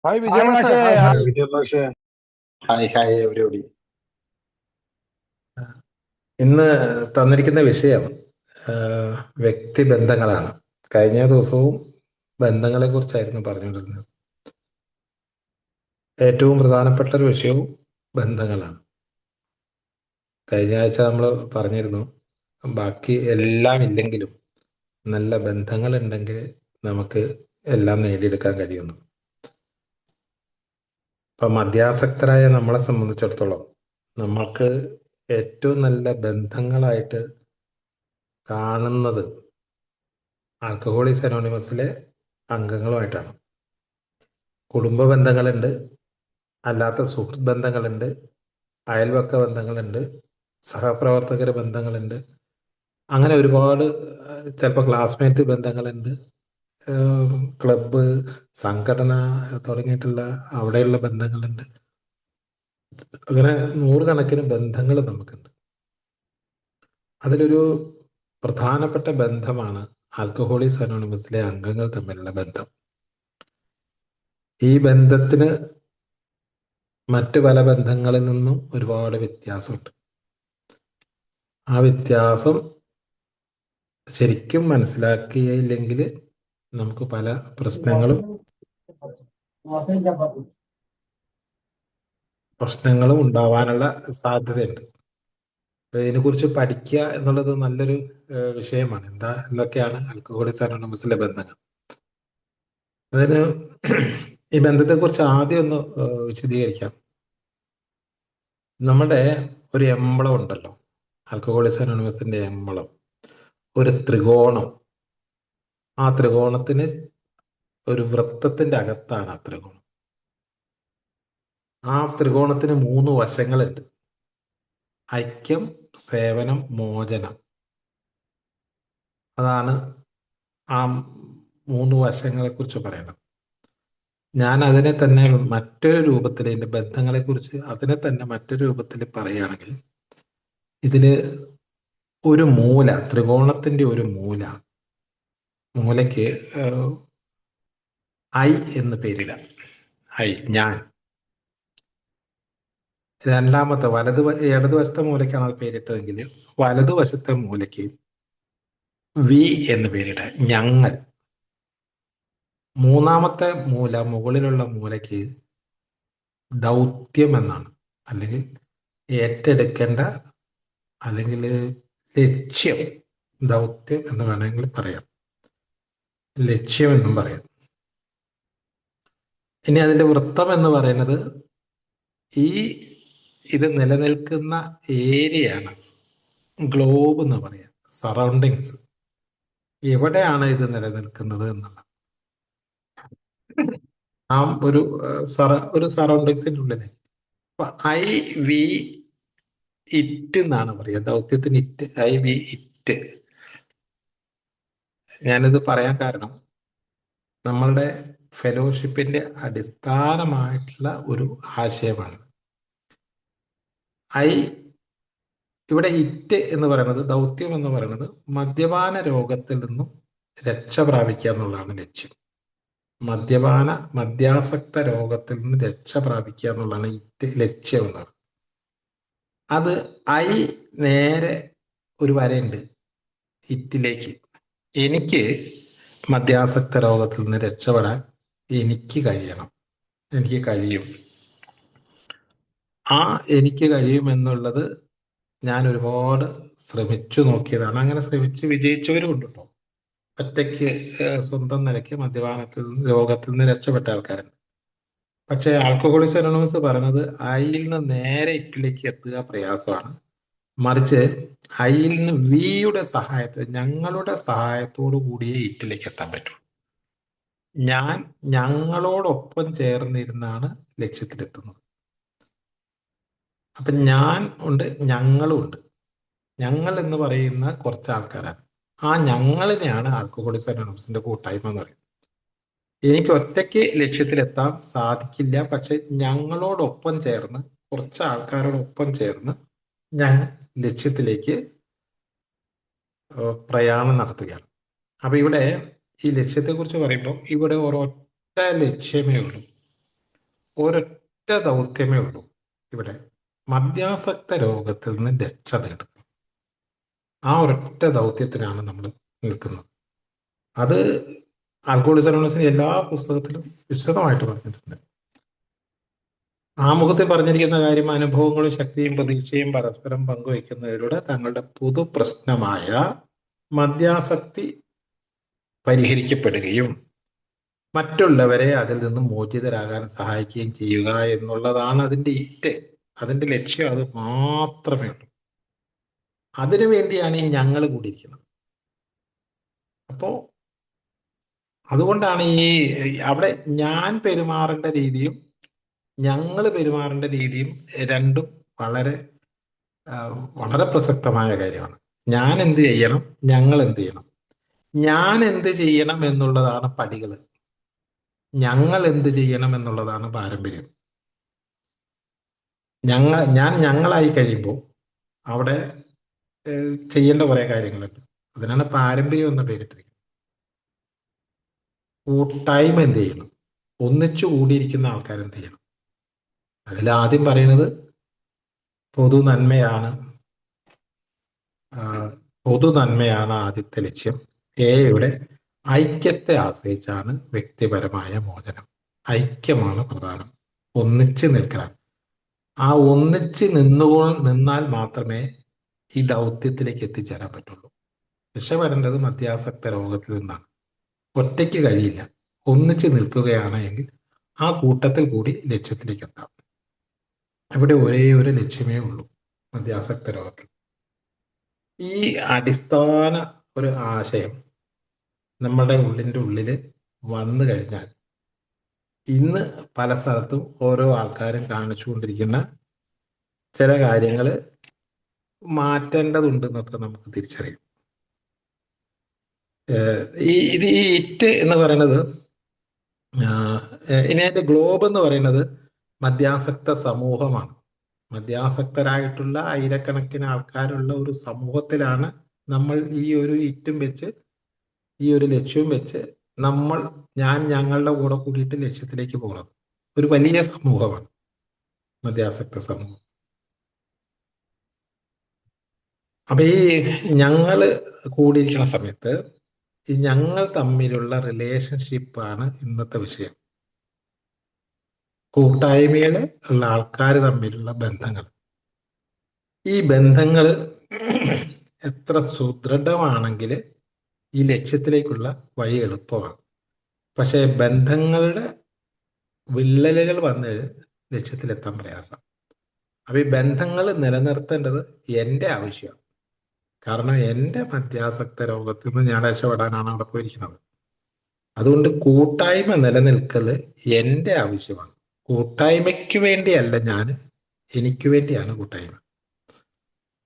Hi hi വിജയമാഷേ, മാഷേ. Hi hi. വിദ്യാഭ്യാസ hi hi everybody. ഇന്ന് തന്നിരിക്കുന്ന വിഷയം ആ, വ്യക്തിബന്ധങ്ങളാണ്. കഴിഞ്ഞ ദിവസവും ബന്ധങ്ങളെ കുറിച്ചായിരുന്നു പറഞ്ഞുകൊണ്ടിരുന്നത്. ഏറ്റവും പ്രധാനപ്പെട്ട ഒരു വിഷയവും ബന്ധങ്ങളാണ്. കഴിഞ്ഞ ആഴ്ച നമ്മൾ പറഞ്ഞിരുന്നു, ബാക്കി എല്ലാം ഇല്ലെങ്കിലും നല്ല ബന്ധങ്ങൾ ഉണ്ടെങ്കിൽ നമുക്ക് എല്ലാം നേടിയെടുക്കാൻ കഴിയുന്നു. ഇപ്പം മദ്യാസക്തരായ നമ്മളെ സംബന്ധിച്ചിടത്തോളം നമ്മൾക്ക് ഏറ്റവും നല്ല ബന്ധങ്ങളായിട്ട് കാണുന്നത് ആൽക്കഹോളിക്സ് അനോണിമസിലെ അംഗങ്ങളുമായിട്ടാണ്. കുടുംബ ബന്ധങ്ങളുണ്ട്, അല്ലാത്ത സുഹൃത്ത് ബന്ധങ്ങളുണ്ട്, അയൽവക്ക ബന്ധങ്ങളുണ്ട്, സഹപ്രവർത്തകർ ബന്ധങ്ങളുണ്ട്, അങ്ങനെ ഒരുപാട്. ചിലപ്പോൾ ക്ലാസ്മേറ്റ് ബന്ധങ്ങളുണ്ട്, ക്ലബ്ബ്, സംഘടന തുടങ്ങിയിട്ടുള്ള അവിടെയുള്ള ബന്ധങ്ങളുണ്ട്. അങ്ങനെ നൂറുകണക്കിന് ബന്ധങ്ങൾ നമുക്കുണ്ട്. അതിലൊരു പ്രധാനപ്പെട്ട ബന്ധമാണ് ആൽക്കഹോളിക്സ് അനോണിമസിലെ അംഗങ്ങൾ തമ്മിലുള്ള ബന്ധം. ഈ ബന്ധത്തിന് മറ്റ് പല ബന്ധങ്ങളിൽ നിന്നും ഒരുപാട് വ്യത്യാസമുണ്ട്. ആ വ്യത്യാസം ശരിക്കും മനസ്സിലാക്കിയില്ലെങ്കിൽ നമുക്ക് പല പ്രശ്നങ്ങളും ഉണ്ടാവാനുള്ള സാധ്യതയുണ്ട്. ഇതിനെക്കുറിച്ച് പഠിക്കുക എന്നുള്ളത് നല്ലൊരു വിഷയമാണ്. എന്തൊക്കെയാണ് ആൽക്കഹോളിക്സ് അനോണിമസിലെ ബന്ധങ്ങൾ? അതിന് ഈ ബന്ധത്തെക്കുറിച്ച് ആദ്യം ഒന്ന് വിശദീകരിക്കാം. നമ്മുടെ ഒരു എമ്പളം ഉണ്ടല്ലോ, ആൽക്കഹോളിക്സ് അനോണിമസിന്റെ എമ്പളം, ഒരു ത്രികോണം. ആ ത്രികോണത്തിന് ഒരു വൃത്തത്തിന്റെ അകത്താണ് ആ ത്രികോണം. ആ ത്രികോണത്തിന് 3 വശങ്ങളുണ്ട്: ഐക്യം, സേവനം, മോചനം. അതാണ് ആ 3 വശങ്ങളെ കുറിച്ച് പറയുന്നത്. ഞാൻ അതിനെ തന്നെ മറ്റൊരു രൂപത്തിൽ, ഇതിന്റെ ബന്ധങ്ങളെ കുറിച്ച് അതിനെ തന്നെ മറ്റൊരു രൂപത്തിൽ പറയുകയാണെങ്കിൽ, ഇതില് ഒരു മൂല, ത്രികോണത്തിന്റെ ഒരു മൂലയ്ക്ക് ഐ എന്ന് പേരിടാം. ഐ, ഞാൻ. രണ്ടാമത്തെ ഇടതുവശത്തെ മൂലയ്ക്കാണ് അത് പേരിട്ടതെങ്കിൽ വലതുവശത്തെ മൂലയ്ക്ക് വി എന്ന് പേരിടാം, ഞങ്ങൾ. മൂന്നാമത്തെ മൂല, മുകളിലുള്ള മൂലയ്ക്ക് ദൗത്യം എന്നാണ്, അല്ലെങ്കിൽ ഏറ്റെടുക്കേണ്ട, അല്ലെങ്കിൽ ലക്ഷ്യം. ദൗത്യം എന്ന് വേണമെങ്കിൽ പറയാം, ലക്ഷ്യം എന്നും പറയാം. ഇനി അതിന്റെ വൃത്തം എന്ന് പറയുന്നത് ഇത് നിലനിൽക്കുന്ന ഏരിയയാണ്, ഗ്ലോബ് എന്ന് പറയാം, സറൗണ്ടിങ്സ്. എവിടെയാണ് ഇത് നിലനിൽക്കുന്നത് എന്നുള്ള ആ ഒരു സറൗണ്ടിങ്സിന്റെ ഉള്ളിൽ. ഐ വി ഇറ്റ് എന്നാണ് പറയുക, ദൗത്യത്തിന് ഇറ്റ്, ഐ വി ഇറ്റ്. ഞാനിത് പറയാൻ കാരണം നമ്മളുടെ ഫെലോഷിപ്പിന്റെ അടിസ്ഥാനമായിട്ടുള്ള ഒരു ആശയമാണ്. ഇവിടെ ഇറ്റ് എന്ന് പറയുന്നത്, ദൗത്യം എന്ന് പറയുന്നത്, മദ്യപാന രോഗത്തിൽ നിന്നും രക്ഷ പ്രാപിക്കുക എന്നുള്ളതാണ് ലക്ഷ്യം. മദ്യാസക്ത രോഗത്തിൽ നിന്ന് രക്ഷ പ്രാപിക്കുക എന്നുള്ളതാണ് ഇറ്റ്, ലക്ഷ്യം എന്നാണ്. അത് നേരെ ഒരു വരയുണ്ട് ഇറ്റിലേക്ക്. എനിക്ക് മദ്യാസക്ത രോഗത്തിൽ നിന്ന് രക്ഷപ്പെടാൻ എനിക്ക് കഴിയണം, എനിക്ക് കഴിയും. എനിക്ക് കഴിയുമെന്നുള്ളത് ഞാൻ ഒരുപാട് ശ്രമിച്ചു നോക്കിയതാണ്. അങ്ങനെ ശ്രമിച്ച് വിജയിച്ചവരും ഉണ്ട് കേട്ടോ. ഒറ്റയ്ക്ക് സ്വന്തം നിലയ്ക്ക് രോഗത്തിൽ നിന്ന് രക്ഷപ്പെട്ട ആൾക്കാരുണ്ട്. പക്ഷെ ആൽക്കഹോളിക്സ് അനോണിമസ് പറയുന്നത് ഐയിൽ നിന്ന് നേരെ ഇറ്റിലേക്ക് എത്തുക പ്രയാസമാണ്. മറിച്ച് ഐയിൽ നിന്ന് വിയുടെ ഞങ്ങളുടെ സഹായത്തോടു കൂടിയേ ഇറ്റിലേക്ക് എത്താൻ പറ്റും. ഞങ്ങളോടൊപ്പം ചേർന്നിരുന്നാണ് ലക്ഷ്യത്തിലെത്തുന്നത്. അപ്പൊ ഞാൻ ഉണ്ട്, ഞങ്ങളും ഉണ്ട്. ഞങ്ങൾ എന്ന് പറയുന്ന കുറച്ച് ആൾക്കാരാണ്. ആ ഞങ്ങളിനെയാണ് ആൽക്കഹോളിക്സ് അനോണിമസിന്റെ കൂട്ടായ്മ എന്ന് പറയുന്നത്. എനിക്ക് ഒറ്റയ്ക്ക് ലക്ഷ്യത്തിലെത്താൻ സാധിക്കില്ല, പക്ഷെ ഞങ്ങളോടൊപ്പം ചേർന്ന്, കുറച്ച് ആൾക്കാരോടൊപ്പം ചേർന്ന് ഞാൻ ലക്ഷ്യത്തിലേക്ക് പ്രയാണം നടത്തുകയാണ്. അപ്പൊ ഇവിടെ ഈ ലക്ഷ്യത്തെക്കുറിച്ച് പറയുമ്പോൾ ഇവിടെ ഒരൊറ്റ ലക്ഷ്യമേ ഉള്ളൂ. ഒരൊറ്റ ദൗത്യമേ ഉള്ളൂ ഇവിടെ: മദ്യാസക്ത രോഗത്തിൽ നിന്ന് രക്ഷ നേടുക. ആ ഒരൊറ്റ ദൗത്യത്തിനാണ് നമ്മൾ നിൽക്കുന്നത്. അത് ആൽക്കഹോളിക്സ് അനോണിമസിന്റെ എല്ലാ പുസ്തകത്തിലും വിശദമായിട്ട് പറഞ്ഞിട്ടുണ്ട്. ആമുഖത്തിൽ പറഞ്ഞിരിക്കുന്ന കാര്യം: അനുഭവങ്ങളും ശക്തിയും പ്രതീക്ഷയും പരസ്പരം പങ്കുവയ്ക്കുന്നതിലൂടെ തങ്ങളുടെ പൊതു പ്രശ്നമായ മദ്യാസക്തി പരിഹരിക്കപ്പെടുകയും മറ്റുള്ളവരെ അതിൽ നിന്നും മോചിതരാകാൻ സഹായിക്കുകയും ചെയ്യുക എന്നുള്ളതാണ് അതിന്റെ ഇറ്റ്. അതിന്റെ ലക്ഷ്യം അത് മാത്രമേ ഉള്ളൂ. അതിനു വേണ്ടിയാണ് ഈ ഞങ്ങൾ കൂടിയിരിക്കുന്നത്. അപ്പോ അതുകൊണ്ടാണ് ഈ അവിടെ ഞാൻ പെരുമാറേണ്ട രീതിയും ഞങ്ങൾ പെരുമാറേണ്ട രീതിയും രണ്ടും വളരെ വളരെ പ്രസക്തമായ കാര്യമാണ്. ഞാൻ എന്ത് ചെയ്യണം, ഞങ്ങൾ എന്ത് ചെയ്യണം. ഞാൻ എന്ത് ചെയ്യണം എന്നുള്ളതാണ് പടികൾ, ഞങ്ങൾ എന്ത് ചെയ്യണം എന്നുള്ളതാണ് പാരമ്പര്യം. ഞാൻ ഞങ്ങളായി കഴിയുമ്പോൾ അവിടെ ചെയ്യേണ്ട കുറെ കാര്യങ്ങളുണ്ട്. അതിനാണ് പാരമ്പര്യം എന്ന പേരിട്ടിരിക്കുന്നത്. കൂട്ടായ്മ എന്ത് ചെയ്യണം, ഒന്നിച്ചു കൂടിയിരിക്കുന്ന ആൾക്കാർ എന്ത് ചെയ്യണം. അതിൽ ആദ്യം പറയുന്നത് പൊതു നന്മയാണ്. പൊതു നന്മയാണ് ആദ്യത്തെ ലക്ഷ്യം. ഇവിടെ ഐക്യത്തെ ആശ്രയിച്ചാണ് വ്യക്തിപരമായ മോചനം. ഐക്യമാണ് പ്രധാനം, ഒന്നിച്ച് നിൽക്കണം. ആ ഒന്നിച്ച് നിന്നാൽ മാത്രമേ ഈ ദൗത്യത്തിലേക്ക് എത്തിച്ചേരാൻ പറ്റുള്ളൂ. രക്ഷപ്പെടേണ്ടത് മദ്യാസക്ത രോഗത്തിൽ നിന്നാണ്. ഒറ്റയ്ക്ക് കഴിയില്ല. ഒന്നിച്ച് നിൽക്കുകയാണ് എങ്കിൽ ആ കൂട്ടത്തിൽ കൂടി ലക്ഷ്യത്തിലേക്ക് എത്താം. ഇവിടെ ഒരേ ഒരു ലക്ഷ്യമേ ഉള്ളൂ മദ്യാസക്ത രോഗത്തിൽ. ഈ അടിസ്ഥാന ഒരു ആശയം നമ്മുടെ ഉള്ളിൻ്റെ ഉള്ളിൽ വന്നു കഴിഞ്ഞാൽ ഇന്ന് പല സ്ഥലത്തും ഓരോ ആൾക്കാരും കാണിച്ചുകൊണ്ടിരിക്കുന്ന ചില കാര്യങ്ങൾ മാറ്റേണ്ടതുണ്ടെന്നൊക്കെ നമുക്ക് തിരിച്ചറിയാം. ഈ ഇറ്റ് എന്ന് പറയുന്നത്, ഇനി അതിന്റെ ഗ്ലോബ് എന്ന് പറയുന്നത് മദ്യാസക്ത സമൂഹമാണ്. മദ്യാസക്തരായിട്ടുള്ള ആയിരക്കണക്കിന് ആൾക്കാരുള്ള ഒരു സമൂഹത്തിലാണ് നമ്മൾ ഈ ഒരു ഇറ്റും വെച്ച്, ഈ ഒരു ലക്ഷ്യവും വെച്ച് ഞാൻ ഞങ്ങളുടെ കൂടെ കൂടിയിട്ട് ലക്ഷ്യത്തിലേക്ക് പോകുന്നത്. ഒരു വലിയ സമൂഹമാണ് മദ്യാസക്ത സമൂഹം. അപ്പൊ ഈ ഞങ്ങള് കൂടിയിരിക്കുന്ന സമയത്ത് ഈ ഞങ്ങൾ തമ്മിലുള്ള റിലേഷൻഷിപ്പാണ് ഇന്നത്തെ വിഷയം. കൂട്ടായ്മയില് ഉള്ള ആൾക്കാർ തമ്മിലുള്ള ബന്ധങ്ങൾ. ഈ ബന്ധങ്ങൾ എത്ര സുദൃഢമാണെങ്കിൽ ഈ ലക്ഷ്യത്തിലേക്കുള്ള വഴി എളുപ്പമാണ്. പക്ഷെ ബന്ധങ്ങളുടെ വിള്ളലുകൾ വന്ന് ലക്ഷ്യത്തിലെത്താൻ പ്രയാസം. അപ്പൊ ഈ ബന്ധങ്ങൾ നിലനിർത്തേണ്ടത് എൻ്റെ ആവശ്യമാണ്. കാരണം എൻ്റെ മദ്യാസക്ത രോഗത്തിൽ നിന്ന് ഞാൻ രക്ഷപ്പെടാനാണ് അവിടെ പോയിരിക്കുന്നത്. അതുകൊണ്ട് കൂട്ടായ്മ നിലനിൽക്കൽ എൻ്റെ ആവശ്യമാണ്. കൂട്ടായ്മയ്ക്ക് വേണ്ടിയല്ല ഞാൻ, എനിക്ക് വേണ്ടിയാണ് കൂട്ടായ്മ.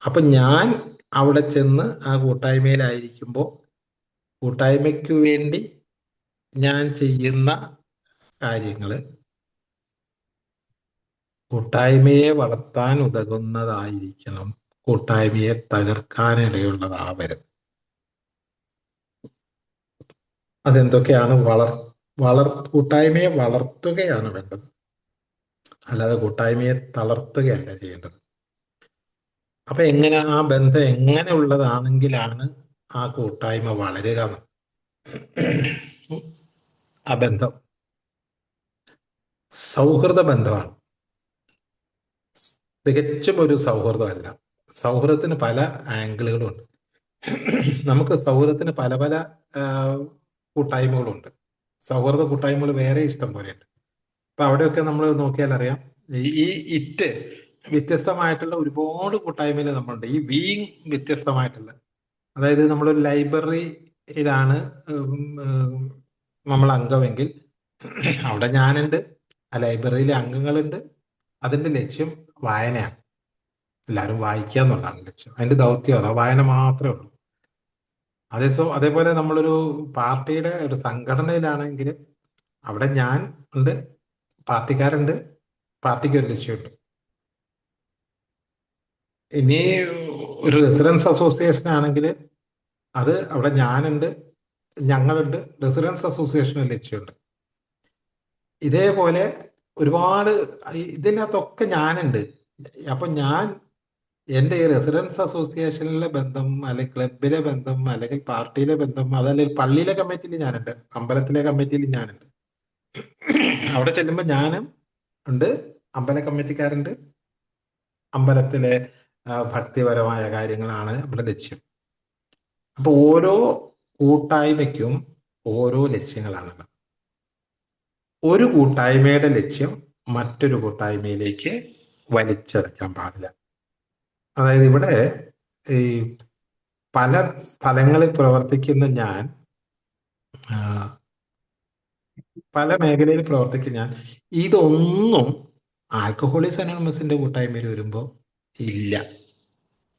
അപ്പൊ ഞാൻ അവിടെ ചെന്ന് ആ കൂട്ടായ്മയിലായിരിക്കുമ്പോൾ കൂട്ടായ്മയ്ക്ക് വേണ്ടി ഞാൻ ചെയ്യുന്ന കാര്യങ്ങൾ കൂട്ടായ്മയെ വളർത്താൻ ഉതകുന്നതായിരിക്കണം. കൂട്ടായ്മയെ തകർക്കാനിടയുള്ളതാവരുത്. അതെന്തൊക്കെയാണ്? കൂട്ടായ്മയെ വളർത്തുകയാണ് വേണ്ടത്, അല്ലാതെ കൂട്ടായ്മയെ തളർത്തുകയല്ല ചെയ്യേണ്ടത്. അപ്പൊ ആ ബന്ധം എങ്ങനെയുള്ളതാണെങ്കിലാണ് ആ കൂട്ടായ്മ വളരുക? ആ ബന്ധം സൗഹൃദ ബന്ധമാണ്, തികച്ചും ഒരു സൗഹൃദമല്ല. സൗഹൃദത്തിന് പല ആംഗിളുകളുണ്ട്. നമുക്ക് സൗഹൃദത്തിന് പല പല കൂട്ടായ്മകളുണ്ട്. സൗഹൃദ കൂട്ടായ്മകൾ വേറെ ഇഷ്ടം പോലെയുണ്ട്. അപ്പൊ അവിടെയൊക്കെ നമ്മൾ നോക്കിയാൽ അറിയാം, ഈ ഇറ്റ് വ്യത്യസ്തമായിട്ടുള്ള ഒരുപാട് കൂട്ടായ്മയിൽ നമ്മളുണ്ട്. ഈ ബീയിങ് വ്യത്യസ്തമായിട്ടുള്ള, അതായത് നമ്മളൊരു ലൈബ്രറിയിലാണ് നമ്മൾ അംഗമെങ്കിൽ അവിടെ ഞാനുണ്ട്, ആ ലൈബ്രറിയിലെ അംഗങ്ങളുണ്ട്. അതിന്റെ ലക്ഷ്യം വായനയാണ്. എല്ലാവരും വായിക്കുക എന്നുള്ളതാണ് ലക്ഷ്യം. അതിന്റെ ദൗത്യം അതാ, വായന മാത്രമേ ഉള്ളൂ. അതേപോലെ നമ്മളൊരു പാർട്ടിയുടെ ഒരു സംഘടനയിലാണെങ്കിൽ അവിടെ ഞാൻ ഉണ്ട്, പാർട്ടിക്കാരുണ്ട്, പാർട്ടിക്ക് ഒരു ലക്ഷ്യമുണ്ട്. ഇനി ഒരു റെസിഡൻസ് അസോസിയേഷൻ ആണെങ്കിൽ അത് അവിടെ ഞാനുണ്ട്, ഞങ്ങളുണ്ട്, റെസിഡൻസ് അസോസിയേഷന് ലക്ഷ്യമുണ്ട്. ഇതേപോലെ ഒരുപാട് ഇതിനകത്തൊക്കെ ഞാനുണ്ട്. അപ്പൊ ഞാൻ എൻ്റെ ഈ റെസിഡൻസ് അസോസിയേഷനിലെ ബന്ധം, അല്ലെങ്കിൽ ക്ലബിലെ ബന്ധം, അല്ലെങ്കിൽ പാർട്ടിയിലെ ബന്ധം, അതല്ലെങ്കിൽ പള്ളിയിലെ കമ്മിറ്റിയിൽ ഞാനുണ്ട്, അമ്പലത്തിലെ കമ്മിറ്റിയിൽ ഞാനുണ്ട്. അവിടെ ചെല്ലുമ്പോൾ ഞാനും ഉണ്ട്, അമ്പല കമ്മിറ്റിക്കാരുണ്ട്, അമ്പലത്തിലെ ഭക്തിപരമായ കാര്യങ്ങളാണ് നമ്മുടെ ലക്ഷ്യം. അപ്പൊ ഓരോ കൂട്ടായ്മയ്ക്കും ഓരോ ലക്ഷ്യങ്ങളാണുള്ളത്. ഒരു കൂട്ടായ്മയുടെ ലക്ഷ്യം മറ്റൊരു കൂട്ടായ്മയിലേക്ക് വലിച്ചെറിക്കാൻ പാടില്ല. അതായത് ഇവിടെ ഈ പല സ്ഥലങ്ങളിൽ പ്രവർത്തിക്കുന്ന ഞാൻ, ആ, പല മേഖലയിൽ പ്രവർത്തിക്കുന്ന ഞാൻ, ഇതൊന്നും ആൽക്കഹോളിക്സ് അനോണിമസിന്റെ കൂട്ടായ്മയിൽ വരുമ്പോൾ ഇല്ല.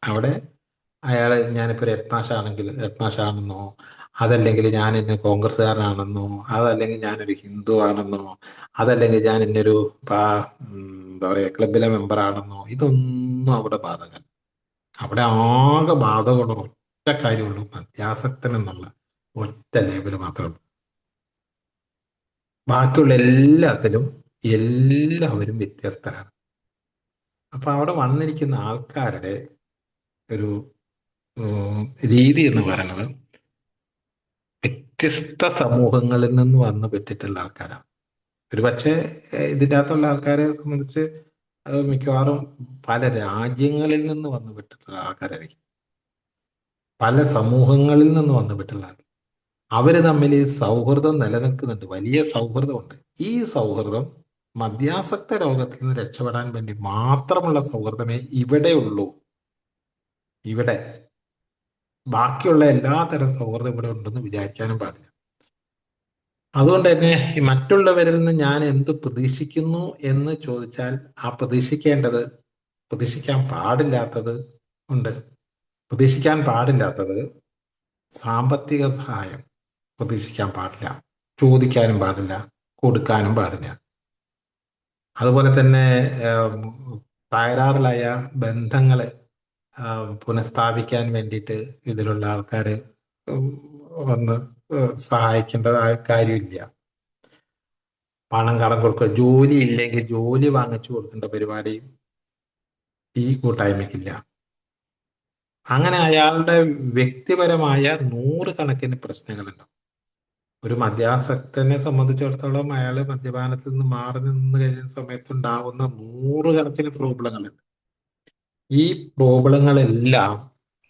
അവിടെ അയാള്, ഞാനിപ്പോൾ ഒരു ഹെഡ് മാഷാണെന്നോ, അതല്ലെങ്കിൽ ഞാൻ ഇന്ന് കോൺഗ്രസ്സുകാരനാണെന്നോ, അതല്ലെങ്കിൽ ഞാനൊരു ഹിന്ദു ആണെന്നോ, അതല്ലെങ്കിൽ ഞാൻ ഇന്നൊരു എന്താ പറയുക ക്ലബിലെ മെമ്പർ ആണെന്നോ, ഇതൊന്നും അവിടെ ബാധകമല്ല. അവിടെ ആകെ ബാധകമുള്ള ഒറ്റ കാര്യമുള്ളൂ, മധ്യാസക്തൻ എന്നുള്ള ഒറ്റ ലേബൽ മാത്രമേ ഉള്ളൂ. ബാക്കിയുള്ള എല്ലാത്തിലും എല്ലാവരും വ്യത്യസ്തരാണ്. അപ്പൊ അവിടെ വന്നിരിക്കുന്ന ആൾക്കാരുടെ ഒരു രീതി എന്ന് പറയുന്നത് വ്യത്യസ്ത സമൂഹങ്ങളിൽ നിന്ന് വന്നു പെട്ടിട്ടുള്ള ആൾക്കാരാണ്. ഒരു പക്ഷേ ഇതിൻ്റെ അകത്തുള്ള ആൾക്കാരെ സംബന്ധിച്ച് മിക്കവാറും പല രാജ്യങ്ങളിൽ നിന്ന് വന്നു പെട്ടിട്ടുള്ള ആൾക്കാരായിരിക്കും, പല സമൂഹങ്ങളിൽ നിന്ന് വന്നു പെട്ടിട്ടുള്ള ആൾക്കാർ. അവര് തമ്മിൽ സൗഹൃദം നിലനിൽക്കുന്നുണ്ട്, വലിയ സൗഹൃദമുണ്ട്. ഈ സൗഹൃദം മദ്യാസക്ത രോഗത്തിൽ നിന്ന് രക്ഷപ്പെടാൻ വേണ്ടി മാത്രമുള്ള സൗഹൃദമേ ഇവിടെയുള്ളൂ. ഇവിടെ ബാക്കിയുള്ള എല്ലാതരം സൗഹൃദം ഇവിടെ ഉണ്ടെന്ന് വിചാരിക്കാനും പാടില്ല. അതുകൊണ്ട് തന്നെ ഈ മറ്റുള്ളവരിൽ നിന്ന് ഞാൻ എന്ത് പ്രതീക്ഷിക്കുന്നു എന്ന് ചോദിച്ചാൽ, ആ പ്രതീക്ഷിക്കാൻ പാടില്ലാത്തത് ഉണ്ട്. പ്രതീക്ഷിക്കാൻ പാടില്ലാത്തത് സാമ്പത്തിക സഹായം പ്രതീക്ഷിക്കാൻ പാടില്ല, ചോദിക്കാനും പാടില്ല, കൊടുക്കാനും പാടില്ല. അതുപോലെ തന്നെ തകരാറിലായ ബന്ധങ്ങളെ പുനഃസ്ഥാപിക്കാൻ വേണ്ടിയിട്ട് ഇതിലുള്ള ആൾക്കാര് വന്ന് സഹായിക്കേണ്ടതായ കാര്യമില്ല. പണം കടം കൊടുക്കുക, ജോലി ഇല്ലെങ്കിൽ ജോലി വാങ്ങിച്ചു കൊടുക്കേണ്ട പരിപാടിയും ഈ കൂട്ടായ്മയ്ക്കില്ല. അങ്ങനെ അയാളുടെ വ്യക്തിപരമായ നൂറുകണക്കിന് പ്രശ്നങ്ങളുണ്ട്. ഒരു മദ്യാസക്തനെ സംബന്ധിച്ചിടത്തോളം അയാൾ മദ്യപാനത്തിൽ നിന്ന് മാറി നിന്ന് കഴിയുന്ന സമയത്തുണ്ടാകുന്ന നൂറുകണക്കിന് പ്രോബ്ലങ്ങളുണ്ട്. ഈ പ്രോബ്ലങ്ങളെല്ലാം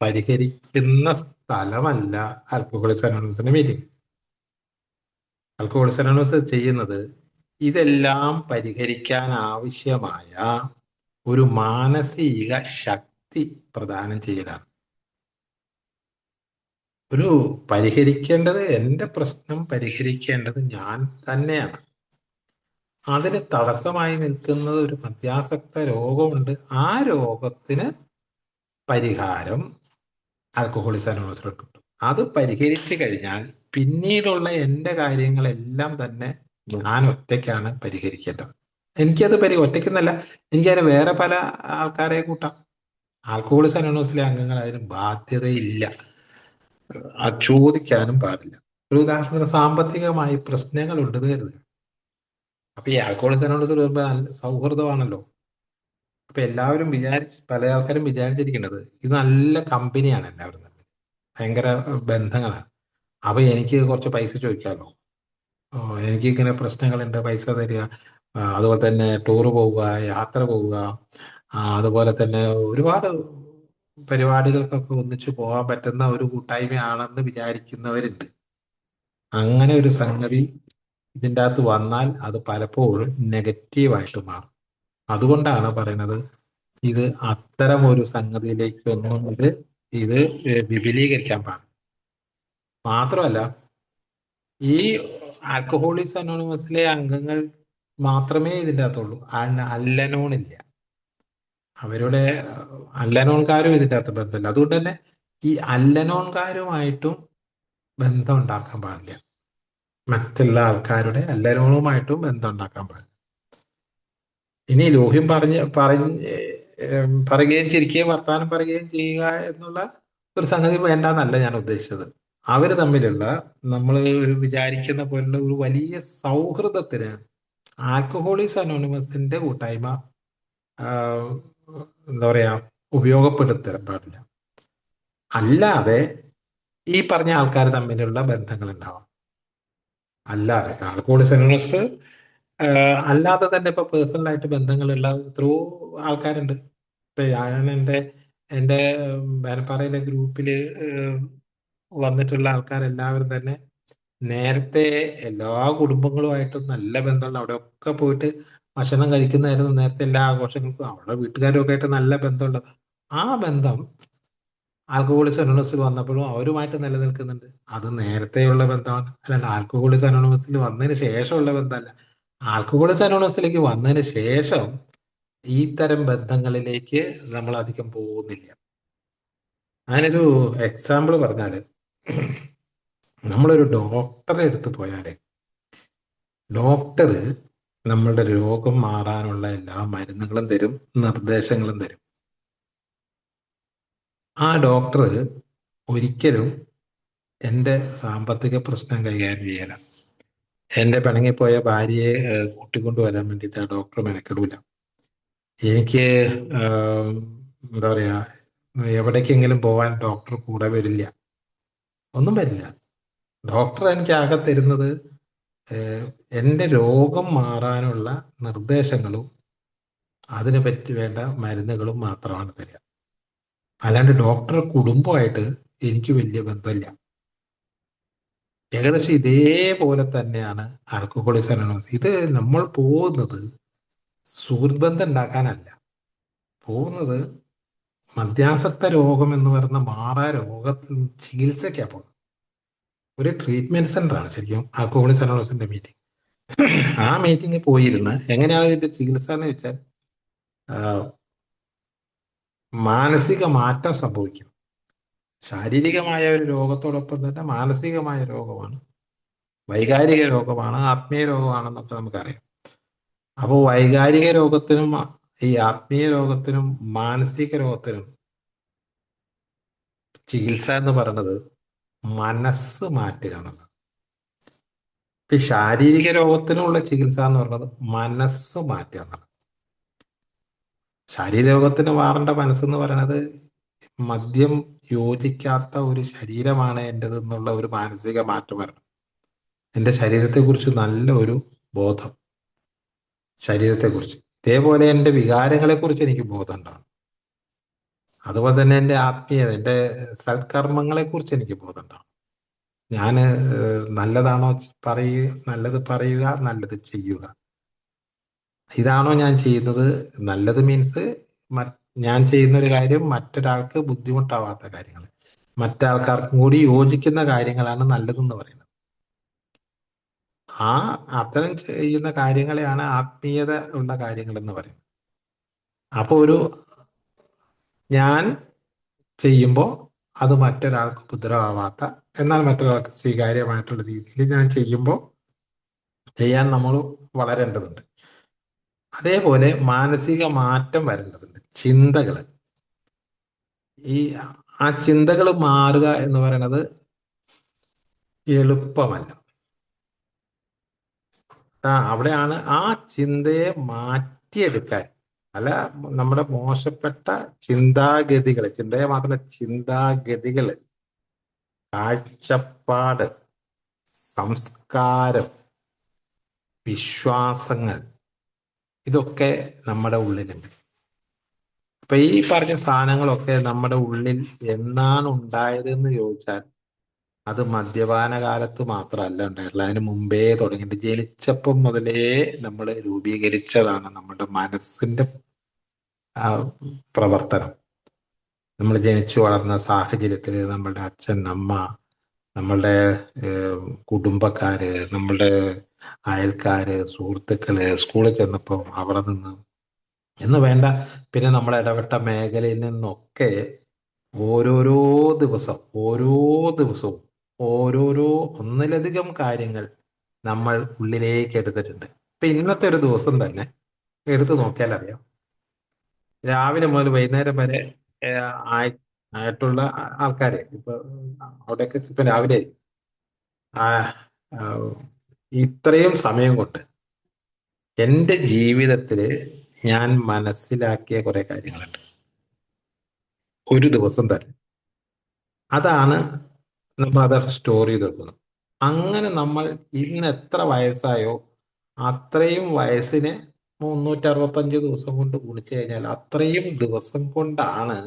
പരിഹരിക്കുന്ന സ്ഥലമല്ല ആൽക്കഹോളിക്സ് അനോണിമസിന്റെ മീറ്റിംഗ്. ആൽക്കഹോളിക്സ് അനോണിമസ് ചെയ്യുന്നത് ഇതെല്ലാം പരിഹരിക്കാൻ ആവശ്യമായ ഒരു മാനസിക ശക്തി പ്രദാനം ചെയ്യലാണ്. എൻ്റെ പ്രശ്നം പരിഹരിക്കേണ്ടത് ഞാൻ തന്നെയാണ്. അതിന് തടസ്സമായി നിൽക്കുന്നത് ഒരു മദ്യാസക്ത രോഗമുണ്ട്. ആ രോഗത്തിന് പരിഹാരം ആൽക്കഹോളിക്സ് അനോണിമസിൽ കിട്ടും. അത് പരിഹരിച്ചു കഴിഞ്ഞാൽ പിന്നീടുള്ള എൻ്റെ കാര്യങ്ങളെല്ലാം തന്നെ ഞാൻ ഒറ്റയ്ക്കാണ് പരിഹരിക്കേണ്ടത്. എനിക്കത് ഒറ്റയ്ക്കെന്നല്ല, എനിക്കതിന് വേറെ പല ആൾക്കാരെ കൂട്ടാം. ആൽക്കഹോളിക്സ് അനോണിമസിലെ അംഗങ്ങൾ അതിന് ബാധ്യതയില്ല, ചോദിക്കാനും പാടില്ല. ഒരു ഉദാഹരണത്തിന് സാമ്പത്തികമായി പ്രശ്നങ്ങൾ ഉണ്ടെന്ന് കരുതുക. അപ്പൊ ഈ ആൽക്കഹോളിക്സ് അനോണിമസ് വരുമ്പോൾ നല്ല സൗഹൃദമാണല്ലോ. അപ്പൊ എല്ലാവരും പല ആൾക്കാരും വിചാരിച്ചിരിക്കുന്നത് ഇത് നല്ല കമ്പനിയാണ്, എല്ലാവരും തമ്മിൽ ഭയങ്കര ബന്ധങ്ങളാണ്. അപ്പൊ എനിക്ക് കുറച്ച് പൈസ ചോദിക്കാമല്ലോ, എനിക്ക് ഇങ്ങനെ പ്രശ്നങ്ങളുണ്ട്, പൈസ തരിക. അതുപോലെ തന്നെ ടൂറ് പോവുക, യാത്ര പോവുക, അതുപോലെ തന്നെ ഒരുപാട് പരിപാടികൾക്കൊക്കെ ഒന്നിച്ചു പോകാൻ പറ്റുന്ന ഒരു കൂട്ടായ്മയാണെന്ന് വിചാരിക്കുന്നവരുണ്ട്. അങ്ങനെ ഒരു സംഗതി ഇതിൻ്റെ അകത്ത് വന്നാൽ അത് പലപ്പോഴും നെഗറ്റീവായിട്ട് മാറും. അതുകൊണ്ടാണ് പറയുന്നത് ഇത് അത്തരം ഒരു സംഗതിയിലേക്കൊന്നും ഇത് വിപുലീകരിക്കാൻ പാടില്ല. മാത്രമല്ല, ഈ ആൽക്കഹോളിക്സ് അനോണിമസിലെ അംഗങ്ങൾ മാത്രമേ ഇതിൻ്റെ അകത്തുള്ളൂ, അല്ലനോണില്ല. അവരുടെ അല്ലനോൺകാരും ഇതിൻ്റെ അകത്ത് ബന്ധമില്ല. അതുകൊണ്ട് തന്നെ ഈ അല്ലനോൺകാരുമായിട്ടും ബന്ധം ഉണ്ടാക്കാൻ പാടില്ല. മറ്റുള്ള ആൾക്കാരുടെ അല്ലനോണുമായിട്ടും ബന്ധം ഉണ്ടാക്കാൻ പാടില്ല. ഇനി ലോഹ്യം പറയുകയും ചിരിക്കുകയും വർത്താനം പറയുകയും ചെയ്യുക എന്നുള്ള ഒരു സംഗതി വേണ്ടെന്നല്ല ഞാൻ ഉദ്ദേശിച്ചത്. അവര് തമ്മിലുള്ള നമ്മൾ ഒരു വിചാരിക്കുന്ന പോലുള്ള ഒരു വലിയ സൗഹൃദത്തിന് ആൽക്കഹോളിക്സ് അനോണിമസിന്റെ കൂട്ടായ്മ ആഹ്, എന്താ പറയാ, ഉപയോഗപ്പെടുത്താൻ പാടില്ല. അല്ലാതെ ഈ പറഞ്ഞ ആൾക്കാർ തമ്മിലുള്ള ബന്ധങ്ങൾ ഉണ്ടാവാം. അല്ലാതെ ആൽക്കഹോളിക്സ് അനോണിമസ് അല്ലാതെ തന്നെ ഇപ്പൊ പേഴ്സണലായിട്ട് ബന്ധങ്ങളുള്ള എത്രയോ ആൾക്കാരുണ്ട്. ഇപ്പൊ ഞാൻ എൻ്റെ വേനപ്പാറയിലെ ഗ്രൂപ്പില് വന്നിട്ടുള്ള ആൾക്കാരെല്ലാവരും തന്നെ നേരത്തെ എല്ലാ കുടുംബങ്ങളുമായിട്ടും നല്ല ബന്ധമുള്ള അവിടെയൊക്കെ പോയിട്ട് ഭക്ഷണം കഴിക്കുന്നതായിരുന്നു നേരത്തെ എല്ലാ ആഘോഷങ്ങൾക്കും അവിടെ വീട്ടുകാരും ആയിട്ട് നല്ല ബന്ധമുള്ളത്. ആ ബന്ധം ആൽക്കഹോളിക്സ് അനോണിമസിൽ വന്നപ്പോഴും അവരുമായിട്ട് നിലനിൽക്കുന്നുണ്ട്. അത് നേരത്തെയുള്ള ബന്ധമാണ്, അല്ലാണ്ട് ആൽക്കഹോളിക്സ് അനോണിമസിൽ വന്നതിന് ശേഷമുള്ള ബന്ധമല്ല. ആൽക്കഹോളിക്സ് അനോണിമസിലേക്ക് വന്നതിന് ശേഷം ഈ തരം ബന്ധങ്ങളിലേക്ക് നമ്മൾ അധികം പോകുന്നില്ല. ഞാനൊരു എക്സാമ്പിൾ പറഞ്ഞാല്, നമ്മളൊരു ഡോക്ടറെ അടുത്ത് പോയാല് ഡോക്ടർ നമ്മളുടെ രോഗം മാറാനുള്ള എല്ലാ മരുന്നുകളും തരും, നിർദ്ദേശങ്ങളും തരും. ആ ഡോക്ടർ ഒരിക്കലും എൻ്റെ സാമ്പത്തിക പ്രശ്നം കൈകാര്യം ചെയ്യല. എൻ്റെ പിണങ്ങിപ്പോയ ഭാര്യയെ കൂട്ടിക്കൊണ്ടുവരാൻ വേണ്ടിയിട്ട് ആ ഡോക്ടർ മെനക്കെടൂല. എനിക്ക് എന്താ പറയാ, എവിടേക്കെങ്കിലും പോവാൻ ഡോക്ടർ കൂടെ വരില്ല, ഒന്നും വരില്ല. ഡോക്ടർ എനിക്ക് ആകെ തരുന്നത് ഏഹ്, എൻ്റെ രോഗം മാറാനുള്ള നിർദ്ദേശങ്ങളും അതിനെ പറ്റി വേണ്ട മരുന്നുകളും മാത്രമാണ് തരിക. അല്ലാണ്ട് ഡോക്ടർ കുടുംബമായിട്ട് എനിക്ക് വലിയ ബന്ധമില്ല. ഏകദേശം ഇതേപോലെ തന്നെയാണ് ആൽക്കഹോളിക്സ് അനോണിമസ്. ഇത് നമ്മൾ പോകുന്നത് സുഹൃത്ത് ബന്ധം ഉണ്ടാക്കാനല്ല, പോകുന്നത് മദ്യാസക്ത രോഗം എന്ന് പറയുന്ന മാറാ രോഗത്തിൽ ചികിത്സയ്ക്കാണ് പോകുന്നത്. ഒരു ട്രീറ്റ്മെന്റ് സെന്റർ ആണ് ശരിക്കും ആൽക്കഹോളിക്സ് അനോണിമസിന്റെ മീറ്റിംഗ്. ആ മീറ്റിംഗിൽ പോയിരുന്ന് എങ്ങനെയാണ് ഇതിന്റെ ചികിത്സ എന്ന് വെച്ചാൽ ആ, മാനസിക മാറ്റം സംഭവിക്കും. ശാരീരികമായ ഒരു രോഗത്തോടൊപ്പം തന്നെ മാനസികമായ രോഗമാണ്, വൈകാരിക രോഗമാണ്, ആത്മീയ രോഗമാണെന്നൊക്കെ നമുക്കറിയാം. അപ്പോൾ വൈകാരിക രോഗത്തിനും ഈ ആത്മീയ രോഗത്തിനും മാനസിക രോഗത്തിനും ചികിത്സ എന്ന് പറയുന്നത് മനസ്സ് മാറ്റുക എന്നുള്ളത്. ഈ ശാരീരിക രോഗത്തിനുള്ള ചികിത്സ എന്ന് പറയുന്നത് മനസ്സ് മാറ്റുക എന്നുള്ളത്. ശാരീരിക രോഗത്തിന് മാറേണ്ട മനസ്സെന്ന് പറയുന്നത് മദ്യം യോജിക്കാത്ത ഒരു ശരീരമാണ് എൻ്റെത് എന്നുള്ള ഒരു മാനസിക മാറ്റം വരണം. എൻ്റെ ശരീരത്തെക്കുറിച്ച് നല്ല ഒരു ബോധം, ശരീരത്തെക്കുറിച്ച് ഇതേപോലെ എൻ്റെ വികാരങ്ങളെക്കുറിച്ച് എനിക്ക് ബോധം ഉണ്ടാവണം. അതുപോലെ തന്നെ എൻ്റെ ആത്മീയത, എൻ്റെ സൽക്കർമ്മങ്ങളെക്കുറിച്ച് എനിക്ക് ബോധം ഉണ്ടാവണം. ഞാൻ നല്ലതാണോ പറയുക, നല്ലത് പറയുക, നല്ലത് ചെയ്യുക, ഇതാണോ ഞാൻ ചെയ്യുന്നത്. നല്ലത് മീൻസ് ഞാൻ ചെയ്യുന്ന ഒരു കാര്യം മറ്റൊരാൾക്ക് ബുദ്ധിമുട്ടാവാത്ത കാര്യങ്ങൾ, മറ്റാൾക്കാർക്കും കൂടി യോജിക്കുന്ന കാര്യങ്ങളാണ് നല്ലതെന്ന് പറയുന്നത്. ആ അത്തരം ചെയ്യുന്ന കാര്യങ്ങളെയാണ് ആത്മീയത ഉള്ള കാര്യങ്ങൾ എന്ന് പറയുന്നത്. അപ്പോൾ ഒരു ഞാൻ ചെയ്യുമ്പോൾ അത് മറ്റൊരാൾക്ക് ഉപദ്രവമാവാത്ത, എന്നാൽ മറ്റൊരാൾക്ക് സ്വീകാര്യമായിട്ടുള്ള രീതിയിൽ ഞാൻ ചെയ്യുമ്പോൾ ചെയ്യാൻ നമ്മൾ വളരേണ്ടതുണ്ട്. അതേപോലെ മാനസിക മാറ്റം വരേണ്ടതുണ്ട്. ചിന്തകൾ, ഈ ആ ചിന്തകൾ മാറുക എന്ന് പറയുന്നത് എളുപ്പമല്ല. അവിടെയാണ് ആ ചിന്തയെ മാറ്റിയെടുക്കാൻ, അല്ല, നമ്മുടെ മോശപ്പെട്ട ചിന്താഗതികൾ, ചിന്തയെ മാത്രമല്ല ചിന്താഗതികൾ, കാഴ്ചപ്പാട്, സംസ്കാരം, വിശ്വാസങ്ങൾ, ഇതൊക്കെ നമ്മുടെ ഉള്ളിലുണ്ട്. അപ്പൊ ഈ പറഞ്ഞ സാധനങ്ങളൊക്കെ നമ്മുടെ ഉള്ളിൽ എന്നാണ് ഉണ്ടായതെന്ന് ചോദിച്ചാൽ അത് മദ്യപാന കാലത്ത് മാത്രമല്ല ഉണ്ടായിട്ടുള്ളത്, അതിന് മുമ്പേ തുടങ്ങിയിട്ട് ജനിച്ചപ്പം മുതലേ നമ്മൾ രൂപീകരിച്ചതാണ് നമ്മുടെ മനസ്സിന്റെ ആ പ്രവർത്തനം. നമ്മൾ ജനിച്ചു വളർന്ന സാഹചര്യത്തിൽ നമ്മളുടെ അച്ഛൻ, അമ്മ, നമ്മളുടെ കുടുംബക്കാര്, നമ്മളുടെ അയൽക്കാര്, സുഹൃത്തുക്കള്, സ്കൂളിൽ ചെന്നപ്പോൾ അവിടെ നിന്ന് എന്ന് വേണ്ട, പിന്നെ നമ്മൾ ഇടപെട്ട മേഖലയിൽ നിന്നൊക്കെ ഓരോരോ ദിവസം, ഓരോ ദിവസവും ഓരോരോ ഒന്നിലധികം കാര്യങ്ങൾ നമ്മൾ ഉള്ളിലേക്ക് എടുത്തിട്ടുണ്ട്. ഇപ്പൊ ഇന്നത്തെ ഒരു ദിവസം തന്നെ എടുത്തു നോക്കിയാൽ അറിയാം, രാവിലെ മുതൽ വൈകുന്നേരം വരെ ആയി ആയിട്ടുള്ള ആൾക്കാരെ ഇപ്പൊ അവിടെയൊക്കെ ഇപ്പൊ രാവിലെ ആ ആ, ഇത്രയും സമയം കൊണ്ട് എൻ്റെ ജീവിതത്തിൽ ഞാൻ മനസ്സിലാക്കിയ കുറെ കാര്യങ്ങളുണ്ട് ഒരു ദിവസം തന്നെ. അതാണ് നമ്മൾ അത് സ്റ്റോർ ചെയ്ത് വെക്കുന്നത്. അങ്ങനെ നമ്മൾ ഇന്ന് എത്ര വയസ്സായോ അത്രയും വയസ്സിനെ 365 ദിവസം കൊണ്ട് ഗുണിച്ചു കഴിഞ്ഞാൽ അത്രയും ദിവസം കൊണ്ടാണ്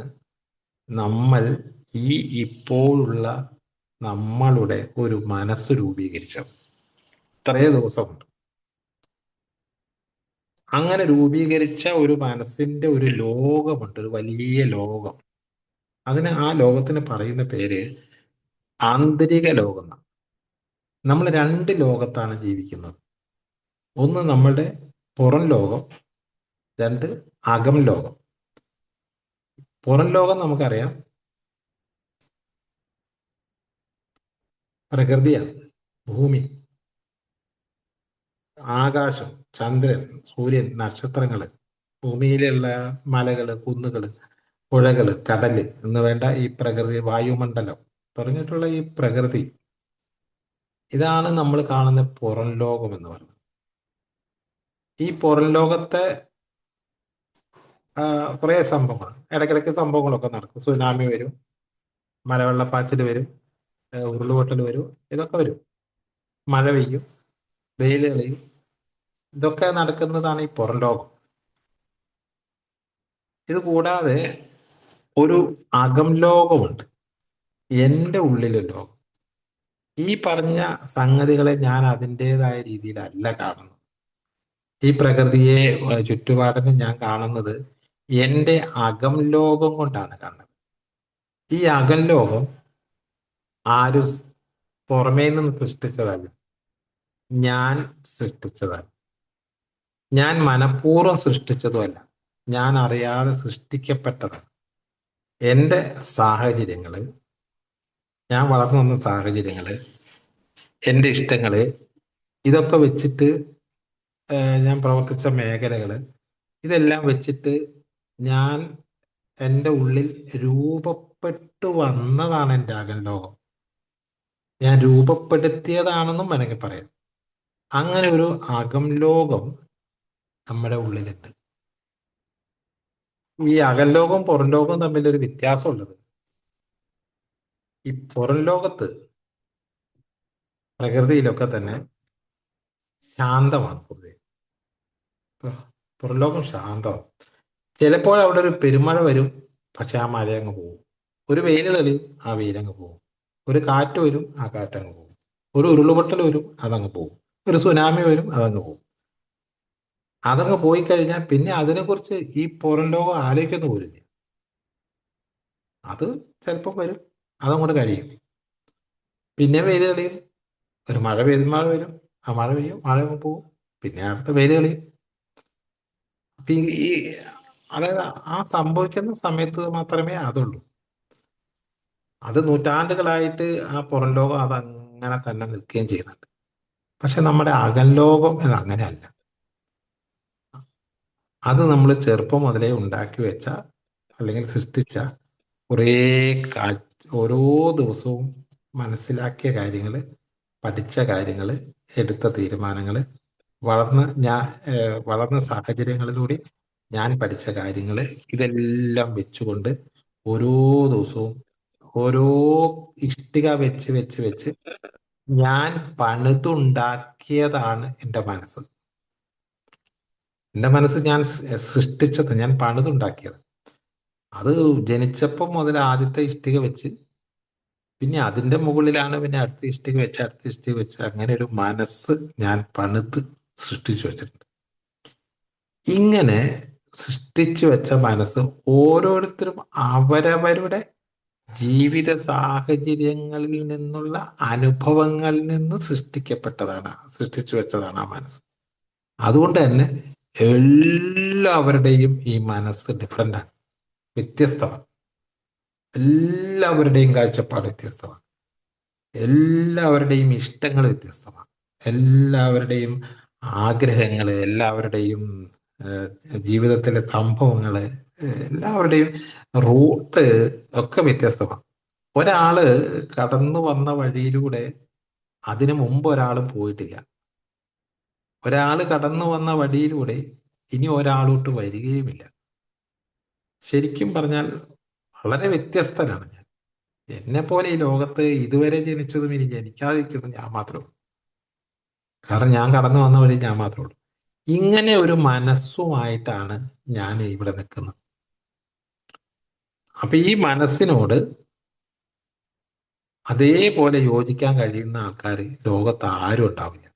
നമ്മൾ ഈ ഇപ്പോഴുള്ള നമ്മളുടെ ഒരു മനസ്സ് രൂപീകരിച്ചത്. ഇത്രയും ദിവസമുണ്ട്. അങ്ങനെ രൂപീകരിച്ച ഒരു മനസ്സിന്റെ ഒരു ലോകമുണ്ട്, ഒരു വലിയ ലോകം. ആ ലോകത്തിന് പറയുന്ന പേര് ആന്തരിക ലോകം എന്നാണ്. നമ്മൾ രണ്ട് ലോകത്താണ് ജീവിക്കുന്നത്. ഒന്ന് നമ്മളുടെ പുറം ലോകം, രണ്ട് അകം ലോകം. പുറം ലോകം നമുക്കറിയാം, പ്രകൃതിയാണ്, ഭൂമി, ആകാശം, ചന്ദ്രൻ, സൂര്യൻ, നക്ഷത്രങ്ങള്, ഭൂമിയിലുള്ള മലകള്, കുന്നുകള്, പുഴകള്, കടല് എന്ന് വേണ്ട ഈ പ്രകൃതി, വായുമണ്ഡലം തുടങ്ങിയിട്ടുള്ള ഈ പ്രകൃതി, ഇതാണ് നമ്മൾ കാണുന്ന പുറം ലോകം എന്ന് പറയുന്നത്. ഈ പുറം ലോകത്തെ കുറേ സംഭവങ്ങൾ, ഇടയ്ക്കിടയ്ക്ക് സംഭവങ്ങളൊക്കെ നടക്കും. സുനാമി വരും, മലവെള്ളപ്പാച്ചിൽ വരും, ഉരുളുപൊട്ടൽ വരും, ഇതൊക്കെ വരും. മഴ പെയ്യും, വെയിൽ തെളിയും, ഇതൊക്കെ നടക്കുന്നതാണ് ഈ പുറം ലോകം. ഇത് കൂടാതെ ഒരു അകം ലോകമുണ്ട്, എൻ്റെ ഉള്ളിലെ ലോകം. ഈ പറഞ്ഞ സംഗതികളെ ഞാൻ അതിൻ്റെതായ രീതിയിലല്ല കാണുന്നത്. ഈ പ്രകൃതിയെ, ചുറ്റുപാടിനെ ഞാൻ കാണുന്നത് എൻ്റെ അകം ലോകം കൊണ്ടാണ് കാണുന്നത്. ഈ അകം ലോകം ആരും പുറമേ നിന്ന് സൃഷ്ടിച്ചതല്ല, ഞാൻ സൃഷ്ടിച്ചതാണ്. ഞാൻ മനഃപൂർവ്വം സൃഷ്ടിച്ചതുമല്ല, ഞാൻ അറിയാതെ സൃഷ്ടിക്കപ്പെട്ടതാണ്. എൻ്റെ സാഹചര്യങ്ങള്, ഞാൻ വളർന്നു വന്ന സാഹചര്യങ്ങള്, എൻ്റെ ഇഷ്ടങ്ങള്, ഇതൊക്കെ വെച്ചിട്ട് ഞാൻ പ്രവർത്തിച്ച മേഖലകള്, ഇതെല്ലാം വെച്ചിട്ട് ഞാൻ എൻ്റെ ഉള്ളിൽ രൂപപ്പെട്ടു വന്നതാണ് എൻ്റെ അകം ലോകം. ഞാൻ രൂപപ്പെടുത്തിയതാണെന്നും വേണമെങ്കിൽ പറയാം. അങ്ങനെ ഒരു അകം ലോകം നമ്മുടെ ഉള്ളിലുണ്ട്. ഈ അകം ലോകവും പുറം ലോകവും തമ്മിലൊരു വ്യത്യാസമുള്ളത്, ഈ പുറം ലോകത്ത് പ്രകൃതിയിലൊക്കെ തന്നെ ശാന്തമാണ് പൊതുവെ. പുറം ലോകം ശാന്തമാണ്. ചിലപ്പോൾ അവിടെ ഒരു പെരുമഴ വരും, പക്ഷെ ആ മഴ അങ്ങ് പോകും. ഒരു വെയിൽ തെളിയും, ആ വെയിലങ്ങ് പോകും. ഒരു കാറ്റ് വരും, ആ കാറ്റങ്ങ് പോകും. ഒരു ഉരുളുപൊട്ടൽ വരും, അതങ്ങ് പോകും. ഒരു സുനാമി വരും, അതങ്ങ് പോകും. അതങ്ങ് പോയി കഴിഞ്ഞാൽ പിന്നെ അതിനെക്കുറിച്ച് ഈ പുറം ലോകം ആലോചിക്കുന്നു പോലില്ല. അത് ചിലപ്പം വരും, അതങ്ങോട്ട് കഴിയും. പിന്നെ വെയിൽ തെളിയും, ഒരു മഴ വരും, ആ മഴ പെയ്യും, മഴ അങ്ങ് പോകും. പിന്നെ അടുത്ത വെയിൽ തെളിയും. അപ്പൊ ഈ അതായത് ആ സംഭവിക്കുന്ന സമയത്ത് മാത്രമേ അതുള്ളൂ. അത് നൂറ്റാണ്ടുകളായിട്ട് ആ പുറം ലോകം അതങ്ങനെ തന്നെ നിൽക്കുകയും ചെയ്യുന്നുണ്ട്. പക്ഷെ നമ്മുടെ അകം ലോകം അത് അങ്ങനെയല്ല. അത് നമ്മൾ ചെറുപ്പം മുതലേ ഉണ്ടാക്കി വെച്ച അല്ലെങ്കിൽ സൃഷ്ടിച്ച കുറേ ഓരോ ദിവസവും മനസ്സിലാക്കിയ കാര്യങ്ങൾ, പഠിച്ച കാര്യങ്ങൾ, എടുത്ത തീരുമാനങ്ങൾ, വളർന്ന സാഹചര്യങ്ങളിലൂടെ ഞാൻ പഠിച്ച കാര്യങ്ങൾ, ഇതെല്ലാം വെച്ചുകൊണ്ട് ഓരോ ദിവസവും ഓരോ ഇഷ്ടിക വെച്ച് വെച്ച് വെച്ച് ഞാൻ പണിതുണ്ടാക്കിയതാണ് എൻ്റെ മനസ്സ്. എൻ്റെ മനസ്സ് ഞാൻ സൃഷ്ടിച്ചത്, ഞാൻ പണിതുണ്ടാക്കിയത്. അത് ജനിച്ചപ്പം മുതൽ ആദ്യത്തെ ഇഷ്ടിക വെച്ച് പിന്നെ അതിൻ്റെ മുകളിലാണ് പിന്നെ അടുത്ത ഇഷ്ടിക വെച്ച് അടുത്ത ഇഷ്ടിക വെച്ച് അങ്ങനെ ഒരു മനസ്സ് ഞാൻ പണിത് സൃഷ്ടിച്ചു വെച്ചിട്ടുണ്ട്. ഇങ്ങനെ സൃഷ്ടിച്ചു വെച്ച മനസ്സ് ഓരോരുത്തരും അവരവരുടെ ജീവിത സാഹചര്യങ്ങളിൽ നിന്നുള്ള അനുഭവങ്ങളിൽ നിന്ന് സൃഷ്ടിച്ചു വെച്ചതാണ് ആ മനസ്സ്. അതുകൊണ്ട് തന്നെ എല്ലാവരുടെയും ഈ മനസ്സ് ഡിഫറെൻ്റാണ്, വ്യത്യസ്തമാണ്. എല്ലാവരുടെയും കാഴ്ചപ്പാട് വ്യത്യസ്തമാണ്. എല്ലാവരുടെയും ഇഷ്ടങ്ങൾ വ്യത്യസ്തമാണ്. എല്ലാവരുടെയും ആഗ്രഹങ്ങൾ, എല്ലാവരുടെയും ജീവിതത്തിലെ സംഭവങ്ങൾ, എല്ലാവരുടെയും റൂട്ട് ഒക്കെ വ്യത്യസ്തമാണ്. ഒരാള് കടന്നു വന്ന വഴിയിലൂടെ അതിനു മുമ്പ് ഒരാളും പോയിട്ടില്ല. ഒരാൾ കടന്നു വന്ന വഴിയിലൂടെ ഇനി ഒരാളോട്ട് വരികയുമില്ല. ശരിക്കും പറഞ്ഞാൽ വളരെ വ്യത്യസ്തനാണ് ഞാൻ. എന്നെ പോലെ ഈ ലോകത്ത് ഇതുവരെ ജനിച്ചതും ഇനി ജനിക്കാതിരിക്കുന്നതും ഞാൻ മാത്രമേ ഉള്ളൂ. കാരണം ഞാൻ കടന്നു വന്ന വഴി ഞാൻ മാത്രമേ ഉള്ളൂ. ഇങ്ങനെ ഒരു മനസ്സുമായിട്ടാണ് ഞാൻ ഇവിടെ നിൽക്കുന്നത്. അപ്പൊ ഈ മനസ്സിനോട് അതേപോലെ യോജിക്കാൻ കഴിയുന്ന ആൾക്കാർ ലോകത്ത് ആരും ഉണ്ടാവില്ല,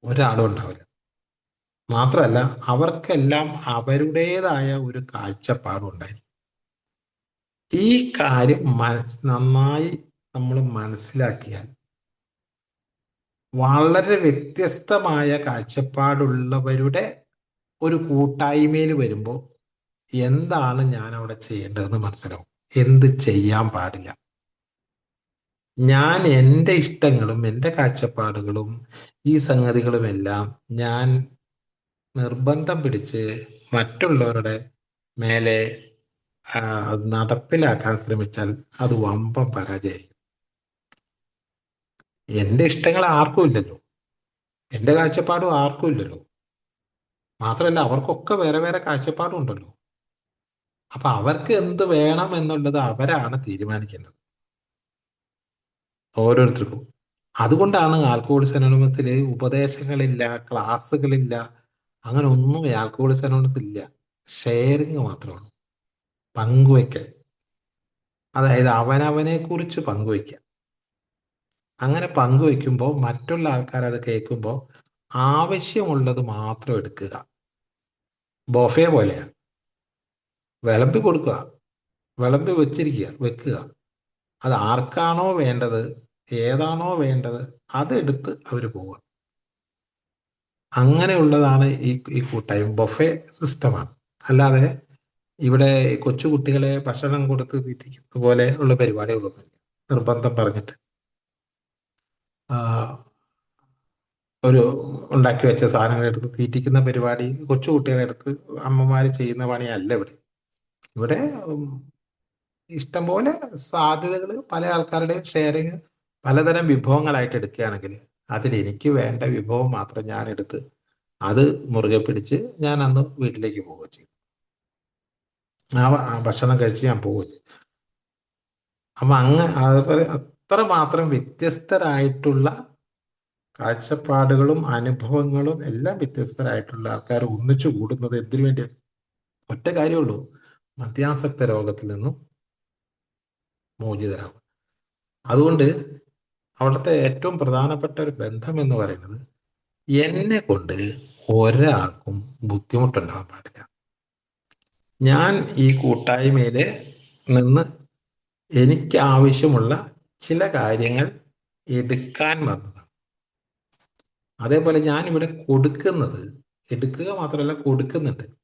ഒരാളും ഉണ്ടാവില്ല. മാത്രമല്ല, അവർക്കെല്ലാം അവരുടേതായ ഒരു കാഴ്ചപ്പാടുണ്ടായിരിക്കും. ഈ കാര്യം നന്നായി നമ്മൾ മനസ്സിലാക്കിയാൽ വളരെ വ്യത്യസ്തമായ കാഴ്ചപ്പാടുള്ളവരുടെ ഒരു കൂട്ടായ്മയിൽ വരുമ്പോൾ എന്താണ് ഞാൻ അവിടെ ചെയ്യേണ്ടതെന്ന് മനസ്സിലാവും. എന്ത് ചെയ്യാൻ പാടില്ല. ഞാൻ എൻ്റെ ഇഷ്ടങ്ങളും എൻ്റെ കാഴ്ചപ്പാടുകളും ഈ സംഗതികളുമെല്ലാം ഞാൻ നിർബന്ധം പിടിച്ച് മറ്റുള്ളവരുടെ മേലെ അത് നടപ്പിലാക്കാൻ ശ്രമിച്ചാൽ അത് വമ്പം പരാജയമായിരിക്കും. എൻ്റെ ഇഷ്ടങ്ങൾ ആർക്കും ഇല്ലല്ലോ, എൻ്റെ കാഴ്ചപ്പാടും ആർക്കും ഇല്ലല്ലോ. മാത്രമല്ല, അവർക്കൊക്കെ വേറെ വേറെ കാഴ്ചപ്പാടും ഉണ്ടല്ലോ. അപ്പൊ അവർക്ക് എന്ത് വേണം എന്നുള്ളത് അവരാണ് തീരുമാനിക്കേണ്ടത്, ഓരോരുത്തർക്കും. അതുകൊണ്ടാണ് ആൽക്കഹോളിക്സ് അനോണിമസിൽ ഉപദേശങ്ങളില്ല, ക്ലാസ്സുകളില്ല, അങ്ങനെ ഒന്നും ആൽക്കഹോളിക്സ് അനോണിമസ് ഇല്ല. ഷെയറിങ് മാത്രമാണ്, പങ്കുവയ്ക്കൽ. അതായത് അവനവനെ കുറിച്ച് പങ്കുവയ്ക്കുക. അങ്ങനെ പങ്കുവയ്ക്കുമ്പോൾ മറ്റുള്ള ആൾക്കാർ അത് കേൾക്കുമ്പോൾ ആവശ്യമുള്ളത് മാത്രം എടുക്കുക. ബൊഫേ പോലെയാണ്. വിളമ്പി കൊടുക്കുക, വിളമ്പി വെക്കുക. അത് ആർക്കാണോ വേണ്ടത്, ഏതാണോ വേണ്ടത്, അതെടുത്ത് അവർ പോവുക. അങ്ങനെയുള്ളതാണ് ഈ കൂട്ടായ്മ. ബൊഫേ സിസ്റ്റമാണ്. അല്ലാതെ ഇവിടെ കൊച്ചു കുട്ടികളെ ഭക്ഷണം കൊടുത്ത് തീറ്റിക്കുന്ന പോലെ ഉള്ള പരിപാടികളൊന്നുമില്ല. നിർബന്ധം പറഞ്ഞിട്ട് ഒരു ഉണ്ടാക്കി വെച്ച സാധനങ്ങൾ എടുത്ത് തീറ്റിക്കുന്ന പരിപാടി കൊച്ചു കുട്ടികളെ എടുത്ത് അമ്മമാർ ചെയ്യുന്ന പണിയല്ല ഇവിടെ. ഇവിടെ ഇഷ്ടംപോലെ സാധ്യതകൾ, പല ആൾക്കാരുടെയും ഷെയറിങ് പലതരം വിഭവങ്ങളായിട്ട് എടുക്കുകയാണെങ്കിൽ അതിൽ എനിക്ക് വേണ്ട വിഭവം മാത്രം ഞാൻ എടുത്ത് അത് മുറുകെ പിടിച്ച് ഞാൻ അന്ന് വീട്ടിലേക്ക് പോവുകയും ചെയ്യും. ആ ഭക്ഷണം കഴിച്ച് ഞാൻ പോവുകയും ചെയ്യും. അപ്പം അതുപോലെ അത്രമാത്രം വ്യത്യസ്തരായിട്ടുള്ള കാഴ്ചപ്പാടുകളും അനുഭവങ്ങളും എല്ലാം വ്യത്യസ്തരായിട്ടുള്ള ആൾക്കാർ ഒന്നിച്ചു കൂടുന്നത് എന്തിനു വേണ്ടിയാണ്? ഒറ്റ കാര്യമുള്ളൂ, മദ്യാസക്ത രോഗത്തിൽ നിന്നും മോചിതരാകും. അതുകൊണ്ട് അവിടുത്തെ ഏറ്റവും പ്രധാനപ്പെട്ട ഒരു ബന്ധം എന്ന് പറയുന്നത്, എന്നെ കൊണ്ട് ഒരാൾക്കും ബുദ്ധിമുട്ടുണ്ടാകാൻ പാടില്ല. ഞാൻ ഈ കൂട്ടായ്മയില് നിന്ന് എനിക്ക് ആവശ്യമുള്ള ചില കാര്യങ്ങൾ എടുക്കാൻ വന്നതാണ്. അതേപോലെ ഞാൻ ഇവിടെ കൊടുക്കുന്നത്, എടുക്കുക മാത്രമല്ല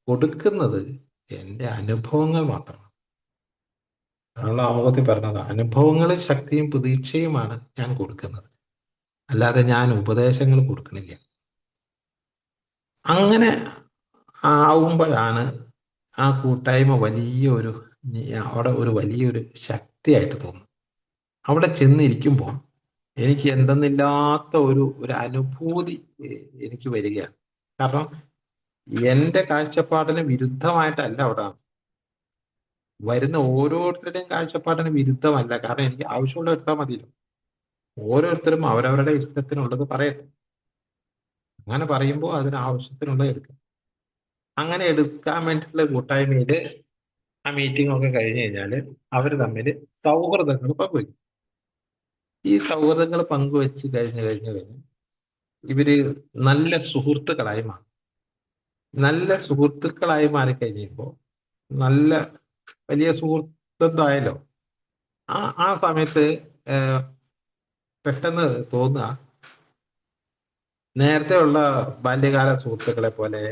കൊടുക്കുന്നത് എൻ്റെ അനുഭവങ്ങൾ മാത്രമാണ്. അതാണ് ആമുഖത്തിൽ പറഞ്ഞത്, അനുഭവങ്ങളും ശക്തിയും പ്രതീക്ഷയുമാണ് ഞാൻ കൊടുക്കുന്നത്, അല്ലാതെ ഞാൻ ഉപദേശങ്ങൾ കൊടുക്കണില്ല. അങ്ങനെ ആവുമ്പോഴാണ് ആ കൂട്ടായ്മ അവിടെ ഒരു വലിയൊരു ശക്തിയായിട്ട് തോന്നുന്നത്. അവിടെ ചെന്നിരിക്കുമ്പോൾ എനിക്ക് എന്തെന്നില്ലാത്ത ഒരു അനുഭൂതി എനിക്ക് വരികയാണ്. കാരണം എൻ്റെ കാഴ്ചപ്പാടിന് വിരുദ്ധമായിട്ടല്ല അവിടെ വരുന്ന ഓരോരുത്തരുടെയും കാഴ്ചപ്പാടിന് വിരുദ്ധമല്ല. കാരണം എനിക്ക് ആവശ്യമുള്ള എടുത്താൽ മതിയല്ലോ. ഓരോരുത്തരും അവരവരുടെ ഇഷ്ടത്തിനുള്ളത് പറയട്ടെ. അങ്ങനെ പറയുമ്പോൾ അതിന് ആവശ്യത്തിനുള്ളത് എടുക്കും. അങ്ങനെ എടുക്കാൻ വേണ്ടിയിട്ടുള്ള കൂട്ടായ്മയിൽ ആ മീറ്റിംഗ് ഒക്കെ കഴിഞ്ഞു കഴിഞ്ഞാൽ അവർ തമ്മിൽ സൗഹൃദങ്ങൾ പങ്കുവയ്ക്കും. ഈ സൗഹൃദങ്ങൾ പങ്കുവെച്ച് കഴിഞ്ഞ് ഇവര് നല്ല സുഹൃത്തുക്കളായി മാറും. നല്ല സുഹൃത്തുക്കളായി മാറിക്കഴിയുമ്പോൾ നല്ല വലിയ സുഹൃത്തുക്കളായല്ലോ. ആ സമയത്ത് പെട്ടെന്ന് തോന്നുക, നേരത്തെ ഉള്ള ബാല്യകാല സുഹൃത്തുക്കളെ പോലെ,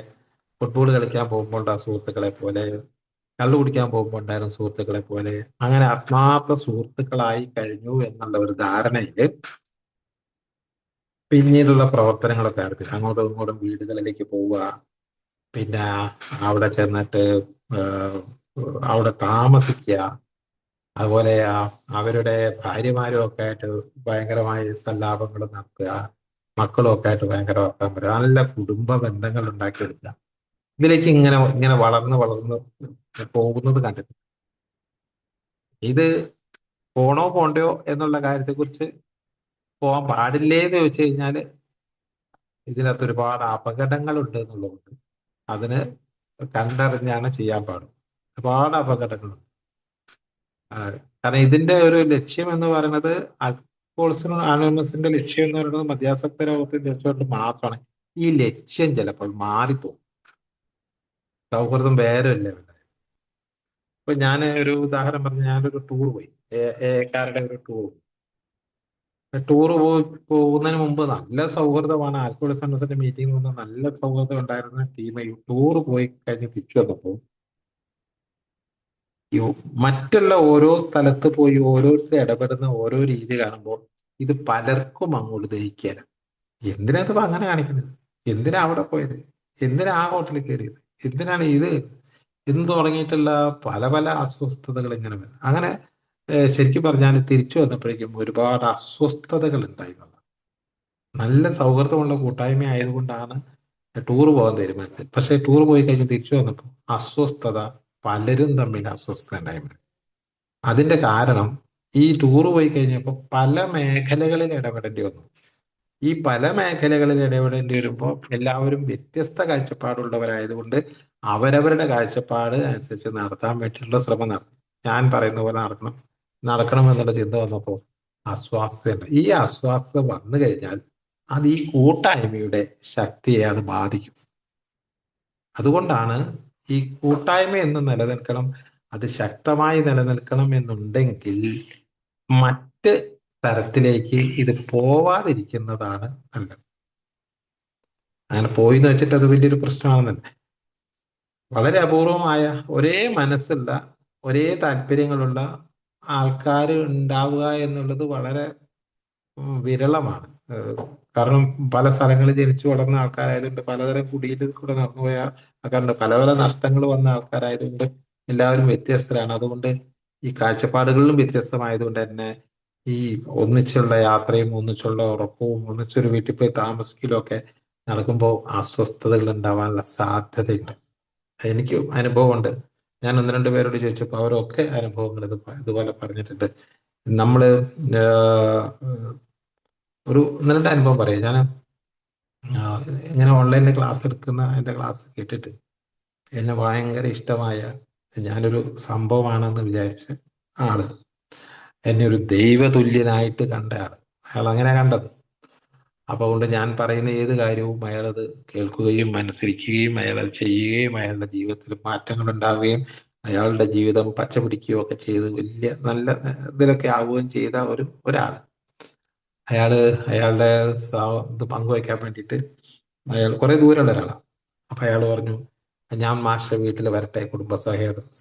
ഫുട്ബോൾ കളിക്കാൻ പോകുമ്പോൾ ആ സുഹൃത്തുക്കളെ പോലെ, കള്ളു കുടിക്കാൻ പോകുമ്പോൾ ഉണ്ടായിരുന്ന സുഹൃത്തുക്കളെ പോലെ അങ്ങനെ ആത്മാർത്ഥ സുഹൃത്തുക്കളായി കഴിഞ്ഞു എന്നുള്ള ഒരു ധാരണയിൽ പിന്നീടുള്ള പ്രവർത്തനങ്ങളൊക്കെ ആയിരിക്കും. അങ്ങോട്ടും ഇങ്ങോട്ടും വീടുകളിലേക്ക് പോവുക, പിന്നെ അവിടെ ചെന്നിട്ട് അവിടെ താമസിക്കുക, അതുപോലെ അവരുടെ ഭാര്യമാരും ഒക്കെ ആയിട്ട് ഭയങ്കരമായ സല്ലാപങ്ങൾ നടത്തുക, മക്കളും ഒക്കെ ആയിട്ട് ഭയങ്കര വർത്താൻ പറയും, നല്ല കുടുംബ ബന്ധങ്ങൾ ഉണ്ടാക്കിയെടുക്കുക. ഇതിലേക്ക് ഇങ്ങനെ ഇങ്ങനെ വളർന്ന് വളർന്ന് പോകുന്നത് കണ്ടിട്ട് ഇത് പോണോ പോണ്ടയോ എന്നുള്ള കാര്യത്തെക്കുറിച്ച് പോകാൻ പാടില്ലേ എന്ന് ചോദിച്ചു കഴിഞ്ഞാൽ ഇതിനകത്ത് ഒരുപാട് അപകടങ്ങളുണ്ട് എന്നുള്ളതുകൊണ്ട് അതിന് കണ്ടറിഞ്ഞാണ് ചെയ്യാൻ പാടും. ഒരുപാട് അപകടങ്ങളുണ്ട്. ആ, കാരണം ഇതിന്റെ ഒരു ലക്ഷ്യം എന്ന് പറയുന്നത്, ആൽക്കഹോളിസം അനോണിമസിന്റെ ലക്ഷ്യം എന്ന് പറയുന്നത് മദ്യാസക്ത രോഗത്തെ തീർച്ചയായിട്ടും മാത്രമാണ്. ഈ ലക്ഷ്യം ചിലപ്പോൾ മാറിപ്പോകും. സൗഹൃദം വേറെ അല്ലേ. ഇപ്പൊ ഞാൻ ഒരു ഉദാഹരണം പറഞ്ഞ്, ഞാനൊരു ടൂർ പോയി, ഏക്കാരുടെ ഒരു ടൂർ പോയി പോകുന്നതിന് മുമ്പ് നല്ല സൗഹൃദമാണ്. ആൽക്കഹോളിസം അനോണിമസിന്റെ മീറ്റിംഗ് വന്ന് നല്ല സൗഹൃദം ഉണ്ടായിരുന്ന ടീം ടൂർ പോയി കഴിഞ്ഞ് തിരിച്ചു വന്നപ്പോ ഈ മറ്റുള്ള ഓരോ സ്ഥലത്ത് പോയി ഓരോരുത്തർ ഇടപെടുന്ന ഓരോ രീതി കാണുമ്പോൾ ഇത് പലർക്കും അങ്ങോട്ട് ദഹിക്കുകയില്ല. എന്തിനാ ഇത് അങ്ങനെ കാണിക്കുന്നത്? എന്തിനാ അവിടെ പോയത്? എന്തിനാ ആ ഹോട്ടലിൽ കയറിയത്? എന്തിനാണ് ഇത് എന്ന് തുടങ്ങിയിട്ടുള്ള പല പല അസ്വസ്ഥതകൾ ഇങ്ങനെ വരും. അങ്ങനെ ശരിക്കും പറഞ്ഞാൽ തിരിച്ചു വന്നപ്പോഴേക്കും ഒരുപാട് അസ്വസ്ഥതകൾ ഉണ്ടായിരുന്നത്. നല്ല സൗഹൃദമുള്ള കൂട്ടായ്മ ആയതുകൊണ്ടാണ് ടൂർ പോകാൻ തീരുമാനിച്ചത്. പക്ഷെ ടൂർ പോയി കഴിഞ്ഞ് തിരിച്ചു വന്നപ്പോൾ അസ്വസ്ഥത, പലരും തമ്മിൽ അസ്വസ്ഥത ഉണ്ടായിരുന്നു. അതിന്റെ കാരണം, ഈ ടൂർ പോയി കഴിഞ്ഞപ്പോൾ പല മേഖലകളിൽ ഇടപെടേണ്ടി വന്നു. ഈ പല മേഖലകളിൽ ഇടപെടേണ്ടി വരുമ്പോൾ എല്ലാവരും വ്യത്യസ്ത കാഴ്ചപ്പാടുള്ളവരായതുകൊണ്ട് അവരവരുടെ കാഴ്ചപ്പാട് അനുസരിച്ച് നടത്താൻ വേണ്ടിയിട്ടുള്ള ശ്രമം നടത്തി. ഞാൻ പറയുന്ന പോലെ നടക്കണം എന്നുള്ള ചിന്ത വന്നപ്പോൾ അസ്വാസ്ഥ്യമുണ്ട്. ഈ അസ്വാസ്ഥ്യത വന്നു കഴിഞ്ഞാൽ അത് ഈ കൂട്ടായ്മയുടെ ശക്തിയെ അത് ബാധിക്കും. അതുകൊണ്ടാണ് ഈ കൂട്ടായ്മ എന്ന് നിലനിൽക്കണം, അത് ശക്തമായി നിലനിൽക്കണം എന്നുണ്ടെങ്കിൽ മറ്റ് തരത്തിലേക്ക് ഇത് പോവാതിരിക്കുന്നതാണ് നല്ലത്. അങ്ങനെ പോയി എന്ന് വെച്ചിട്ട് അത് വലിയൊരു പ്രശ്നമാണെന്നല്ല. വളരെ അപൂർവമായ ഒരേ മനസ്സുള്ള, ഒരേ താല്പര്യങ്ങളുള്ള ആൾക്കാർ ഉണ്ടാവുക എന്നുള്ളത് വളരെ വിരളമാണ്. കാരണം പല സ്ഥലങ്ങളിൽ ജനിച്ചു വളർന്ന ആൾക്കാരായതുകൊണ്ട്, പലതരം കുടിയിൽ കൂടെ നടന്നുപോയ ആൾക്കാരുണ്ട്, പല പല നഷ്ടങ്ങൾ വന്ന ആൾക്കാരായതുകൊണ്ട് എല്ലാവരും വ്യത്യസ്തരാണ്. അതുകൊണ്ട് ഈ കാഴ്ചപ്പാടുകളിലും വ്യത്യസ്തമായതുകൊണ്ട് തന്നെ ഈ ഒന്നിച്ചുള്ള യാത്രയും ഒന്നിച്ചുള്ള ഉറക്കവും ഒന്നിച്ചൊരു വീട്ടിൽ പോയി താമസിക്കലും ഒക്കെ നടക്കുമ്പോൾ അസ്വസ്ഥതകൾ ഉണ്ടാവാനുള്ള സാധ്യതയുണ്ട്. എനിക്ക് അനുഭവമുണ്ട്. ഞാൻ ഒന്ന് രണ്ട് പേരോട് ചോദിച്ചപ്പോൾ അവരൊക്കെ അനുഭവങ്ങൾ ഇതുപോലെ പറഞ്ഞിട്ടുണ്ട്. നമ്മള് ഒരു ഒന്ന് രണ്ട് അനുഭവം പറയാം. ഞാൻ ഇങ്ങനെ ഓൺലൈനിൽ ക്ലാസ് എടുക്കുന്ന എൻ്റെ ക്ലാസ് കേട്ടിട്ട് എന്നെ ഭയങ്കര ഇഷ്ടമായ, ഞാനൊരു സംഭവമാണെന്ന് വിചാരിച്ച ആള്, എന്നെ ഒരു ദൈവതുല്യനായിട്ട് കണ്ട ആള്, അയാൾ അങ്ങനെ കണ്ടത്. അപ്പൊ അതുകൊണ്ട് ഞാൻ പറയുന്ന ഏത് കാര്യവും അയാളത് കേൾക്കുകയും അനുസരിക്കുകയും അയാളത് ചെയ്യുകയും അയാളുടെ ജീവിതത്തിൽ മാറ്റങ്ങൾ ഉണ്ടാവുകയും അയാളുടെ ജീവിതം പച്ച പിടിക്കുകയും ഒക്കെ ചെയ്ത് വലിയ നല്ല ഇതിലൊക്കെ ആവുകയും ചെയ്ത ഒരാള്. അയാള് അയാളുടെ ഇത് പങ്കുവയ്ക്കാൻ വേണ്ടിയിട്ട് അയാൾ കുറെ ദൂരമുള്ള ഒരാളാണ്. അപ്പൊ അയാൾ പറഞ്ഞു, ഞാൻ മാസ്റ്റർ വീട്ടിൽ വരട്ടെ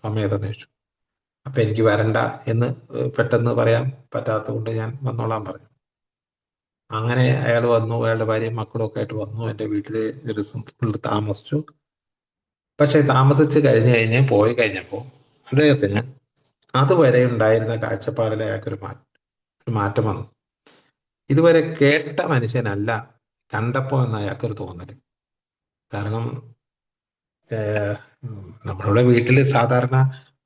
സമേതം എന്ന് ചോദിച്ചു. അപ്പൊ എനിക്ക് വരണ്ട എന്ന് പെട്ടെന്ന് പറയാൻ പറ്റാത്തത് കൊണ്ട് ഞാൻ വന്നോളാൻ പറഞ്ഞു. അങ്ങനെ അയാൾ വന്നു, അയാളുടെ ഭാര്യയും മക്കളും ഒക്കെ ആയിട്ട് വന്നു. എൻ്റെ വീട്ടിൽ ഒരു ദിവസം ഫുള്ള് താമസിച്ചു. പക്ഷെ താമസിച്ച് കഴിഞ്ഞ് പോയി കഴിഞ്ഞപ്പോൾ അദ്ദേഹത്തിന് അതുവരെ ഉണ്ടായിരുന്ന കാഴ്ചപ്പാടിൽ അയാൾക്കൊരു ഒരു മാറ്റം വന്നു. ഇതുവരെ കേട്ട മനുഷ്യനല്ല കണ്ടപ്പോ എന്ന് അയാൾക്കൊരു തോന്നല്. കാരണം നമ്മളുടെ വീട്ടിൽ സാധാരണ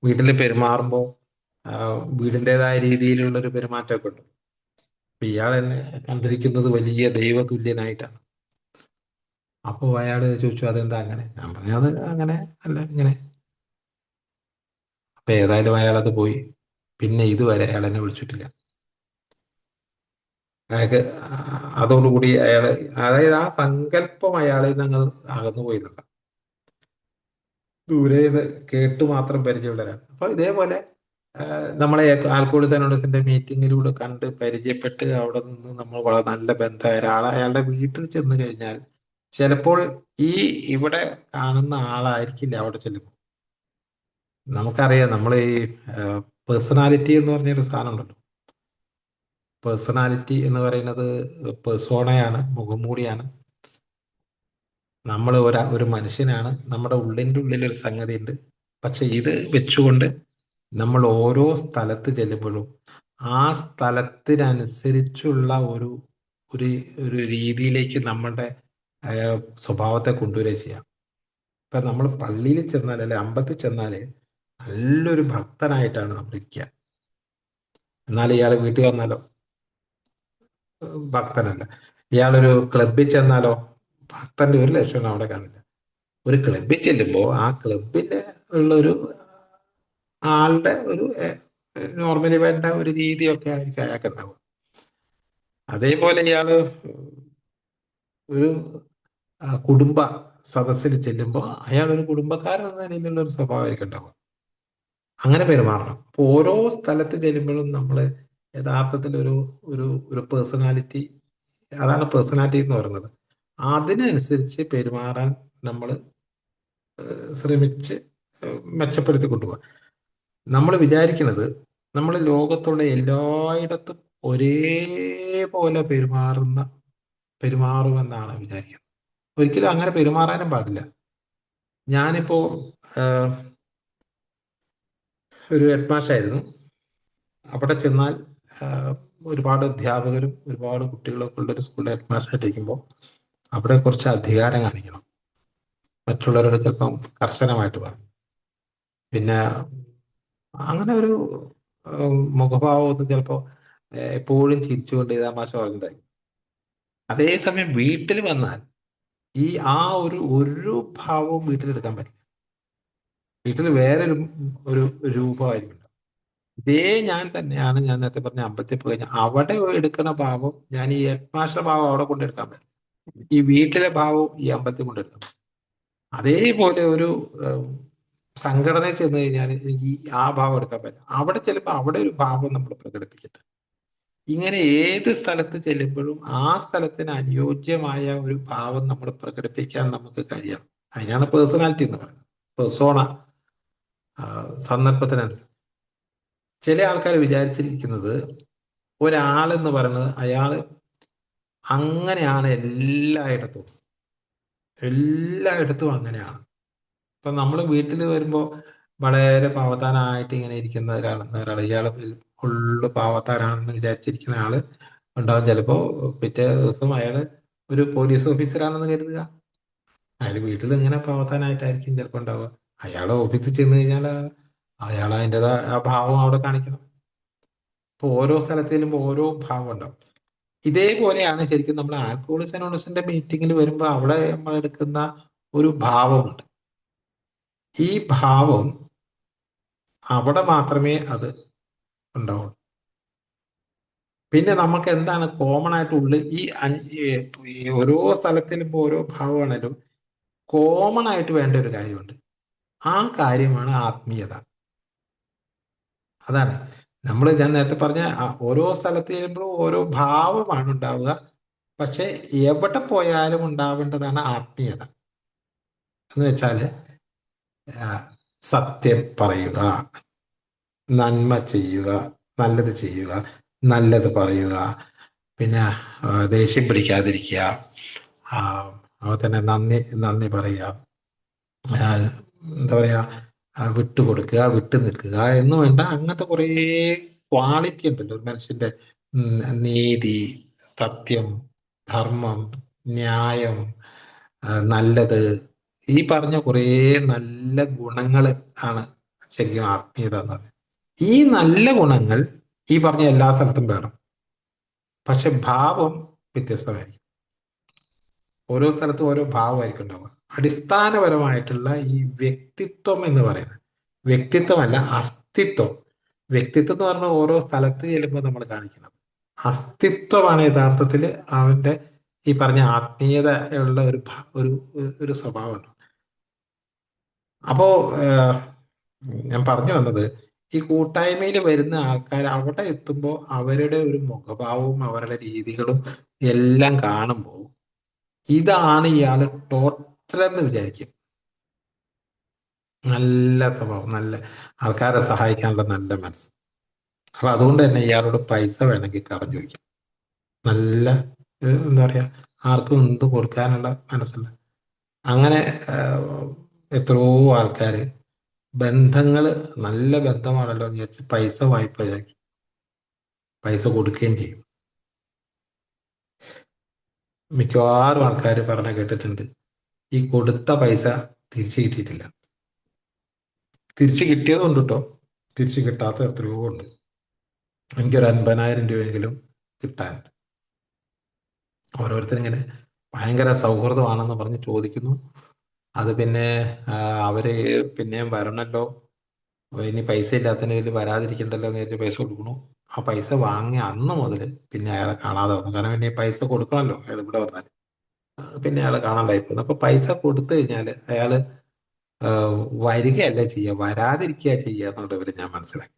വീട്ടിൽ പെരുമാറുമ്പോൾ വീടിൻ്റെതായ രീതിയിലുള്ള ഒരു പെരുമാറ്റമൊക്കെ ഉണ്ട്. അപ്പൊ ഇയാൾ എന്നെ കണ്ടിരിക്കുന്നത് വലിയ ദൈവതുല്യനായിട്ടാണ്. അപ്പോൾ അയാൾ ചോദിച്ചു, അതെന്താ അങ്ങനെ? ഞാൻ പറഞ്ഞു, അത് അങ്ങനെ അല്ല, ഇങ്ങനെ. അപ്പൊ ഏതായാലും അയാളത് പോയി. പിന്നെ ഇതുവരെ അയാൾ എന്നെ വിളിച്ചിട്ടില്ല. അയാൾക്ക് അതോടുകൂടി അയാള്, അതായത് ആ സങ്കല്പം അയാളിൽ നിന്ന് അങ്ങ് അകന്നു പോയിരുന്നില്ല. ദൂരെ ഇത് കേട്ടു മാത്രം പരിചയമുള്ളവരാണ്. അപ്പൊ ഇതേപോലെ നമ്മളെ ആൽക്കോളിസ് അനോണിമസിന്റെ മീറ്റിങ്ങിലൂടെ കണ്ട് പരിചയപ്പെട്ട് അവിടെ നിന്ന് നമ്മൾ വളരെ നല്ല ബന്ധമായ ഒരാളെ അയാളുടെ വീട്ടിൽ ചെന്ന് കഴിഞ്ഞാൽ ചിലപ്പോൾ ഈ ഇവിടെ കാണുന്ന ആളായിരിക്കില്ല അവിടെ ചെല്ലുമ്പോൾ. നമുക്കറിയാം, നമ്മൾ ഈ പേഴ്സണാലിറ്റി എന്ന് പറഞ്ഞൊരു സാധനം ഉണ്ടല്ലോ. പേഴ്സണാലിറ്റി എന്ന് പറയുന്നത് പെർസോണയാണ്, മുഖംമൂടിയാണ്. നമ്മൾ ഒരു മനുഷ്യനാണ്, നമ്മുടെ ഉള്ളിൻ്റെ ഉള്ളിൽ ഒരു സംഗതി ഉണ്ട്. പക്ഷെ ഇത് വെച്ചുകൊണ്ട് നമ്മൾ ഓരോ സ്ഥലത്ത് ചെല്ലുമ്പോഴും ആ സ്ഥലത്തിനനുസരിച്ചുള്ള ഒരു ഒരു ഒരു രീതിയിലേക്ക് നമ്മളുടെ സ്വഭാവത്തെ കൊണ്ടുവരിക ചെയ്യാം. ഇപ്പം നമ്മൾ പള്ളിയിൽ ചെന്നാൽ അല്ലെ അമ്പലത്തിൽ ചെന്നാൽ നല്ലൊരു ഭക്തനായിട്ടാണ് നമ്മൾ ഇരിക്കുക. എന്നാൽ ഇയാൾ വീട്ടിൽ വന്നാലോ ഭക്തനല്ല. ഇയാളൊരു ക്ലബിൽ ചെന്നാലോ ഭക്തന്റെ ഒരു ലക്ഷണം അവിടെ കാണില്ല. ഒരു ക്ലബിൽ ചെല്ലുമ്പോൾ ആ ക്ലബിന്റെ ഉള്ളൊരു ആളുടെ ഒരു നോർമലി വേണ്ട ഒരു രീതിയൊക്കെ ആയിരിക്കും അയാൾക്ക് ഉണ്ടാവുക. അതേപോലെ ഇയാള് ഒരു കുടുംബ സദസ്സിൽ ചെല്ലുമ്പോൾ അയാൾ ഒരു കുടുംബക്കാരൻ എന്ന നിലയിലുള്ള ഒരു സ്വഭാവമായിരിക്കും ഉണ്ടാവുക. അങ്ങനെ പെരുമാറണം. അപ്പോൾ ഓരോ സ്ഥലത്ത് ചെല്ലുമ്പോഴും നമ്മൾ യഥാർത്ഥത്തിൽ ഒരു ഒരു ഒരു പേഴ്സണാലിറ്റി, അതാണ് പേഴ്സണാലിറ്റി എന്ന് പറയുന്നത്. അതിനനുസരിച്ച് പെരുമാറാൻ നമ്മൾ ശ്രമിച്ച് മെച്ചപ്പെടുത്തി കൊണ്ടുപോകാം. നമ്മൾ വിചാരിക്കുന്നത് നമ്മൾ ലോകത്തുള്ള എല്ലായിടത്തും ഒരേപോലെ പെരുമാറുമെന്നാണ് വിചാരിക്കുന്നത്. ഒരിക്കലും അങ്ങനെ പെരുമാറാനും പാടില്ല. ഞാനിപ്പോ ഒരു ഹെഡ് മാഷായിരുന്നു. അവിടെ ചെന്നാൽ ഒരുപാട് അധ്യാപകരും ഒരുപാട് കുട്ടികളൊക്കെ ഉള്ള ഒരു സ്കൂളിൽ ഹെഡ് മാഷായിട്ടിരിക്കുമ്പോൾ അവിടെ കുറച്ച് അധികാരം കാണിക്കണം. മറ്റുള്ളവരോട് ചിലപ്പം കർശനമായിട്ട് പറയും. പിന്നെ അങ്ങനെ ഒരു മുഖഭാവമൊന്നും ചിലപ്പോൾ എപ്പോഴും ചിരിച്ചുകൊണ്ട് തമാശ പറയുന്നതായി. അതേസമയം വീട്ടിൽ വന്നാൽ ഈ ആ ഒരു ഭാവവും വീട്ടിലെടുക്കാൻ പറ്റില്ല. വീട്ടിൽ വേറെ ഒരു രൂപമായിരിക്കും. ഇതേ ഞാൻ തന്നെയാണ് ഞാൻ നേരത്തെ പറഞ്ഞ അമ്പലത്തിൽ പോയി കഴിഞ്ഞാൽ അവിടെ എടുക്കുന്ന ഭാവം ഞാൻ ഈ ഹെഡ് ഭാവം അവിടെ കൊണ്ടെടുക്കാൻ പറ്റും. ഈ വീട്ടിലെ ഭാവവും ഈ അമ്പലത്തിൽ കൊണ്ടെടുക്കാം. അതേപോലെ ഒരു സംഘടനയിൽ ചെന്ന് കഴിഞ്ഞാൽ എനിക്ക് ആ ഭാവം എടുക്കാൻ പറ്റും. അവിടെ ചെല്ലുമ്പോൾ അവിടെ ഒരു ഭാവം നമ്മൾ പ്രകടിപ്പിക്കട്ടെ. ഇങ്ങനെ ഏത് സ്ഥലത്ത് ചെല്ലുമ്പോഴും ആ സ്ഥലത്തിന് അനുയോജ്യമായ ഒരു ഭാവം നമ്മൾ പ്രകടിപ്പിക്കാൻ നമുക്ക് കഴിയണം. അതിനാണ് പേഴ്സണാലിറ്റി എന്ന് പറയുന്നത്. പെർസോണ, സന്ദർഭത്തിനനുസരിച്ച്. ചില ആൾക്കാർ വിചാരിച്ചിരിക്കുന്നത് ഒരാളെന്ന് പറയുന്നത് അയാൾ അങ്ങനെയാണ് എല്ലായിടത്തും അങ്ങനെയാണ്. ഇപ്പൊ നമ്മൾ വീട്ടിൽ വരുമ്പോൾ വളരെ പാവത്താനായിട്ട് ഇങ്ങനെ ഇരിക്കുന്നത് കാണുന്ന ഒരാൾ, ഇയാൾ ഫുള്ള് പാവത്താനാണെന്ന് വിചാരിച്ചിരിക്കുന്ന ആള് ഉണ്ടാവും. ചിലപ്പോ പിറ്റേ ദിവസം അയാള് ഒരു പോലീസ് ഓഫീസറാണെന്ന് കരുതുക. അയാൾ വീട്ടിൽ ഇങ്ങനെ പാവത്താനായിട്ടായിരിക്കും ചിലപ്പോൾ ഉണ്ടാവുക. അയാൾ ഓഫീസിൽ ചെന്ന് കഴിഞ്ഞാൽ അയാൾ അതിൻ്റെതായ ആ ഭാവം അവിടെ കാണിക്കണം. ഇപ്പൊ ഓരോ സ്ഥലത്ത് ചെല്ലുമ്പോൾ ഓരോ ഭാവം ഉണ്ടാവും. ഇതേപോലെയാണ് ശരിക്കും നമ്മൾ ആൽക്കഹോളിക്സ് അനോണിമസിന്റെ മീറ്റിങ്ങിൽ വരുമ്പോൾ അവിടെ നമ്മൾ എടുക്കുന്ന ഒരു ഭാവമുണ്ട്. ഈ ഭാവം അവിടെ മാത്രമേ അത് ഉണ്ടാവുള്ളൂ. പിന്നെ നമുക്ക് എന്താണ് കോമൺ ആയിട്ട് ഉള്ളിൽ ഈ ഓരോ സ്ഥലത്തിലും ഓരോ ഭാവമാണേലും കോമൺ ആയിട്ട് വേണ്ട ഒരു കാര്യമുണ്ട്. ആ കാര്യമാണ് ആത്മീയത. അതാണ് ഞാൻ നേരത്തെ പറഞ്ഞ ഓരോ സ്ഥലത്ത് ചെല്ലുമ്പോഴും ഓരോ ഭാവമാണ് ഉണ്ടാവുക. പക്ഷെ എവിടെ പോയാലും ഉണ്ടാവേണ്ടതാണ് ആത്മീയത. എന്ന് വെച്ചാല് സത്യം പറയുക, നന്മ ചെയ്യുക, നല്ലത് ചെയ്യുക, നല്ലത് പറയുക, പിന്നെ ദേഷ്യം പിടിക്കാതിരിക്കുക, അതുപോലെ തന്നെ നന്ദി പറയുക, എന്താ പറയാ, വിട്ടുകൊടുക്കുക, വിട്ടു നിൽക്കുക എന്ന് വേണ്ട അങ്ങനത്തെ കുറേ ക്വാളിറ്റി ഉണ്ടല്ലോ ഒരു മനുഷ്യന്റെ. നീതി, സത്യം, ധർമ്മം, ന്യായം, നല്ലത്, ഈ പറഞ്ഞ കുറേ നല്ല ഗുണങ്ങൾ ആണ് ശരിക്കും ആത്മീയത എന്ന് പറയുന്നത്. ഈ നല്ല ഗുണങ്ങൾ ഈ പറഞ്ഞ എല്ലാ സ്ഥലത്തും വേണം. പക്ഷെ ഭാവം വ്യത്യസ്തമായിരിക്കും. ഓരോ സ്ഥലത്തും ഓരോ ഭാവമായിരിക്കും ഉണ്ടാവുക. അടിസ്ഥാനപരമായിട്ടുള്ള ഈ വ്യക്തിത്വം എന്ന് പറയുന്നത്, വ്യക്തിത്വമല്ല അസ്തിത്വം. വ്യക്തിത്വം എന്ന് പറഞ്ഞാൽ ഓരോ സ്ഥലത്ത് ചെല്ലുമ്പോൾ നമ്മൾ കാണിക്കുന്നത് അസ്തിത്വമാണ് യഥാർത്ഥത്തിൽ അവന്റെ ഈ പറഞ്ഞ ആത്മീയത ഉള്ള ഒരു ഒരു സ്വഭാവമുണ്ട്. അപ്പോ ഞാൻ പറഞ്ഞു വന്നത്, ഈ കൂട്ടായ്മയിൽ വരുന്ന ആൾക്കാർ അവിടെ എത്തുമ്പോൾ അവരുടെ ഒരു മുഖഭാവവും അവരുടെ രീതികളും എല്ലാം കാണുമ്പോൾ ഇതാണ് ഇയാൾ ടോട്ടൽ എന്ന് വിചാരിക്കും. നല്ല സ്വഭാവം, നല്ല ആൾക്കാരെ സഹായിക്കാനുള്ള നല്ല മനസ്സ്. അപ്പൊ അതുകൊണ്ട് തന്നെ ഇയാളോട് പൈസ വേണമെങ്കിൽ കടം ചോദിക്കും. നല്ല എന്താ പറയാ, ആർക്കും എന്ത് കൊടുക്കാനുള്ള മനസ്സുണ്ട്. അങ്ങനെ എത്രയോ ആൾക്കാര് ബന്ധങ്ങള് നല്ല ബന്ധമാണല്ലോ എന്ന് വിചാരിച്ച് പൈസ വായ്പ പൈസ കൊടുക്കുകയും ചെയ്യും. മിക്കവാറും ആൾക്കാർ പറഞ്ഞ കേട്ടിട്ടുണ്ട് ഈ കൊടുത്ത പൈസ തിരിച്ചു കിട്ടിയിട്ടില്ല. തിരിച്ചു കിട്ടിയതുണ്ട് കേട്ടോ, തിരിച്ചു കിട്ടാത്ത എത്രയോ ഉണ്ട്. എനിക്കൊരു 50,000 രൂപയെങ്കിലും കിട്ടാൻ. ഓരോരുത്തരിങ്ങനെ ഭയങ്കര സൗഹൃദമാണെന്ന് പറഞ്ഞ് ചോദിക്കുന്നു. അത് പിന്നെ ആ, അവര് പിന്നെയും വരണല്ലോ, ഇനി പൈസ ഇല്ലാത്തതിന് വേണ്ടി വരാതിരിക്കണ്ടല്ലോ എന്ന് വിചാരിച്ച് പൈസ കൊടുക്കണു. ആ പൈസ വാങ്ങിയ അന്ന് മുതൽ പിന്നെ അയാളെ കാണാതെ വന്നു. കാരണം പിന്നെ ഈ പൈസ കൊടുക്കണമല്ലോ അയാൾ ഇവിടെ വന്നാൽ. പിന്നെ അയാളെ കാണാണ്ടായി പോകുന്നു. അപ്പൊ പൈസ കൊടുത്തു കഴിഞ്ഞാൽ അയാള് ആ, വരികയല്ല ചെയ്യുക, വരാതിരിക്കുക ചെയ്യുക എന്നുള്ളത് ഇവര് ഞാൻ മനസ്സിലാക്കി.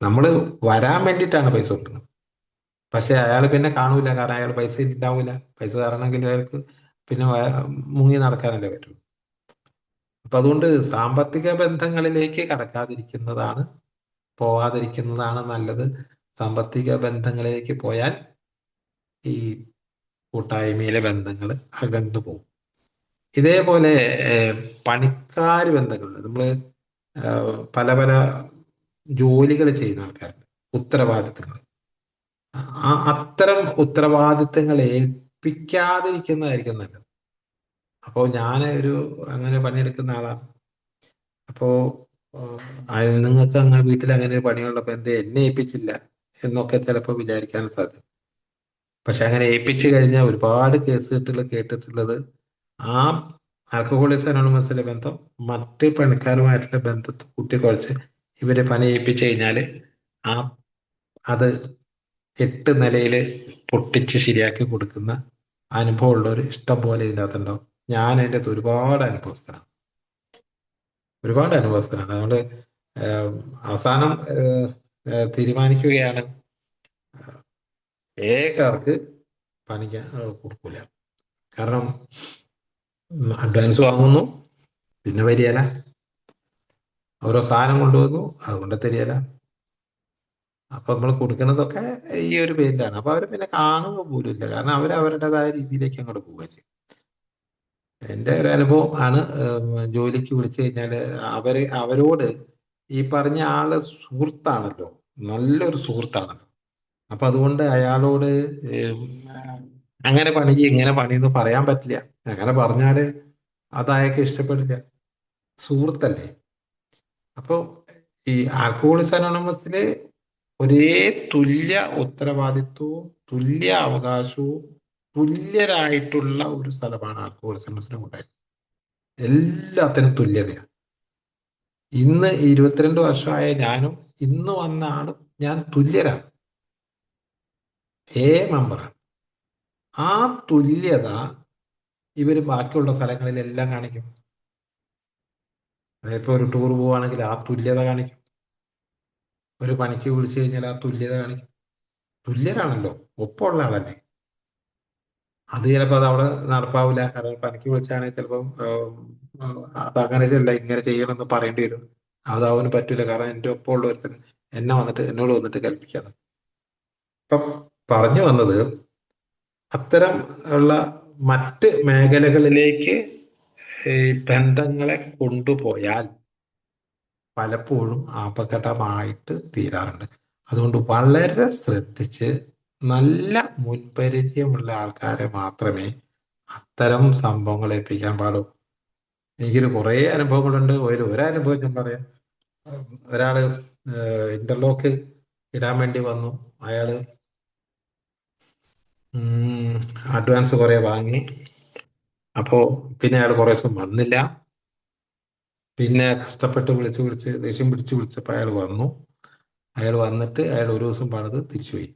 നമ്മള് വരാൻ വേണ്ടിയിട്ടാണ് പൈസ കൊടുക്കുന്നത്. പക്ഷെ അയാൾ പിന്നെ കാണൂല, കാരണം അയാൾ പൈസ ഉണ്ടാവൂല. പൈസ തരണമെങ്കിൽ അയാൾക്ക് പിന്നെ മുങ്ങി നടക്കാനല്ലേ പറ്റൂ. അപ്പൊ അതുകൊണ്ട് സാമ്പത്തിക ബന്ധങ്ങളിലേക്ക് കടക്കാതിരിക്കുന്നതാണ്, പോവാതിരിക്കുന്നതാണ് നല്ലത്. സാമ്പത്തിക ബന്ധങ്ങളിലേക്ക് പോയാൽ ഈ കൂട്ടായ്മയിലെ ബന്ധങ്ങൾ അകന്നു പോകും. ഇതേപോലെ പണിക്കാര് ബന്ധങ്ങളുണ്ട്. നമ്മള് പല പല ജോലികൾ ചെയ്യുന്ന ആൾക്കാരുണ്ട്, ഉത്തരവാദിത്തങ്ങൾ. അത്തരം ഉത്തരവാദിത്തങ്ങൾ ഏൽപ്പിക്കാതിരിക്കുന്നതായിരിക്കും നല്ലത്. അപ്പോൾ ഞാൻ ഒരു അങ്ങനെ പണിയെടുക്കുന്ന ആളാണ്. അപ്പോ നിങ്ങൾക്ക് അങ്ങനെ വീട്ടിൽ അങ്ങനെ ഒരു പണിയുള്ളപ്പോൾ എന്തേ എന്നെ ഏൽപ്പിച്ചില്ല എന്നൊക്കെ ചിലപ്പോൾ വിചാരിക്കാൻ സാധ്യത. പക്ഷെ അങ്ങനെ ഏൽപ്പിച്ചു കഴിഞ്ഞാൽ ഒരുപാട് കേസ് കെട്ടുകൾ കേട്ടിട്ടുള്ളത്, ആ ആൽക്കഹോളിക്സ് അനോണിമസിലെ ബന്ധം മറ്റ് പണിക്കാരുമായിട്ടുള്ള ബന്ധത്തെ കൂട്ടിക്കുഴച്ച് ഇവരെ പണി ഏൽപ്പിച്ചു കഴിഞ്ഞാൽ ആ അത് 8 നിലയിൽ പൊട്ടിച്ച് ശരിയാക്കി കൊടുക്കുന്ന അനുഭവമുള്ളവർ ഇഷ്ടം പോലെ ഇതിനകത്തുണ്ടാവും. ഞാൻ അതിൻ്റെ അകത്ത് ഒരുപാട് അനുഭവസ്ഥനാണ്, ഒരുപാട് അനുഭവസ്ഥനാണ്. അതുകൊണ്ട് ഏഹ്, അവസാനം തീരുമാനിക്കുകയാണ്, ഏകാർക്ക് പണിക്ക് കൊടുക്കൂല. കാരണം അഡ്വാൻസ് വാങ്ങുന്നു, പിന്നെ വരികയില്ല. ഓരോ സാധനം കൊണ്ടുവന്നു, അതുകൊണ്ട് തരികയില്ല. അപ്പൊ നമ്മൾ കൊടുക്കുന്നതൊക്കെ ഈ ഒരു പേരിലാണ്. അപ്പൊ അവർ പിന്നെ കാണുക പോലും ഇല്ല, കാരണം അവർ അവരുടേതായ രീതിയിലേക്ക് അങ്ങോട്ട് പോവുക ചെയ്യും. എൻ്റെ ഒരു അനുഭവം ആണ്. ജോലിക്ക് വിളിച്ചു കഴിഞ്ഞാൽ അവരോട് ഈ പറഞ്ഞ ആള് സുഹൃത്താണല്ലോ, നല്ലൊരു സുഹൃത്താണല്ലോ. അപ്പൊ അതുകൊണ്ട് അയാളോട് ഏം, അങ്ങനെ പണി ഇങ്ങനെ പണി എന്ന് പറയാൻ പറ്റില്ല. അങ്ങനെ പറഞ്ഞാല് അത് അയാൾക്ക് ഇഷ്ടപ്പെടില്ല. സുഹൃത്തല്ലേ. അപ്പൊ ഈ ആൽക്കഹോളിക്സ് അനോണമസില് ഒരേ തുല്യ ഉത്തരവാദിത്വവും തുല്യ അവകാശവും തുല്യരായിട്ടുള്ള ഒരു സ്ഥലമാണ് ആൽക്കഹോളിക്സ് അനോണമസിന് ഉണ്ടായത്. എല്ലാത്തിനും തുല്യതയാണ്. ഇന്ന് 22 വർഷമായ ഞാനും ഇന്ന് വന്ന ആളും ഞാൻ തുല്യരാണ്, മെമ്പറാണ്. ആ തുല്യത ഇവര് ബാക്കിയുള്ള സ്ഥലങ്ങളിലെല്ലാം കാണിക്കും. അതിപ്പോ ഒരു ടൂർ പോവുകയാണെങ്കിൽ ആ തുല്യത കാണിക്കും. ഒരു പണിക്ക് വിളിച്ചു കഴിഞ്ഞാൽ ആ തുല്യത കാണിക്കും. തുല്യരാണല്ലോ, ഒപ്പമുള്ള ആളല്ലേ. അത് ചിലപ്പോൾ അത് അവിടെ നടപ്പാവില്ല. കാരണം പണിക്ക് വിളിച്ചാണെങ്കിൽ ചിലപ്പം അതങ്ങനെ അല്ല, ഇങ്ങനെ ചെയ്യണമെന്ന് പറയേണ്ടി വരും. അത് അവന് പറ്റൂല, കാരണം എൻ്റെ ഒപ്പമുള്ള ഒരുത്തൻ എന്നോട് വന്നിട്ട് കൽപ്പിക്കാതെ. ഇപ്പം പറഞ്ഞു വന്നത്, അത്തരം ഉള്ള മറ്റ് മേഖലകളിലേക്ക് ഈ ബന്ധങ്ങളെ കൊണ്ടുപോയാൽ പലപ്പോഴും അപകടമായിട്ട് തീരാറുണ്ട്. അതുകൊണ്ട് വളരെ ശ്രദ്ധിച്ച് നല്ല മുൻപരിചയമുള്ള ആൾക്കാരെ മാത്രമേ അത്തരം സംഭവങ്ങൾ ഏൽപ്പിക്കാൻ പാടൂ. എനിക്കൊരു കുറേ അനുഭവങ്ങളുണ്ട്. ഒരനുഭവം ഞാൻ പറയാം. ഒരാള് ഇന്റർലോക്ക് ഇടാൻ വേണ്ടി വന്നു. അയാള് അഡ്വാൻസ് കുറെ വാങ്ങി. അപ്പോ പിന്നെ അയാൾ കുറെ ദിവസം വന്നില്ല. പിന്നെ കഷ്ടപ്പെട്ട് വിളിച്ച് വിളിച്ച് ദേഷ്യം പിടിച്ച് വിളിച്ചപ്പോൾ അയാൾ വന്നു. അയാൾ വന്നിട്ട് അയാൾ ഒരു ദിവസം പണിത് തിരിച്ചുപോയി.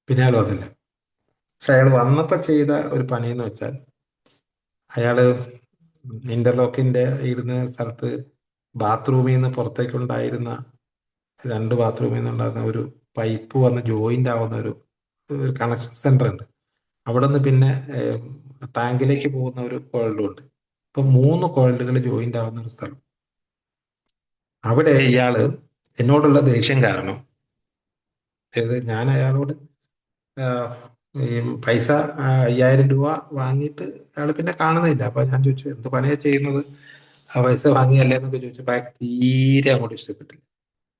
പിന്നെ അയാൾ വന്നില്ല. പക്ഷെ അയാൾ വന്നപ്പോൾ ചെയ്ത ഒരു പണി എന്ന് വെച്ചാൽ, അയാള് ഇന്റർലോക്കിന്റെ ഇരുന്ന സ്ഥലത്ത് ബാത്റൂമിൽ നിന്ന് പുറത്തേക്കുണ്ടായിരുന്ന 2 ബാത്റൂമിൽ നിന്നുണ്ടായിരുന്ന ഒരു പൈപ്പ് വന്ന് ജോയിന്റ് ആവുന്ന ഒരു കണക്ഷൻ സെന്റർ ഉണ്ട്. അവിടെ നിന്ന് പിന്നെ ടാങ്കിലേക്ക് പോകുന്ന ഒരു കോയിലും ഉണ്ട്. ഇപ്പൊ 3 കോയിലുകൾ ജോയിന്റ് ആവുന്ന ഒരു സ്ഥലം. അവിടെ ഇയാള് എന്നോടുള്ള ദേഷ്യം കാരണം, ഞാൻ അയാളോട് ആ, ഈ പൈസ 5,000 രൂപ വാങ്ങിയിട്ട് അയാൾ പിന്നെ കാണുന്നില്ല. അപ്പൊ ഞാൻ ചോദിച്ചു, എന്ത് പണിയാ ചെയ്യുന്നത്, ആ പൈസ വാങ്ങിയല്ലേ എന്നൊക്കെ ചോദിച്ചപ്പോൾ അയാൾക്ക് തീരെ അങ്ങോട്ട് ഇഷ്ടപ്പെട്ടില്ല.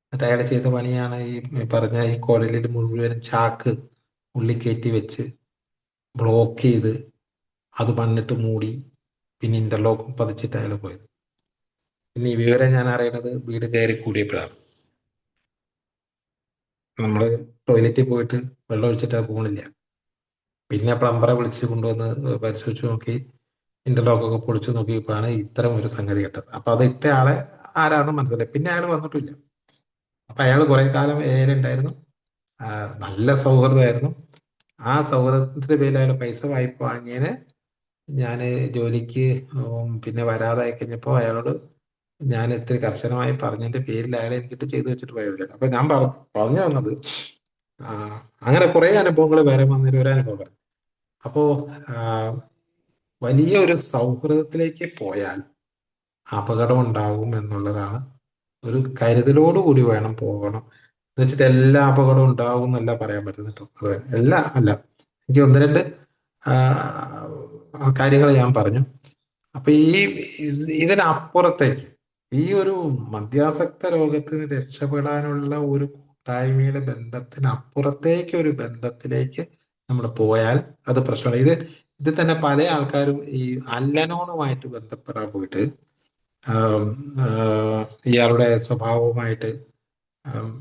എന്നിട്ട് അയാൾ ചെയ്ത പണിയാണ് ഈ പറഞ്ഞ ഈ കുഴലിൽ മുഴുവനും ചാക്ക് ഉള്ളി കയറ്റി വെച്ച് ബ്ലോക്ക് ചെയ്ത് അത് മണ്ണിട്ട് മൂടി, പിന്നെ ഇന്റർലോക്കും പതിച്ചിട്ട് അയാൾ പോയത്. പിന്നെ ഈ വിവരം ഞാൻ അറിയണത് വീട് കയറി കൂടിയപ്പോഴാണ്. നമ്മള് ടോയ്ലറ്റിൽ പോയിട്ട് വെള്ളം ഒഴിച്ചിട്ട് അത് പോകണില്ല. പിന്നെ പ്ലംബറെ വിളിച്ച് കൊണ്ടുവന്ന് പരിശോധിച്ച് നോക്കി, ഇന്റർലോക്കൊക്കെ പൊളിച്ചു നോക്കിയപ്പോഴാണ് ഇത്തരം ഒരു സംഗതി കേട്ടത്. അപ്പൊ അത് ഇട്ട ആളെ ആരാണെന്ന് മനസ്സിലായി. പിന്നെ അയാൾ വന്നിട്ടില്ല. അപ്പൊ അയാൾ കുറെ കാലം ഏലുണ്ടായിരുന്നു. നല്ല സൗഹൃദമായിരുന്നു. ആ സൗഹൃദത്തിന്റെ പേരിൽ അയാൾ പൈസ വായ്പ വാങ്ങിയതിന് ഞാൻ ജോലിക്ക് പിന്നെ വരാതായി കഴിഞ്ഞപ്പോൾ അയാളോട് ഞാൻ ഇത്തിരി കർശനമായി പറഞ്ഞതിന്റെ പേരിൽ അയാളെ എനിക്കിട്ട് ചെയ്തു വെച്ചിട്ട് പോയില്ല. അപ്പൊ ഞാൻ പറഞ്ഞു വന്നത്, ആ, അങ്ങനെ കുറെ അനുഭവങ്ങൾ വേറെ വന്നൊരു ഒരു അനുഭവം പറഞ്ഞു. അപ്പോ ആ, വലിയ ഒരു സൗഹൃദത്തിലേക്ക് പോയാൽ അപകടം ഉണ്ടാകും എന്നുള്ളതാണ്. ഒരു കരുതലോടുകൂടി വേണം പോകണം. എന്ന് വെച്ചിട്ട് എല്ലാ അപകടവും ഉണ്ടാവും എന്നല്ല പറയാൻ പറ്റുന്നത് കേട്ടോ. അതെ, എല്ലാ അല്ല, എനിക്ക് ഒന്ന് രണ്ട് കാര്യങ്ങൾ ഞാൻ പറഞ്ഞു. അപ്പൊ ഇതിനപ്പുറത്തേക്ക്, ഈ ഒരു മദ്യാസക്ത രോഗത്തിന് രക്ഷപ്പെടാനുള്ള ഒരു കൂട്ടായ്മയുടെ ബന്ധത്തിനപ്പുറത്തേക്ക് ഒരു ബന്ധത്തിലേക്ക് നമ്മൾ പോയാൽ അത് പ്രശ്നമാണ്. ഇത് തന്നെ പല ആൾക്കാരും ഈ അല്ലനോണുമായിട്ട് ബന്ധപ്പെടാൻ പോയിട്ട് ആം, ആ, ഇയാളുടെ സ്വഭാവവുമായിട്ട് ആം,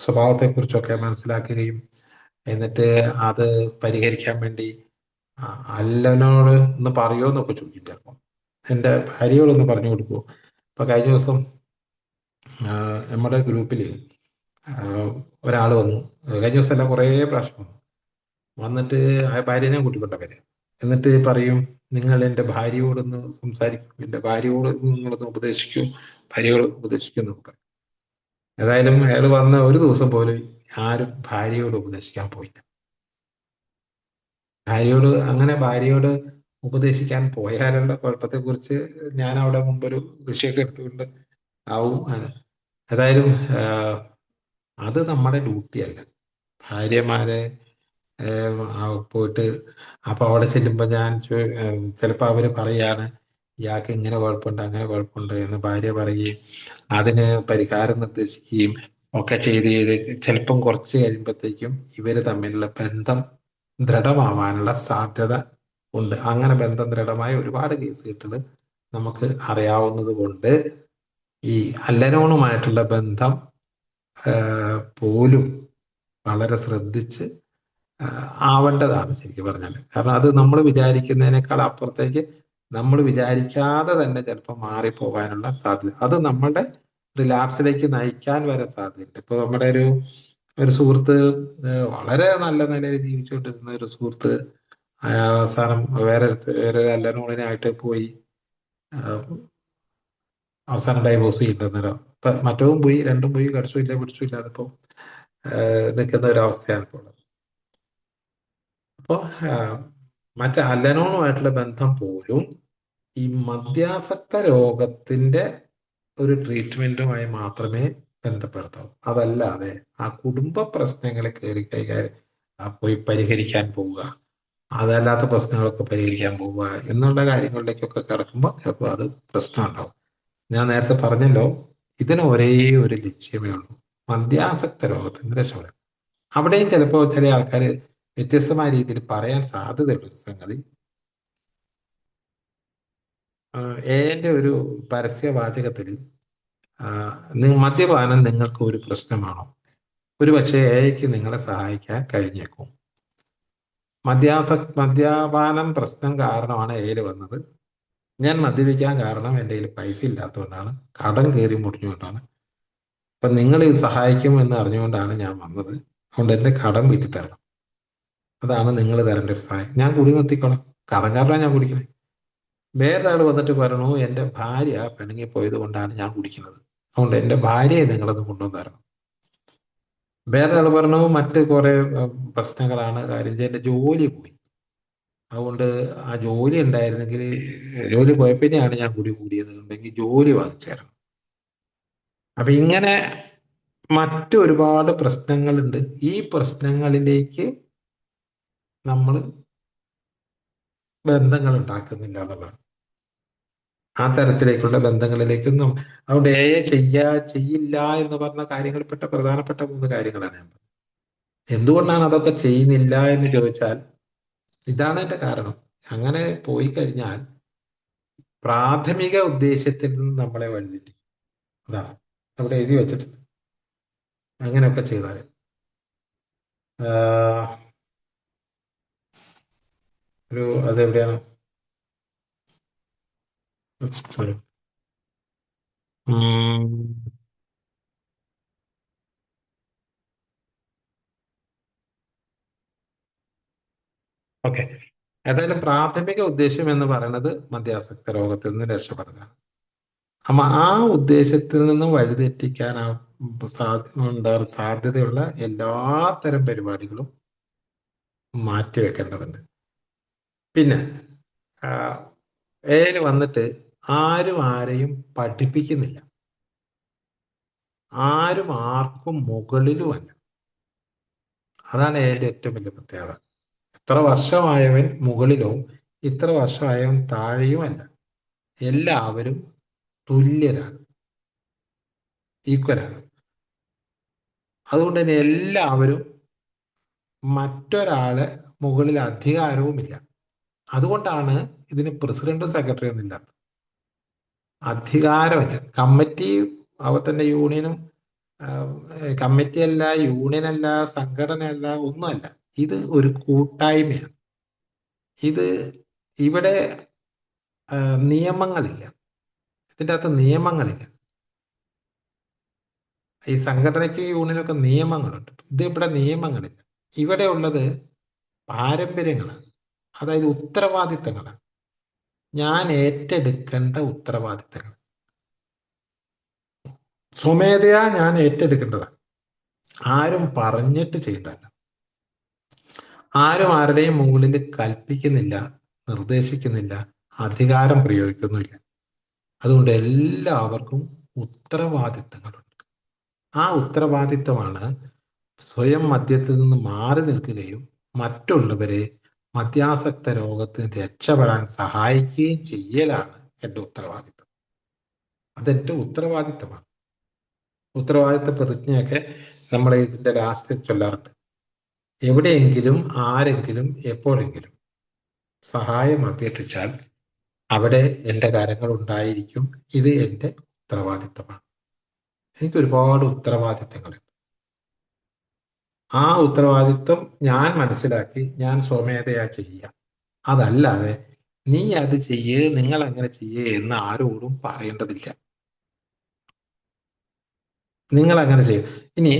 സ്വഭാവത്തെക്കുറിച്ചൊക്കെ മനസ്സിലാക്കുകയും എന്നിട്ട് അത് പരിഹരിക്കാൻ വേണ്ടി ആ, അല്ലനോട് ഒന്ന് പറയുമോ എന്നൊക്കെ ചോദിക്കും ചിലപ്പോൾ. എൻ്റെ ഭാര്യയോടൊന്ന് പറഞ്ഞു കൊടുക്കുമോ. ഇപ്പൊ കഴിഞ്ഞ ദിവസം ആ, നമ്മുടെ ഗ്രൂപ്പിൽ ഒരാൾ വന്നു. കഴിഞ്ഞ ദിവസം എല്ലാം കുറേ പ്രാവശ്യം വന്നു. വന്നിട്ട് ആ ഭാര്യനെ കൂട്ടിക്കൊണ്ട വരെ, എന്നിട്ട് പറയും, നിങ്ങൾ എൻ്റെ ഭാര്യയോടൊന്ന് സംസാരിക്കൂ, എൻ്റെ ഭാര്യയോട് നിങ്ങളൊന്ന് ഉപദേശിക്കൂ, ഭാര്യയോട് ഉപദേശിക്കൂ എന്നൊക്കെ പറയും. ഏതായാലും അയാൾ വന്ന ഒരു ദിവസം പോലും ആരും ഭാര്യയോട് ഉപദേശിക്കാൻ പോയില്ല. ഭാര്യയോട് ഉപദേശിക്കാൻ പോയാലുള്ള കുഴപ്പത്തെക്കുറിച്ച് ഞാൻ അവിടെ മുമ്പൊരു വിഷയമൊക്കെ എടുത്തുകൊണ്ട് ആവും. ഏതായാലും അത് നമ്മുടെ ഡ്യൂട്ടിയല്ല. ഭാര്യമാരെ പോയിട്ട് അപ്പൊ അവിടെ ചെല്ലുമ്പോൾ ഞാൻ ചിലപ്പോൾ അവര് പറയാണ്, ഇയാൾക്ക് ഇങ്ങനെ കുഴപ്പമുണ്ട് അങ്ങനെ കുഴപ്പമുണ്ട് എന്ന് ഭാര്യ പറയുകയും അതിന് പരിഹാരം നിർദ്ദേശിക്കുകയും ഒക്കെ ചെയ്ത് ചിലപ്പം കുറച്ച് കഴിയുമ്പോഴത്തേക്കും ഇവര് തമ്മിലുള്ള ബന്ധം ദൃഢമാവാനുള്ള സാധ്യത ഉണ്ട്. അങ്ങനെ ബന്ധം ദൃഢമായ ഒരുപാട് കേസ് കേട്ടിട്ട് നമുക്ക് അറിയാവുന്നത് കൊണ്ട് ഈ അല്ലനോണുമായിട്ടുള്ള ബന്ധം പോലും വളരെ ശ്രദ്ധിച്ച് ആവേണ്ടതാണ് ശരിക്കും പറഞ്ഞാൽ. കാരണം അത് നമ്മൾ വിചാരിക്കുന്നതിനേക്കാൾ അപ്പുറത്തേക്ക് നമ്മൾ വിചാരിക്കാതെ തന്നെ ചിലപ്പോൾ മാറിപ്പോകാനുള്ള സാധ്യത, അത് നമ്മളുടെ റിലാപ്സിലേക്ക് നയിക്കാൻ വരെ സാധ്യതയുണ്ട്. ഇപ്പൊ നമ്മുടെ ഒരു സുഹൃത്ത്, വളരെ നല്ല നിലയിൽ ജീവിച്ചുകൊണ്ടിരുന്ന ഒരു സുഹൃത്ത് അവസാനം വേറൊരു അല്ലനോളിനായിട്ട് പോയി. ആ, അവസാനം ഡൈവോഴ്സ് ചെയ്യേണ്ടുന്നൊരു, ഇപ്പൊ മറ്റവും പോയി, രണ്ടും പോയി, കടിച്ചും ഇല്ല പിടിച്ചും ഇല്ലാതെ ഇപ്പൊ നിൽക്കുന്ന ഒരു അവസ്ഥയാണ് ഇപ്പോൾ ഉള്ളത്. അപ്പോൾ മറ്റേ അല്ലനോണുമായിട്ടുള്ള ബന്ധം പോലും ഈ മദ്യാസക്ത രോഗത്തിന്റെ ഒരു ട്രീറ്റ്മെന്റുമായി മാത്രമേ ബന്ധപ്പെടുത്താവൂ. അതല്ലാതെ ആ കുടുംബ പ്രശ്നങ്ങളെ കയറി കൈകാര്യം പോയി പരിഹരിക്കാൻ പോവുക, അതല്ലാത്ത പ്രശ്നങ്ങളൊക്കെ പരിഹരിക്കാൻ പോവുക എന്നുള്ള കാര്യങ്ങളിലേക്കൊക്കെ കിടക്കുമ്പോൾ ചിലപ്പോൾ അത് പ്രശ്നം ഉണ്ടാവും. ഞാൻ നേരത്തെ പറഞ്ഞല്ലോ, ഇതിന് ഒരേ ഒരു ലക്ഷ്യമേ ഉള്ളൂ, മദ്യാസക്ത രോഗത്തിന് രക്ഷപ്പെടുക. അവിടെയും ചിലപ്പോൾ ചില ആൾക്കാർ വ്യത്യസ്തമായ രീതിയിൽ പറയാൻ സാധ്യതയുള്ള ഒരു സംഗതി, എന്റെ ഒരു പരസ്യവാചകത്തിൽ മദ്യപാനം നിങ്ങൾക്ക് ഒരു പ്രശ്നമാണോ, ഒരു പക്ഷേ എക്ക് നിങ്ങളെ സഹായിക്കാൻ കഴിഞ്ഞേക്കും. മദ്യപാനം പ്രശ്നം കാരണമാണ് എയിൽ വന്നത്. ഞാൻ മദ്യപിക്കാൻ കാരണം എൻ്റെ കയ്യിൽ പൈസ ഇല്ലാത്തതുകൊണ്ടാണ്, കടം കയറി മുടിഞ്ഞുകൊണ്ടാണ്. അപ്പൊ നിങ്ങൾ ഇത് സഹായിക്കും എന്ന് അറിഞ്ഞുകൊണ്ടാണ് ഞാൻ വന്നത്. അതുകൊണ്ട് എൻ്റെ കടം വീട്ടി തരണം. അതാണ് നിങ്ങൾ തരേണ്ട ഒരു സഹായം. ഞാൻ കുടി നിർത്തിക്കോളാം, കടം കാരണം ഞാൻ കുടിക്കണേ. വേറൊരാൾ വന്നിട്ട് പറയണു, എൻ്റെ ഭാര്യ പിണങ്ങി പോയത് കൊണ്ടാണ് ഞാൻ കുടിക്കുന്നത്, അതുകൊണ്ട് എൻ്റെ ഭാര്യയെ നിങ്ങളൊന്ന് കൊണ്ടുവന്ന് തരണം. വേറൊരാൾ പറഞ്ഞു, മറ്റ് കുറെ പ്രശ്നങ്ങളാണ് കാര്യം, എൻ്റെ ജോലി പോയി, അതുകൊണ്ട് ആ ജോലി ഉണ്ടായിരുന്നെങ്കിൽ, ജോലി പോയപ്പിന്നെയാണ് ഞാൻ കുടി കൂടിയത്, ഉണ്ടെങ്കിൽ ജോലി വാങ്ങിച്ചു തരണം. അപ്പൊ ഇങ്ങനെ മറ്റു ഒരുപാട് പ്രശ്നങ്ങളുണ്ട്. ഈ പ്രശ്നങ്ങളിലേക്ക് നമ്മൾ ബന്ധങ്ങൾ ഉണ്ടാക്കുന്നില്ല എന്നുള്ളതാണ്. ആ തരത്തിലേക്കുള്ള ബന്ധങ്ങളിലേക്കൊന്നും, അതുകൊണ്ട് ചെയ്യില്ല എന്ന് പറഞ്ഞ കാര്യങ്ങളിൽപ്പെട്ട പ്രധാനപ്പെട്ട മൂന്ന് കാര്യങ്ങളാണ് ഞാൻ പറഞ്ഞത്. എന്തുകൊണ്ടാണ് അതൊക്കെ ചെയ്യുന്നില്ല എന്ന് ചോദിച്ചാൽ ഇതാണ് എന്റെ കാരണം. അങ്ങനെ പോയി കഴിഞ്ഞാൽ പ്രാഥമിക ഉദ്ദേശ്യത്തിൽ നിന്ന് നമ്മളെ വഴിതെറ്റി. അതാണ് അവിടെ എഴുതി വെച്ചിട്ടുണ്ട്. അങ്ങനെയൊക്കെ ചെയ്താൽ ആഹ്, അതെവിടെയാണ്? ഓക്കെ. ഏതായാലും പ്രാഥമിക ഉദ്ദേശ്യം എന്ന് പറയുന്നത് മദ്യാസക്ത രോഗത്തിൽ നിന്ന് രക്ഷപ്പെടുക. അപ്പൊ ആ ഉദ്ദേശത്തിൽ നിന്നും വഴിതെറ്റിക്കാൻ എന്താ പറയുക, സാധ്യതയുള്ള എല്ലാ തരം പരിപാടികളും മാറ്റിവെക്കേണ്ടതുണ്ട്. പിന്നെ ഏല് വന്നിട്ട് ആരും ആരെയും പഠിപ്പിക്കുന്നില്ല. ആരും ആർക്കും മുകളിലുമല്ല. അതാണ് ഏന്റെ ഏറ്റവും വലിയ പ്രത്യേകത. ഇത്ര വർഷമായവൻ മുകളിലോ ഇത്ര വർഷമായവൻ താഴെയുമല്ല. എല്ലാവരും തുല്യരാണ്, ഈക്വലാണ്. അതുകൊണ്ട് തന്നെ എല്ലാവരും മറ്റൊരാളെ മുകളിൽ അധികാരവുമില്ല. അതുകൊണ്ടാണ് ഇതിന് പ്രസിഡന്റും സെക്രട്ടറി ഒന്നും ഇല്ലാത്തത്. അധികാരമില്ല. കമ്മിറ്റി അവ തന്നെ യൂണിയനും കമ്മിറ്റി അല്ല, യൂണിയൻ അല്ല, സംഘടനയല്ല, ഒന്നുമല്ല. ഇത് ഒരു കൂട്ടായ്മയാണ്. ഇത് ഇവിടെ നിയമങ്ങളില്ല. ഇതിൻ്റെ അകത്ത് നിയമങ്ങളില്ല. ഈ സംഘടനയ്ക്ക് യൂണിയനൊക്കെ നിയമങ്ങളുണ്ട്. ഇത് ഇവിടെ നിയമങ്ങളില്ല. ഇവിടെ ഉള്ളത് പാരമ്പര്യങ്ങളാണ്. അതായത് ഉത്തരവാദിത്തങ്ങളാണ്. ഞാൻ ഏറ്റെടുക്കേണ്ട ഉത്തരവാദിത്തങ്ങൾ സ്വമേധയാ ഞാൻ ഏറ്റെടുക്കേണ്ടതാണ്. ആരും പറഞ്ഞിട്ട് ചെയ്യേണ്ടതല്ല. ആരും ആരുടെയും മുകളിൽ കൽപ്പിക്കുന്നില്ല, നിർദ്ദേശിക്കുന്നില്ല, അധികാരം പ്രയോഗിക്കുന്നുമില്ല. അതുകൊണ്ട് എല്ലാവർക്കും ഉത്തരവാദിത്തങ്ങളുണ്ട്. ആ ഉത്തരവാദിത്തമാണ് സ്വയം മദ്യത്തിൽ നിന്ന് മാറി നിൽക്കുകയും മറ്റുള്ളവരെ മദ്യാസക്ത രോഗത്തിന് രക്ഷപ്പെടാൻ സഹായിക്കുകയും ചെയ്യലാണ് എൻ്റെ ഉത്തരവാദിത്തം. അതെന്റെ ഉത്തരവാദിത്തമാണ്. ഉത്തരവാദിത്ത പ്രതിജ്ഞയൊക്കെ നമ്മൾ ഇതിന്റെ ലാസ്റ്റ് ചൊല്ലാറുണ്ട്. എവിടെയെങ്കിലും ആരെങ്കിലും എപ്പോഴെങ്കിലും സഹായം അഭ്യർത്ഥിച്ചാൽ അവിടെ എൻ്റെ കാര്യങ്ങൾ ഉണ്ടായിരിക്കും. ഇത് എൻ്റെ ഉത്തരവാദിത്തമാണ്. എനിക്ക് ഒരുപാട് ഉത്തരവാദിത്തങ്ങളുണ്ട്. ആ ഉത്തരവാദിത്തം ഞാൻ മനസ്സിലാക്കി ഞാൻ സ്വമേധയാ ചെയ്യുക. അതല്ലാതെ നീ അത് ചെയ്യേ, നിങ്ങൾ അങ്ങനെ ചെയ്യേ എന്ന് ആരോടും പറയേണ്ടതില്ല. നിങ്ങൾ അങ്ങനെ ചെയ്യും. ഇനി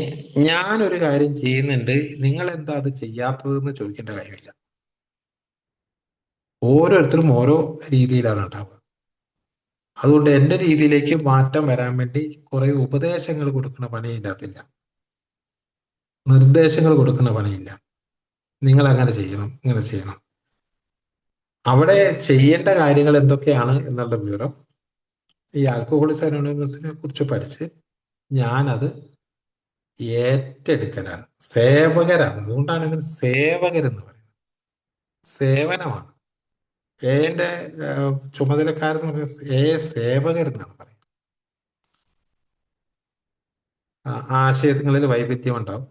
ഞാനൊരു കാര്യം ചെയ്യുന്നുണ്ട്, നിങ്ങൾ എന്താ അത് ചെയ്യാത്തതെന്ന് ചോദിക്കേണ്ട കാര്യമില്ല. ഓരോരുത്തരും ഓരോ രീതിയിലാണ് ഉണ്ടാവുക. അതുകൊണ്ട് എൻ്റെ രീതിയിലേക്ക് മാറ്റം വരാൻ വേണ്ടി കുറെ ഉപദേശങ്ങൾ കൊടുക്കുന്ന പണി ഇതിൻ്റെ അകത്തില്ല. നിർദ്ദേശങ്ങൾ കൊടുക്കുന്ന പണിയില്ല. നിങ്ങൾ അങ്ങനെ ചെയ്യണം, ഇങ്ങനെ ചെയ്യണം. അവിടെ ചെയ്യേണ്ട കാര്യങ്ങൾ എന്തൊക്കെയാണ് എന്നുള്ള വിവരം ഈ ആൽക്കഹോളിക്സ് അനോണിമസിനെ കുറിച്ച് പഠിച്ച് ഞാനത് ഏറ്റെടുക്കലാണ്. സേവകരാണ്. അതുകൊണ്ടാണ് ഇതിന് സേവകരെന്ന് പറയുന്നത്. സേവനമാണ്. എന്റെ ചുമതലക്കാരെന്ന് പറയുന്നത് സേവകരെന്നാണ് പറയുന്നത്. ആശയങ്ങളിൽ വൈവിധ്യം ഉണ്ടാവും.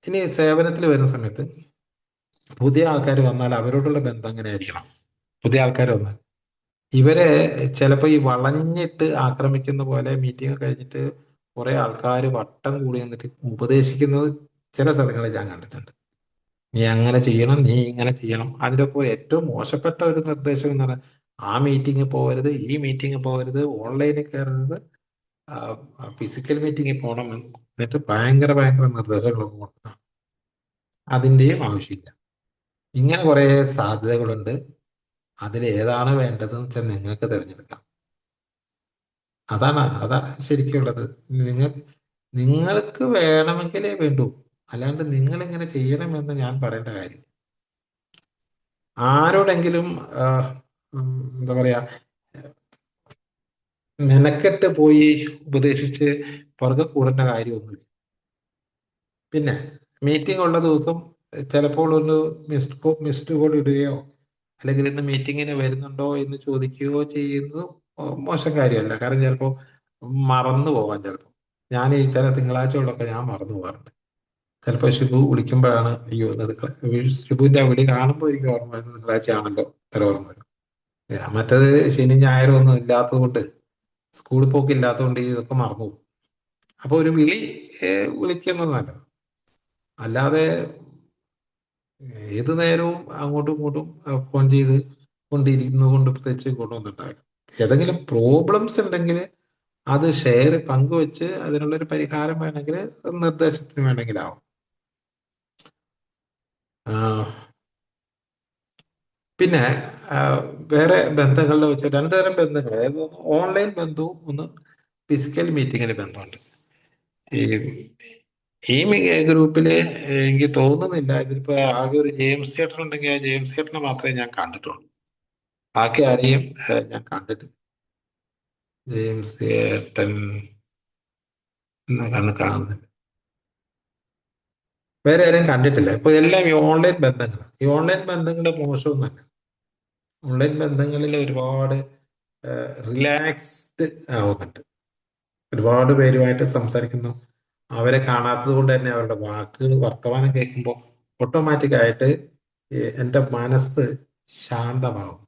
ഇനി സേവനത്തിൽ വരുന്ന സമയത്ത് പുതിയ ആൾക്കാർ വന്നാൽ അവരോടുള്ള ബന്ധം എങ്ങനെയായിരിക്കണം? പുതിയ ആൾക്കാർ വന്നാൽ ഇവരെ ചിലപ്പോൾ ഈ വളഞ്ഞിട്ട് ആക്രമിക്കുന്ന പോലെ മീറ്റിംഗ് കഴിഞ്ഞിട്ട് കുറെ ആൾക്കാർ വട്ടം കൂടി നിന്നിട്ട് ഉപദേശിക്കുന്നത് ചില സ്ഥലങ്ങളിൽ ഞാൻ കണ്ടിട്ടുണ്ട്. നീ അങ്ങനെ ചെയ്യണം, നീ ഇങ്ങനെ ചെയ്യണം. അതിൻ്റെ ഒപ്പം ഏറ്റവും മോശപ്പെട്ട ഒരു നിർദ്ദേശം എന്ന് പറഞ്ഞാൽ ആ മീറ്റിംഗ് പോകരുത്, ഈ മീറ്റിംഗ് പോകരുത്, ഓൺലൈനിൽ കയറരുത്, ഫിസിക്കൽ മീറ്റിംഗിൽ പോകണം എന്നിട്ട് ഭയങ്കര ഭയങ്കര നിർദ്ദേശങ്ങളൊക്കെ കൊടുക്കണം. അതിൻ്റെയും ആവശ്യമില്ല. ഇങ്ങനെ കുറെ സാധ്യതകളുണ്ട്. അതിൽ ഏതാണ് വേണ്ടതെന്ന് വെച്ചാൽ നിങ്ങൾക്ക് തിരഞ്ഞെടുക്കാം. അതാണ് ശരിക്കുള്ളത്. നിങ്ങൾക്ക് നിങ്ങൾക്ക് വേണമെങ്കിലേ വേണ്ടൂ. അല്ലാണ്ട് നിങ്ങൾ ഇങ്ങനെ ചെയ്യണമെന്ന് ഞാൻ പറയേണ്ട കാര്യം. ആരോടെങ്കിലും എന്താ പറയാ, മെനക്കെട്ട് പോയി ഉപദേശിച്ച് പുറകെ കൂടേണ്ട കാര്യമൊന്നുമില്ല. പിന്നെ മീറ്റിംഗ് ഉള്ള ദിവസം ചിലപ്പോൾ ഒരു മിസ്ഡ് കോൾ ഇടുകയോ അല്ലെങ്കിൽ ഇന്ന് മീറ്റിങ്ങിന് വരുന്നുണ്ടോ എന്ന് ചോദിക്കുകയോ ചെയ്യുന്നത് മോശം കാര്യമല്ല. കാരണം ചിലപ്പോൾ മറന്നു പോകാൻ ചിലപ്പോൾ. ഞാൻ ഈ ചില തിങ്കളാഴ്ചകളിലൊക്കെ ഞാൻ മറന്നു പോകാറുണ്ട്. ചിലപ്പോൾ ഷിബു വിളിക്കുമ്പോഴാണ് അയ്യോ ഷിബുവിന്റെ ആ വിളി കാണുമ്പോൾ എനിക്ക് ഓർമ്മ വരുന്നത് തിങ്കളാഴ്ചയാണല്ലോ ഇത്ര ഓർമ്മ വരും. മറ്റത് ശനി ഞായറും ഒന്നും ഇല്ലാത്തത് കൊണ്ട്, സ്കൂളിൽ പോക്ക് ഇല്ലാത്തത് കൊണ്ട് ഇതൊക്കെ മറന്നു പോകും. അപ്പൊ ഒരു വിളി വിളിക്കുന്നത് നല്ലത്. അല്ലാതെ ഏത് നേരവും അങ്ങോട്ടും ഇങ്ങോട്ടും ഫോൺ ചെയ്ത് കൊണ്ടിരിക്കുന്നത് കൊണ്ട് പ്രത്യേകിച്ച് ഗുണമൊന്നുണ്ടാവില്ല. ഏതെങ്കിലും പ്രോബ്ലംസ് ഉണ്ടെങ്കിൽ അത് ഷെയർ പങ്കുവെച്ച് അതിനുള്ളൊരു പരിഹാരം വേണമെങ്കിൽ നിർദ്ദേശത്തിന് വേണമെങ്കിലാവും. പിന്നെ ആ, വേറെ ബന്ധങ്ങളിൽ വെച്ച് രണ്ടു തരം ബന്ധങ്ങൾ, അതായത് ഓൺലൈൻ ബന്ധവും ഒന്ന് ഫിസിക്കൽ മീറ്റിങ്ങിന് ബന്ധമുണ്ട്. ഈ ഗ്രൂപ്പില് എനിക്ക് തോന്നുന്നില്ല ഇതിലിപ്പോ ആകെ ഒരു ജെയിംസ് തിയേറ്റർ ഉണ്ടെങ്കിൽ ആ ജെയിംസ് തിയേറ്ററിനെ മാത്രമേ ഞാൻ കണ്ടിട്ടുള്ളൂ. ബാക്കി ആരെയും ഞാൻ കണ്ടിട്ടില്ല. ജെയിംസ് തിയേറ്റൻ കണ്ണ് കാണുന്നില്ല. വേറെ ആരെയും കണ്ടിട്ടില്ല. ഇപ്പൊ എല്ലാം ഈ ഓൺലൈൻ ബന്ധങ്ങൾ, ഈ ഓൺലൈൻ ബന്ധങ്ങളുടെ മോശമൊന്നുമല്ല. ഓൺലൈൻ ബന്ധങ്ങളിൽ ഒരുപാട് റിലാക്സ്ഡ് ആവുന്നുണ്ട്. ഒരുപാട് പേരുമായിട്ട് സംസാരിക്കുന്നു. അവരെ കാണാത്തത് കൊണ്ട് തന്നെ അവരുടെ വാക്കുകൾ വർത്തമാനം കേൾക്കുമ്പോൾ ഓട്ടോമാറ്റിക് ആയിട്ട് എൻ്റെ മനസ്സ് ശാന്തമാകും.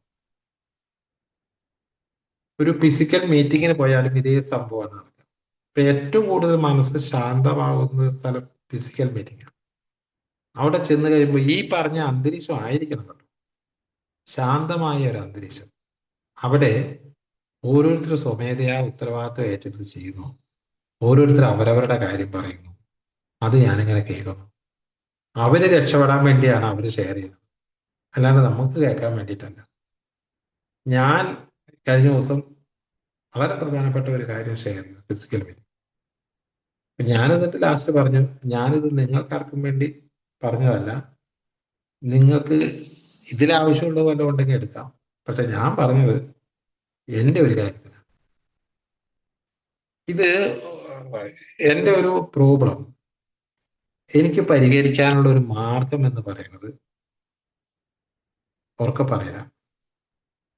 ഒരു ഫിസിക്കൽ മീറ്റിങ്ങിന് പോയാലും ഇതേ സംഭവമാണ് നടക്കുക. ഇപ്പൊ ഏറ്റവും കൂടുതൽ മനസ്സ് ശാന്തമാകുന്ന സ്ഥലം ഫിസിക്കൽ മീറ്റിംഗ് ആണ്. അവിടെ ചെന്ന് കഴിയുമ്പോൾ ഈ പറഞ്ഞ അന്തരീക്ഷം ആയിരിക്കണം കേട്ടോ, ശാന്തമായ ഒരു അന്തരീക്ഷം. അവിടെ ഓരോരുത്തരും സ്വമേധയാ ഉത്തരവാദിത്വം ഏറ്റെടുത്ത് ചെയ്യുന്നു. ഓരോരുത്തർ അവരവരുടെ കാര്യം പറയുന്നു. അത് ഞാനിങ്ങനെ കേൾക്കുന്നു. അവര് രക്ഷപ്പെടാൻ വേണ്ടിയാണ് അവര് ഷെയർ ചെയ്യുന്നത്, അല്ലാണ്ട് നമുക്ക് കേൾക്കാൻ വേണ്ടിയിട്ടല്ല. ഞാൻ കഴിഞ്ഞ ദിവസം വളരെ പ്രധാനപ്പെട്ട ഒരു കാര്യം ഷെയർ ചെയ്തു ഫിസിക്കൽ മീറ്റിംഗ്. ഞാൻ എന്നിട്ട് ലാസ്റ്റ് പറഞ്ഞു, ഞാനിത് നിങ്ങൾക്കാർക്കും വേണ്ടി പറഞ്ഞതല്ല, നിങ്ങൾക്ക് ഇതിലാവശ്യമുള്ളത് വല്ലതും ഉണ്ടെങ്കിൽ എടുക്കാം. പക്ഷെ ഞാൻ പറഞ്ഞത് എൻ്റെ ഒരു കാര്യത്തിന്, ഇത് എൻ്റെ ഒരു പ്രോബ്ലം എനിക്ക് പരിഹരിക്കാനുള്ള ഒരു മാർഗം എന്ന് പറയുന്നത് ഉറക്കെ പറയല.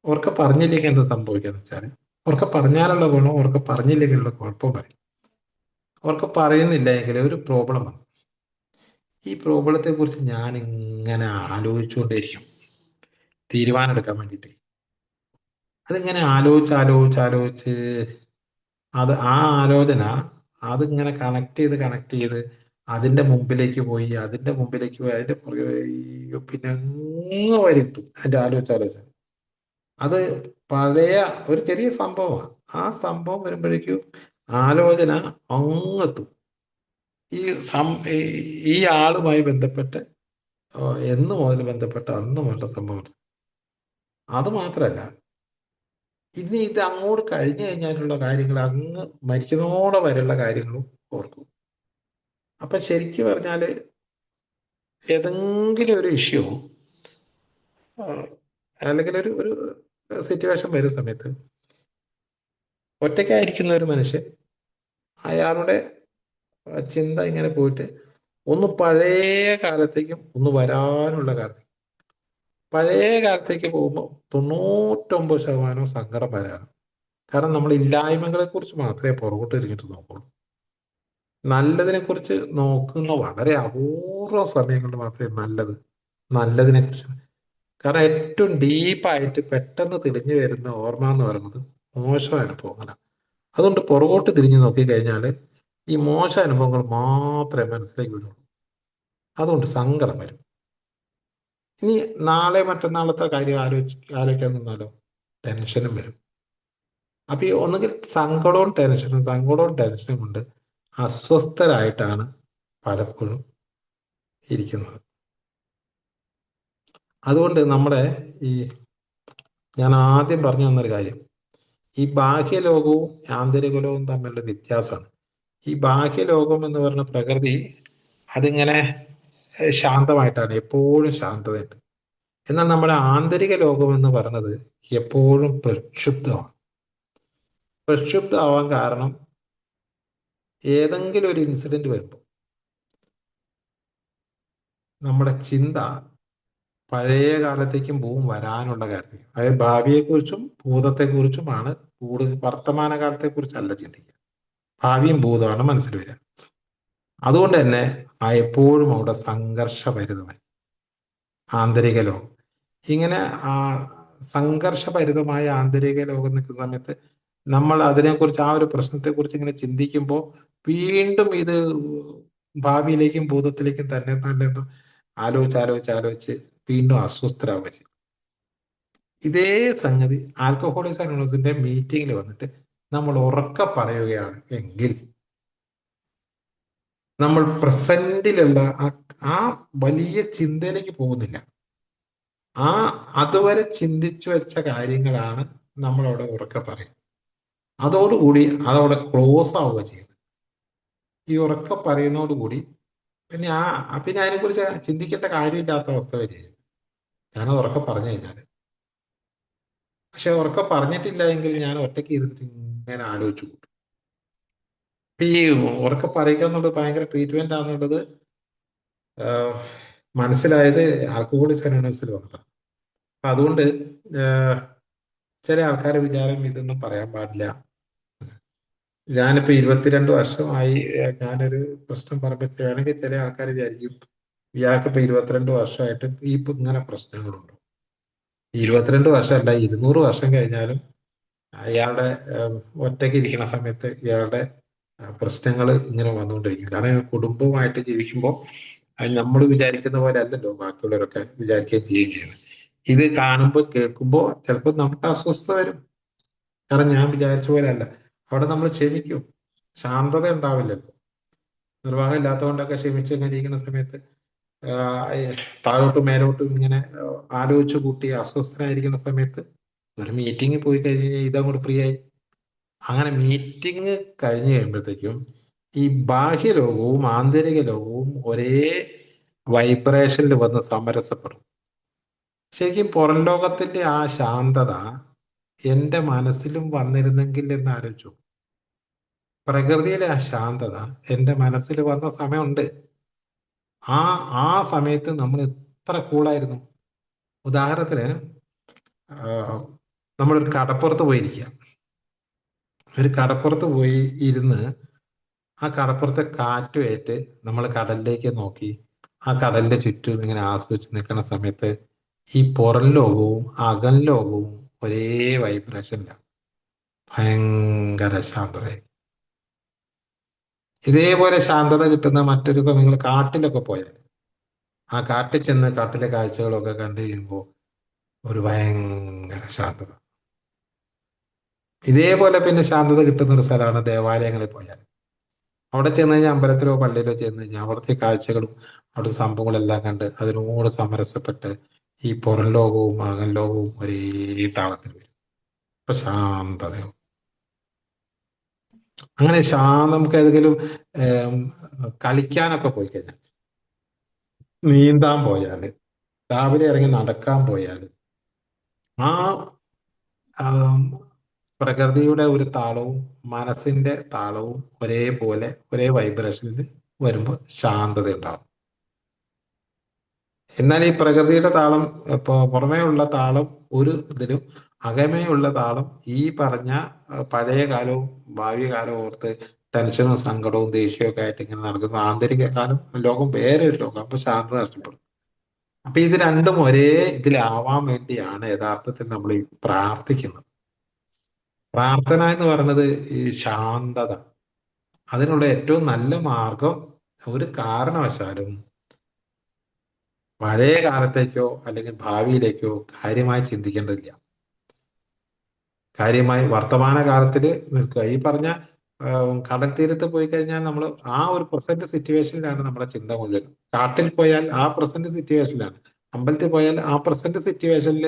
ഉറക്കെ പറഞ്ഞില്ലെങ്കിൽ എന്താ സംഭവിക്കാന്ന് വെച്ചാൽ, ഉറക്കെ പറഞ്ഞാലുള്ള ഗുണം ഉറക്കെ പറഞ്ഞില്ലെങ്കിലുള്ള കുഴപ്പം പറയും. ഉറക്കെ പറയുന്നില്ല എങ്കിൽ ഒരു പ്രോബ്ലം വന്നു. ഈ പ്രോബ്ലത്തെ കുറിച്ച് ഞാൻ ഇങ്ങനെ ആലോചിച്ചുകൊണ്ടേയിരിക്കും തീരുമാനം എടുക്കാൻ വേണ്ടിയിട്ട്. അതിങ്ങനെ ആലോചിച്ച് ആ ആലോചന അതിങ്ങനെ കണക്ട് ചെയ്ത് അതിന്റെ മുമ്പിലേക്ക് പോയി അതിന്റെ പുറകെ പിന്നെ അങ്ങ് വരെ എത്തും. അതിന്റെ ആലോചിച്ച് അത് പഴയ ഒരു ചെറിയ സംഭവമാണ്. ആ സംഭവം വരുമ്പോഴേക്കും ആലോചന അങ്ങെത്തും. ഈ സം ഈ ആളുമായി ബന്ധപ്പെട്ട് എന്ന് മുതൽ ബന്ധപ്പെട്ട അന്ന് മുതലുള്ള സംഭവം. അത് മാത്രമല്ല, ഇനി ഇത് അങ്ങോട്ട് കഴിഞ്ഞു കഴിഞ്ഞാലുള്ള കാര്യങ്ങൾ അങ്ങ് മരിക്കുന്നോടെ വരെയുള്ള കാര്യങ്ങളും ഓർക്കും. അപ്പൊ ശരിക്കും പറഞ്ഞാല് ഏതെങ്കിലും ഒരു ഇഷ്യൂ അല്ലെങ്കിൽ ഒരു സിറ്റുവേഷൻ വരുന്ന സമയത്ത് ഒറ്റയ്ക്കായിരിക്കുന്ന ഒരു മനുഷ്യൻ അയാളുടെ ചിന്ത ഇങ്ങനെ പോയിട്ട് ഒന്ന് പഴയ കാലത്തേക്കും ഒന്ന് വരാനുള്ള കാലത്തേക്കും, പഴയ കാലത്തേക്ക് പോകുമ്പോൾ 99% സങ്കടം വരാറ്. കാരണം നമ്മൾ ഇല്ലായ്മകളെ കുറിച്ച് മാത്രമേ പുറകോട്ട് തിരിഞ്ഞിട്ട് നോക്കുള്ളൂ. നല്ലതിനെ കുറിച്ച് നോക്കുന്ന വളരെ അപൂർവ സമയങ്ങളിൽ മാത്രമേ നല്ലതിനെ കുറിച്ച്. കാരണം ഏറ്റവും ഡീപ്പായിട്ട് പെട്ടെന്ന് തെളിഞ്ഞു വരുന്ന ഓർമ്മ എന്ന് പറയുന്നത് മോശം അനുഭവങ്ങളാണ്. അതുകൊണ്ട് പുറകോട്ട് തിരിഞ്ഞു നോക്കിക്കഴിഞ്ഞാൽ ഈ മോശ അനുഭവങ്ങൾ മാത്രമേ മനസ്സിലേക്ക് വരുള്ളൂ. അതുകൊണ്ട് സങ്കടം വരും. ഇനി നാളെ മറ്റന്നാളത്തെ കാര്യം ആലോചിക്കാൻ നിന്നാലോ ടെൻഷനും വരും. അപ്പൊ ഈ ഒന്നുകിൽ സങ്കടവും ടെൻഷനും കൊണ്ട് അസ്വസ്ഥരായിട്ടാണ് പലപ്പോഴും ഇരിക്കുന്നത്. അതുകൊണ്ട് നമ്മുടെ ഈ ഞാൻ ആദ്യം പറഞ്ഞു വന്നൊരു കാര്യം, ഈ ബാഹ്യലോകവും ആന്തരിക ലോകവും തമ്മിലുള്ള വ്യത്യാസമാണ്. ഈ ബാഹ്യലോകം എന്ന് പറഞ്ഞ പ്രകൃതി അതിങ്ങനെ ശാന്തമായിട്ടാണ്, എപ്പോഴും ശാന്തതയുണ്ട്. എന്നാൽ നമ്മുടെ ആന്തരിക ലോകം എന്ന് പറയുന്നത് എപ്പോഴും പ്രക്ഷുബ്ധമാണ്. പ്രക്ഷുബ്ധമാവാൻ കാരണം ഏതെങ്കിലും ഒരു ഇൻസിഡന്റ് വരുമ്പോൾ നമ്മുടെ ചിന്ത പഴയ കാലത്തേക്കും പോവും, വരാനുള്ള കാര്യത്തേക്കും. അതായത് ഭാവിയെക്കുറിച്ചും ഭൂതത്തെക്കുറിച്ചുമാണ് കൂടുതൽ. വർത്തമാന കാലത്തെക്കുറിച്ചല്ല ചിന്തിക്കുക. ഭാവിയും ഭൂതമാണ് മനസ്സിൽ വരിക. അതുകൊണ്ട് തന്നെ എപ്പോഴും അവിടെ സംഘർഷഭരിതമായി ആന്തരിക ലോകം. ഇങ്ങനെ ആ സംഘർഷഭരിതമായ ആന്തരിക ലോകം നിൽക്കുന്ന സമയത്ത് നമ്മൾ അതിനെക്കുറിച്ച്, ആ ഒരു പ്രശ്നത്തെക്കുറിച്ച് ഇങ്ങനെ ചിന്തിക്കുമ്പോൾ വീണ്ടും ഇത് ഭാവിയിലേക്കും ഭൂതത്തിലേക്കും തന്നെ തന്നെ ആലോചിച്ച് വീണ്ടും അസ്വസ്ഥരാവുക ചെയ്യും. ഇതേ സംഗതി ആൽക്കഹോളിക്സ് അനോണിമസിന്റെ മീറ്റിംഗിൽ വന്നിട്ട് നമ്മൾ ഉറക്കെ പറയുകയാണ് എങ്കിൽ നമ്മൾ പ്രസന്റിലുള്ള ആ വലിയ ചിന്തയിലേക്ക് പോകുന്നില്ല. ആ അതുവരെ ചിന്തിച്ചു വെച്ച കാര്യങ്ങളാണ് നമ്മളവിടെ ഉറക്കെ പറയും. അതോടുകൂടി അതവിടെ ക്ലോസ് ആവുക ചെയ്യുന്നത്. ഈ ഉറക്കെ പറയുന്നതോടുകൂടി പിന്നെ അതിനെക്കുറിച്ച് ചിന്തിക്കേണ്ട കാര്യമില്ലാത്ത അവസ്ഥ വരികയും ഞാനത് ഉറക്കെ പറഞ്ഞു കഴിഞ്ഞാൽ. പക്ഷെ ഉറക്കെ പറഞ്ഞിട്ടില്ല എങ്കിൽ ഞാൻ ഒറ്റയ്ക്ക് ഇരുന്നിട്ട് ഇങ്ങനെ ആലോചിച്ചു കൂട്ടും. ഈ ഉറക്കെ പറയുക എന്നുള്ളത് ഭയങ്കര ട്രീറ്റ്മെന്റ് ആണെന്നുള്ളത് ആഹ് മനസ്സിലായത് ആൽക്കഹോളിക്സ് അനോണിമസിൽ വന്നിട്ടാണ്. അപ്പൊ അതുകൊണ്ട് ആഹ് ചില ആൾക്കാരെ വിചാരം ഇതൊന്നും പറയാൻ പാടില്ല. ഞാനിപ്പോ 22 വർഷമായി ഞാനൊരു പ്രശ്നം പറയുമ്പോൾ വേണമെങ്കിൽ ചില ആൾക്കാർ വിചാരിക്കും ഇയാൾക്കിപ്പോ 22 വർഷമായിട്ട് ഇപ്പൊ ഇങ്ങനെ പ്രശ്നങ്ങളുണ്ടോ. 22 വർഷമല്ല, 200 വർഷം കഴിഞ്ഞാലും അയാളുടെ ഒറ്റയ്ക്ക് ഇരിക്കുന്ന സമയത്ത് ഇയാളുടെ പ്രശ്നങ്ങൾ ഇങ്ങനെ വന്നുകൊണ്ടിരിക്കും. കാരണം കുടുംബവുമായിട്ട് ജീവിക്കുമ്പോൾ നമ്മൾ വിചാരിക്കുന്ന പോലെ അല്ലല്ലോ ബാക്കിയുള്ളവരൊക്കെ വിചാരിക്കുകയും ചെയ്യുന്നത്. ഇത് കാണുമ്പോൾ കേൾക്കുമ്പോൾ ചിലപ്പോൾ നമുക്ക് അസ്വസ്ഥത വരും. കാരണം ഞാൻ വിചാരിച്ച പോലെ അല്ല. അവിടെ നമ്മൾ ക്ഷമിക്കും. ശാന്തത ഉണ്ടാവില്ലല്ലോ. നിർവാഹം ഇല്ലാത്തതുകൊണ്ടൊക്കെ ക്ഷമിച്ച് ഇങ്ങനെ ഇരിക്കുന്ന സമയത്ത് താഴോട്ടും മേലോട്ടും ഇങ്ങനെ ആലോചിച്ച് കൂട്ടി അസ്വസ്ഥനായിരിക്കുന്ന സമയത്ത് ഒരു മീറ്റിംഗിൽ പോയി കഴിഞ്ഞ് കഴിഞ്ഞാൽ ഇതങ്ങോട്ട് ഫ്രീ ആയി. അങ്ങനെ മീറ്റിംഗ് കഴിഞ്ഞ് കഴിയുമ്പോഴത്തേക്കും ഈ ബാഹ്യലോകവും ആന്തരിക ലോകവും ഒരേ വൈബ്രേഷനിൽ വന്ന് സമരസപ്പെടും. ശരിക്കും പുറം ലോകത്തിന്റെ ആ ശാന്തത എന്റെ മനസ്സിലും വന്നിരുന്നെങ്കിൽ എന്ന് ആലോചിച്ചു. പ്രകൃതിയിലെ ആ ശാന്തത എന്റെ മനസ്സിൽ വന്ന സമയമുണ്ട്. ആ ആ സമയത്ത് നമ്മൾ എത്ര കൂളായിരുന്നു. ഉദാഹരണത്തിന് നമ്മളൊരു കടപ്പുറത്ത് പോയിരിക്കുക. ഒരു കടപ്പുറത്ത് പോയി ഇരുന്ന് ആ കടപ്പുറത്തെ കാറ്റുമായിട്ട് നമ്മൾ കടലിലേക്ക് നോക്കി ആ കടലിന്റെ ചുറ്റും ഇങ്ങനെ ആസ്വദിച്ച് നിൽക്കുന്ന സമയത്ത് ഈ പുറം ലോകവും അകം ലോകവും ഒരേ വൈബ്രേഷനിലാണ്. ഭയങ്കര ശാന്തത. ഇതേപോലെ ശാന്തത കിട്ടുന്ന മറ്റൊരു സമയങ്ങൾ കാട്ടിലൊക്കെ പോയാൽ ആ കാട്ടിൽ ചെന്ന് കാട്ടിലെ കാഴ്ചകളൊക്കെ കണ്ടു കഴിയുമ്പോൾ ഒരു ഭയങ്കര ശാന്തത. ഇതേപോലെ പിന്നെ ശാന്തത കിട്ടുന്ന ഒരു സ്ഥലമാണ് ദേവാലയങ്ങളിൽ പോയാൽ. അവിടെ ചെന്ന് കഴിഞ്ഞാൽ അമ്പലത്തിലോ പള്ളിയിലോ ചെന്ന് കഴിഞ്ഞാൽ അവിടുത്തെ കാഴ്ചകളും അവിടുത്തെ സംഭവങ്ങളെല്ലാം കണ്ട് അതിനോട് സമരസപ്പെട്ട് ഈ പുറം ലോകവും അകൽ ലോകവും ഒരേ താളത്തിൽ വരും. ഇപ്പൊ ശാന്തതയാവും. അങ്ങനെ നമുക്ക് ഏതെങ്കിലും ഏം, കളിക്കാനൊക്കെ പോയി കഴിഞ്ഞാൽ, നീന്താൻ പോയാൽ, രാവിലെ ഇറങ്ങി നടക്കാൻ പോയാൽ ആ ആം, പ്രകൃതിയുടെ ഒരു താളവും മനസ്സിന്റെ താളവും ഒരേപോലെ ഒരേ വൈബ്രേഷനിൽ വരുമ്പോൾ ശാന്തത ഉണ്ടാവും. എന്നാൽ ഈ പ്രകൃതിയുടെ താളം ഇപ്പൊ പുറമേ ഉള്ള താളം ഒരു ഇതിലും അകമേ ഉള്ള താളം ഈ പറഞ്ഞ പഴയ കാലവും ഭാവി കാലവും ഓർത്ത് ടെൻഷനും സങ്കടവും ദേഷ്യവും ഒക്കെ ആയിട്ട് ഇങ്ങനെ നടക്കുന്ന ആന്തരിക കാലം ലോകം വേറെ ഒരു ലോകം. അപ്പൊ ശാന്തത നഷ്ടപ്പെടും. അപ്പൊ ഇത് രണ്ടും ഒരേ ഇതിലാവാൻ വേണ്ടിയാണ് യഥാർത്ഥത്തിൽ നമ്മൾ ഈ പ്രാർത്ഥിക്കുന്നത്. പ്രാർത്ഥന എന്ന് പറയുന്നത് ഈ ശാന്തത. അതിനുള്ള ഏറ്റവും നല്ല മാർഗം ഒരു കാരണവശാലും പഴയ കാലത്തേക്കോ അല്ലെങ്കിൽ ഭാവിയിലേക്കോ കാര്യമായി ചിന്തിക്കേണ്ടതില്ല. കാര്യമായി വർത്തമാന കാലത്തിൽ നിൽക്കുക. ഈ പറഞ്ഞ കടൽ തീരത്ത് പോയി കഴിഞ്ഞാൽ നമ്മൾ ആ ഒരു പ്രസന്റ് സിറ്റുവേഷനിലാണ് നമ്മുടെ ചിന്ത മുഴുവൻ. കാട്ടിൽ പോയാൽ ആ പ്രസന്റ് സിറ്റുവേഷനിലാണ്. അമ്പലത്തിൽ പോയാൽ ആ പ്രസന്റ് സിറ്റുവേഷനിൽ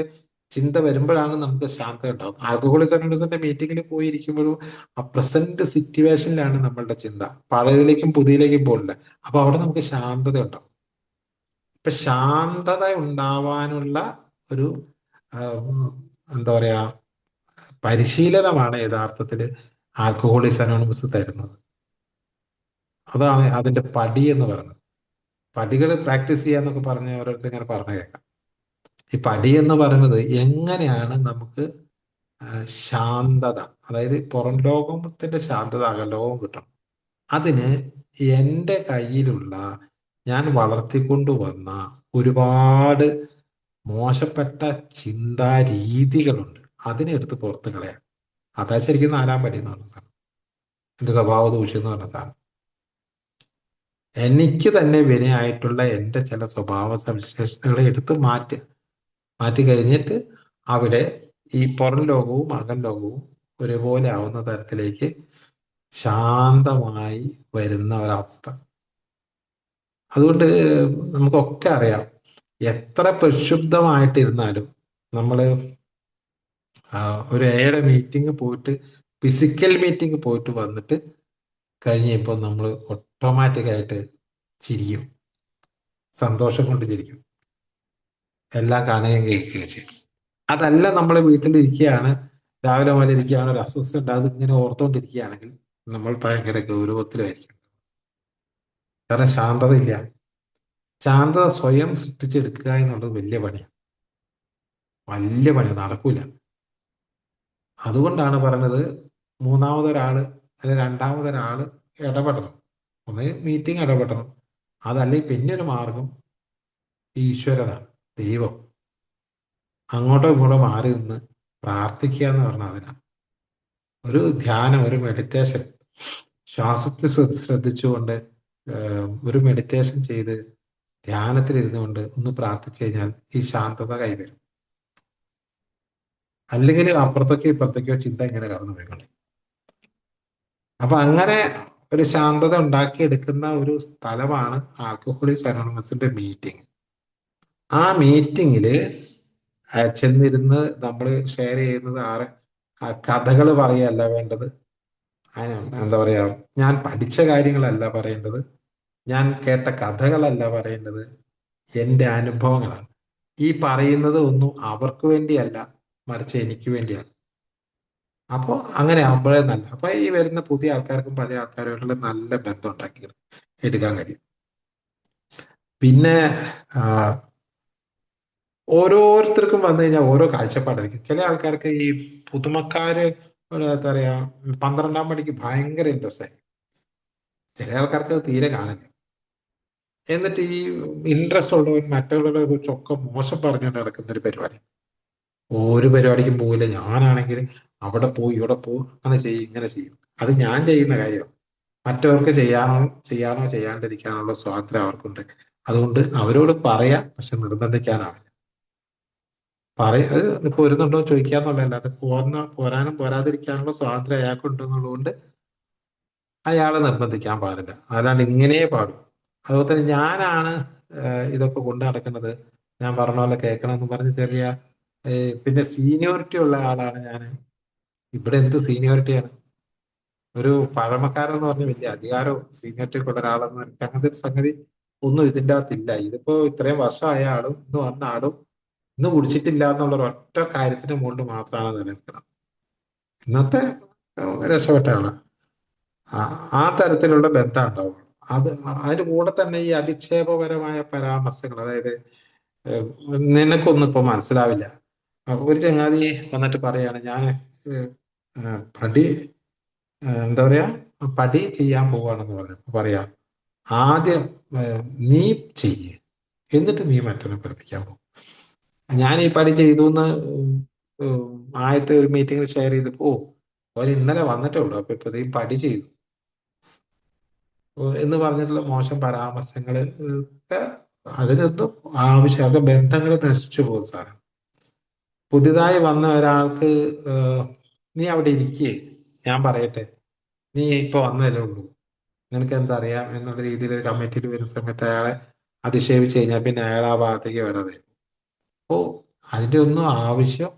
ചിന്ത വരുമ്പോഴാണ് നമുക്ക് ശാന്തത ഉണ്ടാവും. ആൽക്കഹോളിക്സ് അനോണിമസിന്റെ മീറ്റിംഗിൽ പോയിരിക്കുമ്പോഴും ആ പ്രസന്റ് സിറ്റുവേഷനിലാണ് നമ്മളുടെ ചിന്ത. പഴയതിലേക്കും പുതിയതിലേക്കും പോകില്ല. അപ്പൊ അവിടെ നമുക്ക് ശാന്തത ഉണ്ടാവും. ഇപ്പൊ ശാന്തത ഉണ്ടാവാനുള്ള ഒരു എന്താ പറയാ പരിശീലനമാണ് യഥാർത്ഥത്തിൽ ആൽക്കഹോളിക്സ് അനോണിമസ് തരുന്നത്. അതാണ് അതിന്റെ പടി എന്ന് പറയുന്നത്. പടികൾ പ്രാക്ടീസ് ചെയ്യാന്നൊക്കെ പറഞ്ഞ് ഓരോരുത്തർ ഇങ്ങനെ പറഞ്ഞു കേൾക്കാം. ഈ പടി എന്ന് പറയുന്നത് എങ്ങനെയാണ് നമുക്ക് ശാന്തത, അതായത് പുറം ലോകത്തിന്റെ ശാന്തത അകലോകം കിട്ടണം. അതിന് എൻ്റെ കയ്യിലുള്ള ഞാൻ വളർത്തിക്കൊണ്ടുവന്ന ഒരുപാട് മോശപ്പെട്ട ചിന്താ രീതികളുണ്ട്. അതിനെ എടുത്ത് പുറത്ത് കളയാം. അതാ ശരിക്കും നാലാം പടി എന്ന് പറഞ്ഞ സാധനം. എൻ്റെ സ്വഭാവ ദൂഷ്യം എന്ന് പറഞ്ഞ സാധനം. എനിക്ക് തന്നെ വിനയായിട്ടുള്ള എൻ്റെ ചില സ്വഭാവ സവിശേഷതകളെ എടുത്ത് മാറ്റി കഴിഞ്ഞിട്ട് അവിടെ ഈ പുറം ലോകവും അകം ലോകവും ഒരുപോലെ ആവുന്ന തരത്തിലേക്ക് ശാന്തമായി വരുന്ന ഒരവസ്ഥ. അതുകൊണ്ട് നമുക്കൊക്കെ അറിയാം, എത്ര പ്രക്ഷുബ്ധമായിട്ടിരുന്നാലും നമ്മൾ ഒരു എയുടെ മീറ്റിംഗ് പോയിട്ട്, ഫിസിക്കൽ മീറ്റിംഗ് പോയിട്ട് വന്നിട്ട് കഴിഞ്ഞപ്പോൾ നമ്മൾ ഓട്ടോമാറ്റിക്കായിട്ട് ചിരിക്കും. സന്തോഷം കൊണ്ട് ചിരിക്കും. എല്ലാം കാണുകയും കേൾക്കുകയും ചെയ്യും. അതല്ല, നമ്മൾ വീട്ടിലിരിക്കുകയാണ്, രാവിലെ മുതൽ ഇരിക്കുകയാണ്, ഒരു അസ്വസ്ഥ ഉണ്ട്, അത് ഇങ്ങനെ ഓർത്തുകൊണ്ടിരിക്കുകയാണെങ്കിൽ നമ്മൾ ഭയങ്കര ഗൗരവത്തിലായിരിക്കും. കാരണം ശാന്തത ഇല്ല. ശാന്തത സ്വയം സൃഷ്ടിച്ചെടുക്കുക എന്നുള്ളത് വലിയ പണിയാണ്. വലിയ പണി, നടക്കൂല. അതുകൊണ്ടാണ് പറഞ്ഞത്, മൂന്നാമതൊരാള് അല്ലെങ്കിൽ രണ്ടാമതൊരാള് ഇടപെടണം. ഒന്ന് മീറ്റിംഗ് ഇടപെടണം. അതല്ലെങ്കിൽ പിന്നൊരു മാർഗം ഈശ്വരനാണ്, ദൈവം. അങ്ങോട്ടോ ഇങ്ങോട്ടോ മാറി നിന്ന് പ്രാർത്ഥിക്കുക എന്ന് പറഞ്ഞാൽ അതിനാണ്. ഒരു ധ്യാനം, ഒരു മെഡിറ്റേഷൻ, ശ്വാസത്തെ ശ്രദ്ധിച്ചുകൊണ്ട് ഒരു മെഡിറ്റേഷൻ ചെയ്ത് ധ്യാനത്തിലിരുന്നു കൊണ്ട് ഒന്ന് പ്രാർത്ഥിച്ചു കഴിഞ്ഞാൽ ഈ ശാന്തത കൈവരും. അല്ലെങ്കിൽ അപ്പുറത്തേക്കോ ഇപ്പുറത്തേക്കോ ചിന്ത ഇങ്ങനെ കടന്നു പോയിക്കൊണ്ട്. അപ്പൊ അങ്ങനെ ഒരു ശാന്തത ഉണ്ടാക്കിയെടുക്കുന്ന ഒരു സ്ഥലമാണ് ആൽക്കഹോളിക്സ് അനോണിമസിന്റെ മീറ്റിംഗ്. ആ മീറ്റിങ്ങില് ചെന്നിരുന്ന് നമ്മൾ ഷെയർ ചെയ്യുന്നത് കഥകൾ പറയല്ല വേണ്ടത്. എന്താ പറയാ, ഞാൻ പഠിച്ച കാര്യങ്ങളല്ല പറയേണ്ടത്, ഞാൻ കേട്ട കഥകളല്ല പറയേണ്ടത്, എൻ്റെ അനുഭവങ്ങളാണ്. ഈ പറയുന്നത് ഒന്നും അവർക്ക് വേണ്ടിയല്ല, മറിച്ച് എനിക്ക് വേണ്ടിയാണ്. അപ്പോൾ അങ്ങനെ ആകുമ്പോഴേ നല്ല. അപ്പൊ ഈ വരുന്ന പുതിയ ആൾക്കാർക്കും പഴയ ആൾക്കാരുമായിട്ടുള്ള നല്ല ബന്ധം ഉണ്ടാക്കി എടുക്കാൻ കഴിയും. പിന്നെ ഓരോരുത്തർക്കും വന്നു കഴിഞ്ഞാൽ ഓരോ കാഴ്ചപ്പാടായിരിക്കും. ചില ആൾക്കാർക്ക് ഈ പുതുമക്കാര് എന്താ പറയാ 12-ാം പടിക്ക് ഭയങ്കര ഇൻട്രസ്റ്റ് ആയി. ചില ആൾക്കാർക്ക് തീരെ കാണില്ല. എന്നിട്ട് ഈ ഇൻട്രസ്റ്റ് ഉള്ളവർ മറ്റുള്ളവരെ കുറിച്ചൊക്കെ മോശം പറഞ്ഞുകൊണ്ട് നടക്കുന്ന ഒരു പരിപാടി. ഒരു പരിപാടിക്കും പോകില്ല. ഞാനാണെങ്കിൽ അവിടെ പോയി ഇവിടെ പോകും, അങ്ങനെ ചെയ്യും ഇങ്ങനെ ചെയ്യും. അത് ഞാൻ ചെയ്യുന്ന കാര്യമാണ്. മറ്റവർക്ക് ചെയ്യാനോ ചെയ്യാണ്ടിരിക്കാനുള്ള സ്വാതന്ത്ര്യം അവർക്കുണ്ട്. അതുകൊണ്ട് അവരോട് പറയാം, പക്ഷെ നിർബന്ധിക്കാനാവില്ല. അത് പോരുന്നുണ്ടോ ചോദിക്കാന്നുള്ളതല്ല, അത് പോരാനും പോരാതിരിക്കാനുള്ള സ്വാതന്ത്ര്യം അയാൾക്കുണ്ടെന്നുള്ളതുകൊണ്ട് അയാളെ നിർബന്ധിക്കാൻ പാടില്ല. അല്ലാണ്ട് ഇങ്ങനെ പാടും. അതുപോലെ തന്നെ ഞാനാണ് ഇതൊക്കെ കൊണ്ടു നടക്കുന്നത്, ഞാൻ പറഞ്ഞ പോലെ കേൾക്കണം എന്ന് പറഞ്ഞ് ചെറിയ പിന്നെ സീനിയോറിറ്റി ഉള്ള ആളാണ് ഞാൻ. ഇവിടെ എന്ത് സീനിയോറിറ്റിയാണ്? ഒരു പഴമക്കാരെന്ന് പറഞ്ഞ വലിയ അധികാരവും സീനിയോറിറ്റി ഉള്ള ഒരാളെന്ന് എനിക്ക് അങ്ങനത്തെ ഒരു സംഗതി ഒന്നും ഇതിൻ്റെ അകത്തില്ല. ഇതിപ്പോ ഇത്രയും വർഷമായ ആളും ഇന്ന് വന്ന ആളും ഇന്ന് കുടിച്ചിട്ടില്ല എന്നുള്ള ഒരൊറ്റ കാര്യത്തിന് മുകളിൽ മാത്രമാണ് നിലനിൽക്കുന്നത്. ഇന്നത്തെ രക്ഷപ്പെട്ട ആള് ആ തരത്തിലുള്ള ബന്ധം ഉണ്ടാവും. അതിന് കൂടെ തന്നെ ഈ അധിക്ഷേപപരമായ പരാമർശങ്ങൾ, അതായത് നിനക്കൊന്നും ഇപ്പൊ മനസ്സിലാവില്ല. ഒരു ചങ്ങാതി വന്നിട്ട് പറയാണ്, ഞാൻ പടി എന്താ പറയാ പടി ചെയ്യാൻ പോവാണെന്ന് പറഞ്ഞു. പറയാ, ആദ്യം നീ ചെയ്യ്, എന്നിട്ട് നീ മറ്റൊന്ന് പഠിപ്പിക്കാൻ പോകും. ഞാൻ ഈ പടി ചെയ്തു എന്ന് ആദ്യത്തെ ഒരു മീറ്റിംഗിൽ ഷെയർ ചെയ്തപ്പോ അവർ ഇന്നലെ വന്നിട്ടേ ഉള്ളൂ, അപ്പൊ ഇപ്പൊ ഈ പടി ചെയ്തു എന്ന് പറഞ്ഞിട്ടുള്ള മോശം പരാമർശങ്ങൾ ഒക്കെ അതിനൊന്നും ആവശ്യമൊക്കെ ബന്ധങ്ങൾ നശിച്ചു പോകും സാധനം. പുതിയതായി വന്ന ഒരാൾക്ക് നീ അവിടെ ഇരിക്കേ, ഞാൻ പറയട്ടെ, നീ ഇപ്പൊ വന്നതല്ലേ ഉള്ളൂ, നിനക്ക് എന്താ അറിയാം എന്നുള്ള രീതിയിൽ ഒരു കമ്മിറ്റിയിൽ വരുന്ന സമയത്ത് അയാളെ അധിക്ഷേപിച്ചു കഴിഞ്ഞാൽ പിന്നെ അയാൾ ആ ഭാഗത്തേക്ക് വരാതെ. അപ്പോ അതിന്റെ ഒന്നും ആവശ്യം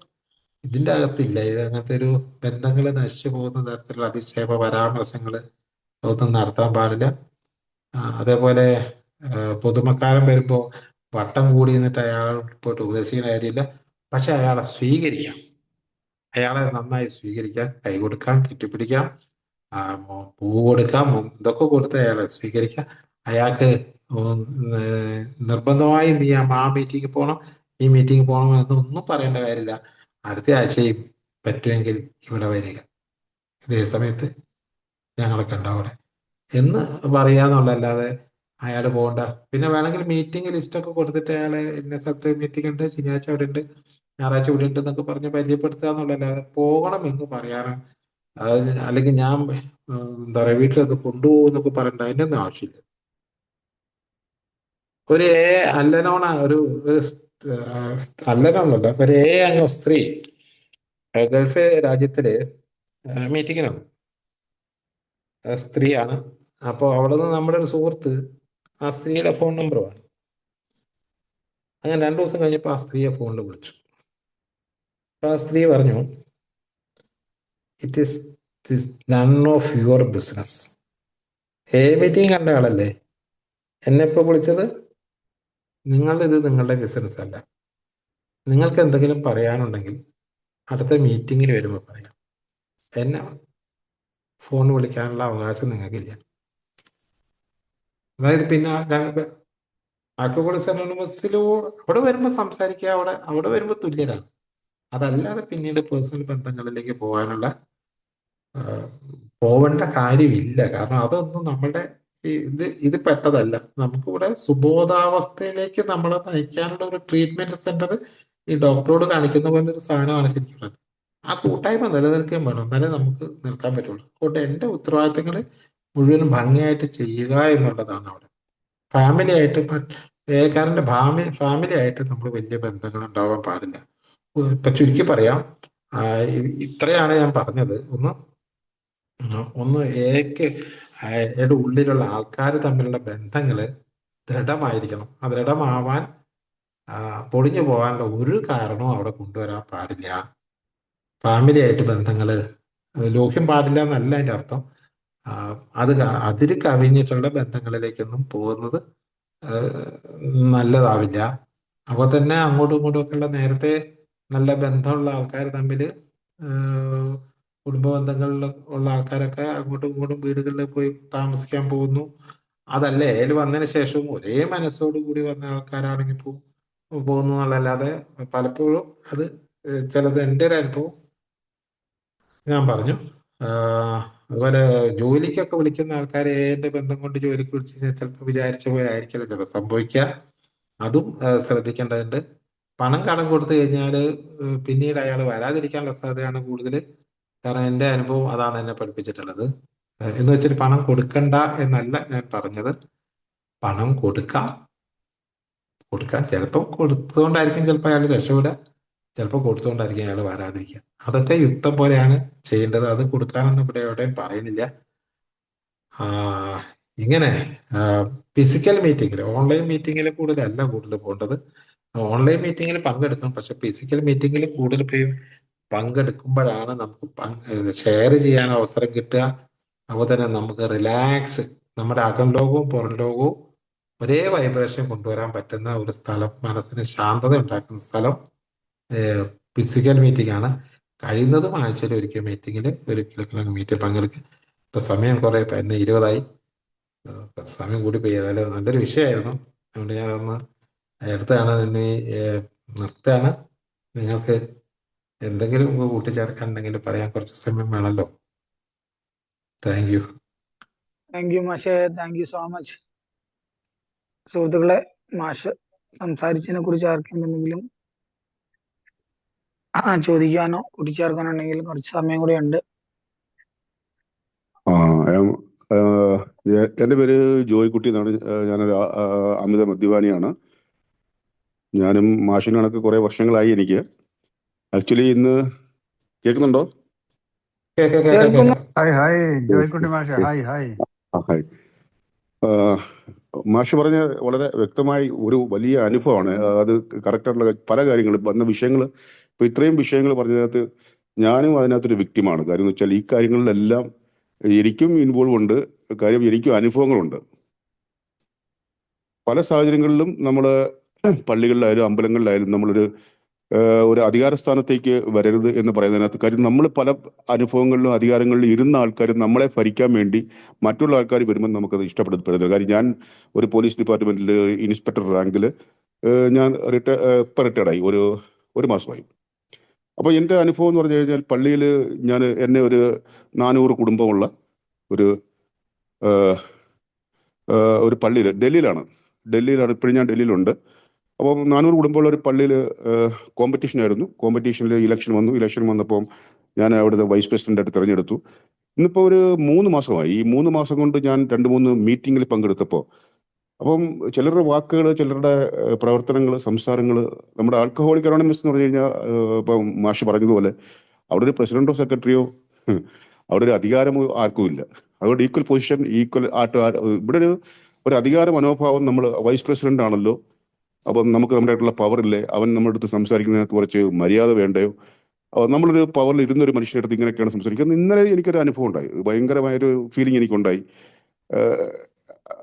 ഇതിന്റെ അകത്തില്ല. ഇത് അങ്ങനത്തെ ഒരു ബന്ധങ്ങൾ നശിച്ചു പോകുന്ന തരത്തിലുള്ള അധിക്ഷേപ പരാമർശങ്ങൾ ഒന്നും നടത്താൻ പാടില്ല. അതേപോലെ പുതുമക്കാരൻ വരുമ്പോൾ വട്ടം കൂടി നിന്നിട്ട് അയാൾ പോയിട്ട് ഉപദേശിക്കുന്ന കാര്യമില്ല. പക്ഷെ അയാളെ സ്വീകരിക്കാം, അയാളെ നന്നായി സ്വീകരിക്കാം, കൈ കൊടുക്കാം, കെട്ടിപ്പിടിക്കാം, പൂ കൊടുക്കാം, ഇതൊക്കെ കൊടുത്ത് അയാളെ സ്വീകരിക്കാം. അയാൾക്ക് നിർബന്ധമായി നീ ആ മീറ്റിംഗ് പോകണം, ഈ മീറ്റിംഗ് പോകണം എന്നൊന്നും പറയേണ്ട കാര്യമില്ല. അടുത്ത ആഴ്ചയും പറ്റുമെങ്കിൽ ഇവിടെ വരിക, ഇതേ സമയത്ത് ഞങ്ങളൊക്കെ ഉണ്ടാവും അവിടെ എന്ന് പറയാന്നുള്ളല്ലാതെ അയാൾ പോകണ്ട. പിന്നെ വേണമെങ്കിൽ മീറ്റിംഗ് ലിസ്റ്റൊക്കെ കൊടുത്തിട്ട് അയാളെ ഇന്ന സ്ഥലത്ത് മീറ്റിംഗ് ഉണ്ട്, ശനിയാഴ്ച അവിടെ ഉണ്ട്, ഞായറാഴ്ച ഇവിടെ ഉണ്ട് എന്നൊക്കെ പറഞ്ഞ് പരിചയപ്പെടുത്തുക എന്നുള്ളല്ലാതെ പോകണം എന്ന് പറയാനോ അല്ലെങ്കിൽ ഞാൻ എന്താ പറയുക വീട്ടിലത് കൊണ്ടുപോകുന്നൊക്കെ പറയണ്ട, അതിൻ്റെ ഒന്നും ആവശ്യമില്ല. ഒരു അല്ലനോണ ഒരു അല്ലനോണല്ല, ഒരു അംഗം സ്ത്രീ ഗൾഫ് രാജ്യത്തില് മീറ്റിങ്ങിനാണ്, സ്ത്രീയാണ്. അപ്പോൾ അവിടെ നിന്ന് നമ്മുടെ ഒരു സുഹൃത്ത് ആ സ്ത്രീയുടെ ഫോൺ നമ്പർ വാങ്ങി. അങ്ങനെ 2 ദിവസം കഴിഞ്ഞപ്പോൾ ആ സ്ത്രീയെ ഫോണിൽ വിളിച്ചു. അപ്പോൾ ആ സ്ത്രീ പറഞ്ഞു, it is none of your business. Meeting കണ്ട ആളല്ലേ എന്നെ ഇപ്പോൾ വിളിച്ചത്, നിങ്ങളുടെ ബിസിനസ് അല്ല. നിങ്ങൾക്ക് എന്തെങ്കിലും പറയാനുണ്ടെങ്കിൽ അടുത്ത മീറ്റിങ്ങിൽ വരുമ്പോൾ പറയാം, എന്നെ ഫോൺ വിളിക്കാനുള്ള അവകാശം നിങ്ങൾക്കില്ല. അതായത് പിന്നെ ആൽക്കഹോളിക്സ് അനോണിമസിലോ അവിടെ വരുമ്പോൾ സംസാരിക്കുക, അവിടെ വരുമ്പോൾ തുല്യരാണ്. അതല്ലാതെ പിന്നീട് പേഴ്സണൽ ബന്ധങ്ങളിലേക്ക് പോവേണ്ട കാര്യമില്ല. കാരണം അതൊന്നും നമ്മളുടെ ഇത് പെട്ടതല്ല. നമുക്കിവിടെ സുബോധാവസ്ഥയിലേക്ക് നമ്മളെ നയിക്കാനുള്ള ഒരു ട്രീറ്റ്മെന്റ് സെന്റർ ഈ ഡോക്ടറോട് കാണിക്കുന്ന പോലെ ഒരു സാധനമാണ് ശരിക്കും. ആ കൂട്ടായ്മ നിലനിൽക്കുകയും വേണം, എന്നാലേ നമുക്ക് നിൽക്കാൻ പറ്റുള്ളൂ. അതുകൊണ്ട് എൻ്റെ ഉത്തരവാദിത്തങ്ങൾ മുഴുവനും ഭംഗിയായിട്ട് ചെയ്യുക എന്നുള്ളതാണ് അവിടെ. ഫാമിലി ആയിട്ട് വിവേകാനന്ദ ഫാമിലി ആയിട്ട് നമ്മൾ വലിയ ബന്ധങ്ങൾ ഉണ്ടാവാൻ പാടില്ല. ഇപ്പൊ ചുരുക്കി പറയാം, ഇത്രയാണ് ഞാൻ പറഞ്ഞത്. ഒന്ന് എയുടെ ഉള്ളിലുള്ള ആൾക്കാർ തമ്മിലുള്ള ബന്ധങ്ങൾ ദൃഢമായിരിക്കണം. ആ ദൃഢമാവാൻ പൊളിഞ്ഞു പോകാനുള്ള ഒരു കാരണവും അവിടെ കൊണ്ടുവരാൻ പാടില്ല. ഫാമിലി ആയിട്ട് ബന്ധങ്ങൾ ലോഹ്യം പാടില്ല എന്നല്ല അതിൻ്റെ അർത്ഥം. അത് അതിര് കവിഞ്ഞിട്ടുള്ള ബന്ധങ്ങളിലേക്കൊന്നും പോകുന്നത് നല്ലതാവില്ല. അപ്പോൾ തന്നെ അങ്ങോട്ടും ഇങ്ങോട്ടും ഒക്കെയുള്ള നേരത്തെ നല്ല ബന്ധമുള്ള ആൾക്കാർ തമ്മിൽ കുടുംബ ബന്ധങ്ങളിൽ ഉള്ള ആൾക്കാരൊക്കെ അങ്ങോട്ടും ഇങ്ങോട്ടും വീടുകളിൽ പോയി താമസിക്കാൻ പോകുന്നു. അതല്ലേ അതിൽ വന്നതിന് ശേഷവും ഒരേ മനസ്സോടു കൂടി വന്ന ആൾക്കാരാണെങ്കിൽ പോകുന്നു എന്നുള്ളതല്ലാതെ പലപ്പോഴും അത് ചിലത് എൻ്റെ ഒരു അനുഭവം ഞാൻ പറഞ്ഞു. അതുപോലെ ജോലിക്കൊക്കെ വിളിക്കുന്ന ആൾക്കാരെ എൻ്റെ ബന്ധം കൊണ്ട് ജോലിക്ക് വിളിച്ച് ചിലപ്പോൾ വിചാരിച്ച പോലെ ആയിരിക്കില്ല ചിലപ്പോൾ സംഭവിക്കുക. അതും ശ്രദ്ധിക്കേണ്ടതുണ്ട്. പണം കടം കൊടുത്തു കഴിഞ്ഞാൽ പിന്നീട് അയാൾ വരാതിരിക്കാനുള്ള സാധ്യതയാണ് കൂടുതൽ. കാരണം എൻ്റെ അനുഭവം അതാണ് എന്നെ പഠിപ്പിച്ചിട്ടുള്ളത്. എന്ന് വെച്ചിട്ട് പണം കൊടുക്കണ്ട എന്നല്ല ഞാൻ പറഞ്ഞത്. പണം കൊടുക്കാം, ചിലപ്പോൾ കൊടുത്തുകൊണ്ടായിരിക്കും ചിലപ്പോൾ അയാൾ രക്ഷപ്പെടുക, ചിലപ്പോൾ കൊടുത്തുകൊണ്ടായിരിക്കും അയാൾ വരാതിരിക്കുക. അതൊക്കെ യുക്തം പോലെയാണ് ചെയ്യേണ്ടത്. അത് കൊടുക്കാനൊന്നും ഇവിടെ എവിടെയും പറയുന്നില്ല. ഇങ്ങനെ ഫിസിക്കൽ മീറ്റിങ്ങിൽ, ഓൺലൈൻ മീറ്റിങ്ങിൽ കൂടുതൽ പോകേണ്ടത്. ഓൺലൈൻ മീറ്റിങ്ങിൽ പങ്കെടുക്കണം, പക്ഷെ ഫിസിക്കൽ മീറ്റിങ്ങിൽ കൂടുതൽ പേര് പങ്കെടുക്കുമ്പോഴാണ് നമുക്ക് ഷെയർ ചെയ്യാൻ അവസരം കിട്ടുക. അപ്പോൾ തന്നെ നമുക്ക് റിലാക്സ്, നമ്മുടെ അകം ലോകവും പുറം ലോകവും ഒരേ വൈബ്രേഷൻ കൊണ്ടുവരാൻ പറ്റുന്ന ഒരു സ്ഥലം, മനസ്സിന് ശാന്തത ഉണ്ടാക്കുന്ന സ്ഥലം ഫിസിക്കൽ മീറ്റിംഗ് ആണ്. കഴിയുന്നതും ആഴ്ചയിൽ ഒരിക്കൽ മീറ്റിങ്ങിൽ മീറ്റിൽ പങ്കെടുക്കുക. ഇപ്പൊ സമയം കുറെ ഇന്ന് 20ആയി, സമയം കൂടി പോയി. ഏതായാലും നല്ലൊരു വിഷയമായിരുന്നു. അതുകൊണ്ട് ഞാനൊന്ന് എടുത്താണ് ഇനി നിർത്താണ്. നിങ്ങൾക്ക് എന്തെങ്കിലും കൂട്ടിച്ചേർക്കാൻ ഉണ്ടെങ്കിൽ പറയാൻ കുറച്ച് സമയം വേണമല്ലോ. Thank you. താങ്ക് യു മാഷെ, താങ്ക് യു സോ മച്ച്. സുഹൃത്തുക്കളെ, മാഷ് സംസാരിച്ചതിനെ കുറിച്ച് ആർക്കെന്തെങ്കിലും ചോദിക്കാനോ കൂട്ടിച്ചേർക്കാനോ ഉണ്ടെങ്കിൽ കുറച്ച് സമയം കൂടെ ഉണ്ട്. എൻ്റെ പേര് ജോയ്ക്കുട്ടി എന്നാണ്. ഞാനൊരു അമിത മദ്യപാനിയാണ്. ഞാനും മാഷിന് കണക്ക് കുറെ വർഷങ്ങളായി എനിക്ക്. ആക്ച്വലി ഇന്ന് കേൾക്കുന്നുണ്ടോ? മാഷ് പറഞ്ഞ വളരെ വ്യക്തമായി ഒരു വലിയ അനുഭവമാണ്. അത് കറക്റ്റായിട്ടുള്ള പല കാര്യങ്ങളും വന്ന വിഷയങ്ങൾ, ഇപ്പൊ ഇത്രയും വിഷയങ്ങൾ പറഞ്ഞതിനകത്ത് ഞാനും അതിനകത്തൊരു വിക്ടിമാണ്. കാര്യം എന്ന് വെച്ചാൽ ഈ കാര്യങ്ങളിലെല്ലാം എനിക്കും ഇൻവോൾവ് ഉണ്ട്. കാര്യം എനിക്കും അനുഭവങ്ങളുണ്ട്. പല സാഹചര്യങ്ങളിലും നമ്മൾ പള്ളികളിലായാലും അമ്പലങ്ങളിലായാലും ഒരു അധികാര സ്ഥാനത്തേക്ക് വരരുത് എന്ന് പറയുന്നതിനകത്ത് കാര്യം നമ്മൾ പല അനുഭവങ്ങളിലും അധികാരങ്ങളിലും ഇരുന്ന ആൾക്കാർ നമ്മളെ ഭരിക്കാൻ വേണ്ടി മറ്റുള്ള ആൾക്കാർ വരുമ്പോൾ നമുക്കത് ഇഷ്ടപ്പെടുന്നില്ല. കാര്യം ഞാൻ ഒരു പോലീസ് ഡിപ്പാർട്ട്മെന്റിൽ ഇൻസ്പെക്ടർ റാങ്കിൽ ഞാൻ റിട്ടയർഡായി ഒരു മാസമായി. അപ്പോൾ എൻ്റെ അനുഭവം എന്ന് പറഞ്ഞു കഴിഞ്ഞാൽ പള്ളിയിൽ എന്നെ ഒരു 400 കുടുംബമുള്ള ഒരു ഏഹ്, ഒരു പള്ളിയിൽ ഡൽഹിയിലാണ് ഇപ്പോഴും ഞാൻ ഡൽഹിയിലുണ്ട്. അപ്പം 400 കുടുംബമുള്ള ഒരു പള്ളിയിൽ കോമ്പറ്റീഷൻ ആയിരുന്നു. കോമ്പറ്റീഷനിൽ ഇലക്ഷൻ വന്നപ്പോൾ ഞാൻ അവിടുത്തെ വൈസ് പ്രസിഡന്റായിട്ട് തിരഞ്ഞെടുത്തു. ഇന്നിപ്പോൾ ഒരു 3 മാസമായി. ഈ 3 മാസം കൊണ്ട് ഞാൻ 2-3 മീറ്റിങ്ങിൽ പങ്കെടുത്തപ്പോൾ അപ്പം ചിലരുടെ വാക്കുകൾ, ചിലരുടെ പ്രവർത്തനങ്ങൾ, സംസാരങ്ങൾ, നമ്മുടെ ആൽക്കഹോളിക് അനോണിമസ് എന്ന് പറഞ്ഞു കഴിഞ്ഞാൽ ഇപ്പം മാഷ് പറഞ്ഞതുപോലെ അവിടെ ഒരു പ്രസിഡന്റോ സെക്രട്ടറിയോ അവിടെ ഒരു അധികാരമോ ആർക്കും ഇല്ല. അതുകൊണ്ട് ഈക്വൽ പൊസിഷൻ, ഈക്വൽ ആയിട്ട് ഇവിടെ ഒരു അധികാര മനോഭാവം. നമ്മൾ വൈസ് പ്രസിഡന്റ് ആണല്ലോ, അപ്പം നമുക്ക് നമ്മുടെ ആയിട്ടുള്ള പവർ ഇല്ലേ, അവൻ നമ്മുടെ അടുത്ത് സംസാരിക്കുന്നതിനകത്ത് കുറച്ച് മര്യാദ വേണ്ടയോ, നമ്മളൊരു പവറിൽ ഇരുന്നൊരു മനുഷ്യരുടെ അടുത്ത് ഇങ്ങനെയൊക്കെയാണ് സംസാരിക്കുന്നത്. ഇന്നലെ എനിക്കൊരു അനുഭവം ഉണ്ടായി, ഭയങ്കരമായൊരു ഫീലിംഗ് എനിക്കുണ്ടായി.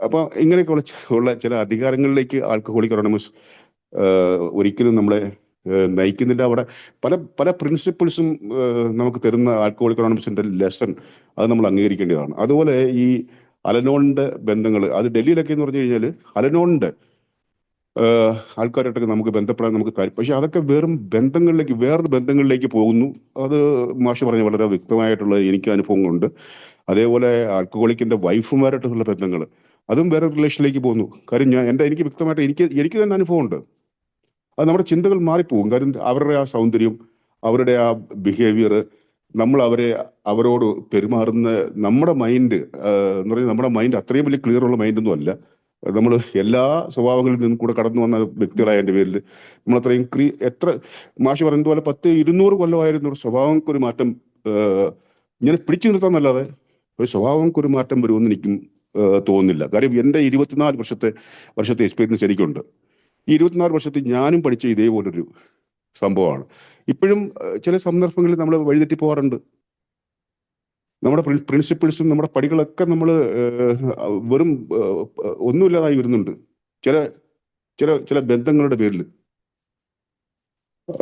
അപ്പൊ ഇങ്ങനെയൊക്കെ ഉള്ള ചില അധികാരങ്ങളിലേക്ക് ആൽക്കഹോളിക് അനോണിമസ് ഒരിക്കലും നമ്മളെ നയിക്കുന്നില്ല. അവിടെ പല പല പ്രിൻസിപ്പിൾസും നമുക്ക് തരുന്ന ആൽക്കഹോളിക് അനോണിമസിന്റെ ലെസൺ അത് നമ്മൾ അംഗീകരിക്കേണ്ടതാണ്. അതുപോലെ ഈ അലനോണിന്റെ ബന്ധങ്ങൾ, അത് ഡൽഹിയിലൊക്കെ എന്ന് പറഞ്ഞു കഴിഞ്ഞാൽ അലനോണിന്റെ ആൾക്കാരായിട്ടൊക്കെ നമുക്ക് ബന്ധപ്പെടാൻ നമുക്ക് താല്പര്യം. പക്ഷെ അതൊക്കെ വേറൊരു ബന്ധങ്ങളിലേക്ക് പോകുന്നു. അത് മാഷ് പറഞ്ഞ വളരെ വ്യക്തമായിട്ടുള്ള എനിക്ക് അനുഭവങ്ങളുണ്ട്. അതേപോലെ ആൽക്കഹോളിക്കിന്റെ വൈഫുമാരായിട്ടുള്ള ബന്ധങ്ങൾ, അതും വേറെ റിലേഷനിലേക്ക് പോകുന്നു. കാര്യം എനിക്ക് വ്യക്തമായിട്ട് എനിക്ക് തന്നെ അനുഭവമുണ്ട്. അത് നമ്മുടെ ചിന്തകൾ മാറിപ്പോകും. കാര്യം അവരുടെ ആ സൗന്ദര്യം, അവരുടെ ആ ബിഹേവിയർ, നമ്മൾ അവരോട് പെരുമാറുന്ന നമ്മുടെ മൈൻഡ് എന്ന് പറഞ്ഞാൽ നമ്മുടെ മൈൻഡ് അത്രയും വലിയ ക്ലിയർ ഉള്ള മൈൻഡൊന്നും അല്ല. നമ്മൾ എല്ലാ സ്വഭാവങ്ങളിൽ നിന്നും കൂടെ കടന്നു വന്ന വ്യക്തികളായ എൻ്റെ പേരിൽ നമ്മളത്രയും എത്ര മാഷ് പറയുന്നത് പോലെ 100-200 കൊല്ലമായിരുന്നു ഒരു സ്വഭാവങ്ങൾക്കൊരു മാറ്റം ഇങ്ങനെ പിടിച്ചു നിർത്താന്നല്ലാതെ ഒരു സ്വഭാവങ്ങൾക്കൊരു മാറ്റം വരുമെന്ന് എനിക്കും തോന്നുന്നില്ല. കാര്യം എൻ്റെ 24 വർഷത്തെ എക്സ്പീരിയൻസ് എനിക്കുണ്ട്. ഈ 24 വർഷത്തിൽ ഞാനും പഠിച്ച ഇതേപോലൊരു സംഭവമാണ്. ഇപ്പോഴും ചില സന്ദർഭങ്ങളിൽ നമ്മൾ വഴിതെറ്റി പോകാറുണ്ട്. നമ്മുടെ പ്രിൻസിപ്പിൾസും നമ്മുടെ പടികളൊക്കെ നമ്മൾ വെറും ഒന്നുമില്ലാതായി വരുന്നുണ്ട് ചില ചില ചില ബന്ധങ്ങളുടെ പേരിൽ.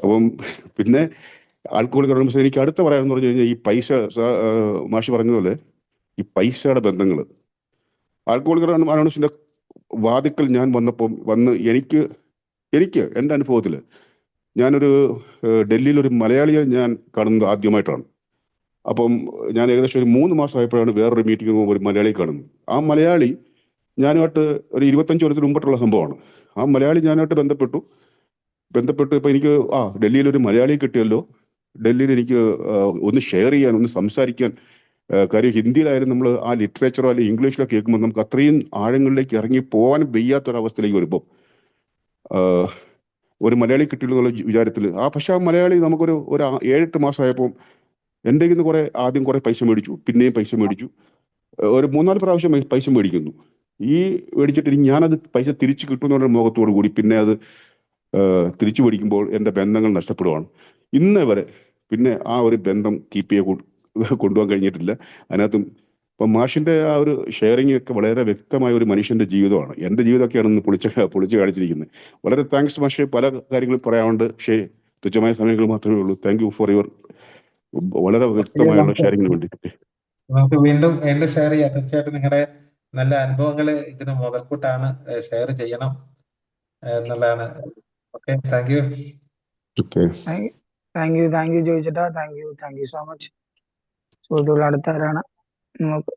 അപ്പം പിന്നെ ആൽക്കഹോളിക് അനോണിമസ് എനിക്ക് അടുത്ത പറയാമെന്ന് പറഞ്ഞു കഴിഞ്ഞാൽ ഈ പൈസ, മാഷി പറഞ്ഞതുപോലെ ഈ പൈസയുടെ ബന്ധങ്ങൾ. ആൽക്കഹോളിക് അനോണിമസിന്റെ വാതിക്കൽ ഞാൻ വന്ന് എനിക്ക് എൻ്റെ അനുഭവത്തിൽ ഞാനൊരു ഡൽഹിയിൽ ഒരു മലയാളിയെ ഞാൻ കാണുന്നത് ആദ്യമായിട്ടാണ്. അപ്പം ഞാൻ ഏകദേശം ഒരു 3 മാസമായപ്പോഴാണ് വേറൊരു മീറ്റിംഗിന് പോകുമ്പോൾ ഒരു മലയാളി കാണുന്നത്. ആ മലയാളി ഞാനുമായിട്ട് ഒരു 25 കൊല്ലത്തിന് മുമ്പിട്ടുള്ള സംഭവമാണ്. ആ മലയാളി ഞാനുമായിട്ട് ബന്ധപ്പെട്ട് ഇപ്പം എനിക്ക് ഡൽഹിയിൽ ഒരു മലയാളിയെ കിട്ടിയല്ലോ, ഡൽഹിയിൽ എനിക്ക് ഒന്ന് ഷെയർ ചെയ്യാൻ, ഒന്ന് സംസാരിക്കാൻ. കാര്യം ഹിന്ദിയിലായാലും നമ്മൾ ആ ലിറ്ററേച്ചറോ അല്ലെങ്കിൽ ഇംഗ്ലീഷിലോ കേൾക്കുമ്പോൾ നമുക്ക് അത്രയും ആഴങ്ങളിലേക്ക് ഇറങ്ങി പോകാൻ വയ്യാത്തൊരവസ്ഥയിലേക്ക് വരുമ്പോൾ ഒരു മലയാളി കിട്ടിയെന്നുള്ള വിചാരത്തിൽ പക്ഷെ ആ മലയാളി നമുക്കൊരു 7-8 മാസമായപ്പോൾ എൻ്റെ കയ്യിൽ നിന്ന് ആദ്യം കുറെ പൈസ മേടിച്ചു, പിന്നെയും പൈസ മേടിച്ചു, ഒരു 3-4 പ്രാവശ്യം പൈസ മേടിക്കുന്നു. ഈ മേടിച്ചിട്ട് ഞാനത് പൈസ തിരിച്ചു കിട്ടുമെന്നുള്ള മുഖത്തോടു കൂടി പിന്നെ അത് തിരിച്ചു മേടിക്കുമ്പോൾ എൻ്റെ ബന്ധങ്ങൾ നഷ്ടപ്പെടുവാണ്. ഇന്ന് വരെ പിന്നെ ആ ഒരു ബന്ധം കീപ്പ് കൊണ്ടുപോകാൻ കഴിഞ്ഞിട്ടില്ല. അതിനകത്തും ഇപ്പം മാഷിന്റെ ആ ഒരു ഷെയറിംഗ് ഒക്കെ വളരെ വ്യക്തമായ ഒരു മനുഷ്യന്റെ ജീവിതമാണ്. എൻ്റെ ജീവിതമൊക്കെയാണ് ഇന്ന് പൊളിച്ച് കാണിച്ചിരിക്കുന്നത്. വളരെ താങ്ക്സ് മാഷെ. പല കാര്യങ്ങളും പറയാനുണ്ട്, പക്ഷേ തുച്ഛമായ സമയങ്ങൾ മാത്രമേ ഉള്ളൂ. താങ്ക് യു ഫോർ യുവർ വളരെ വ്യക്തമായുള്ള ഷെയറിങ്ങിന് വേണ്ടിയിട്ട്. നമുക്ക് വീണ്ടും ഷെയർ ചെയ്യാം. തീർച്ചയായിട്ടും നിങ്ങളുടെ നല്ല അനുഭവങ്ങൾ ഇതിന് മുതൽക്കൂട്ടാണ്. ഷെയർ ചെയ്യണം എന്നുള്ളതാണ്. Okay, thank you. Thank you ജോയിച്ചേട്ടാ. Thank you so much. സുഹൃത്തുക്കൾ, അടുത്തവരാണ്. നമുക്ക്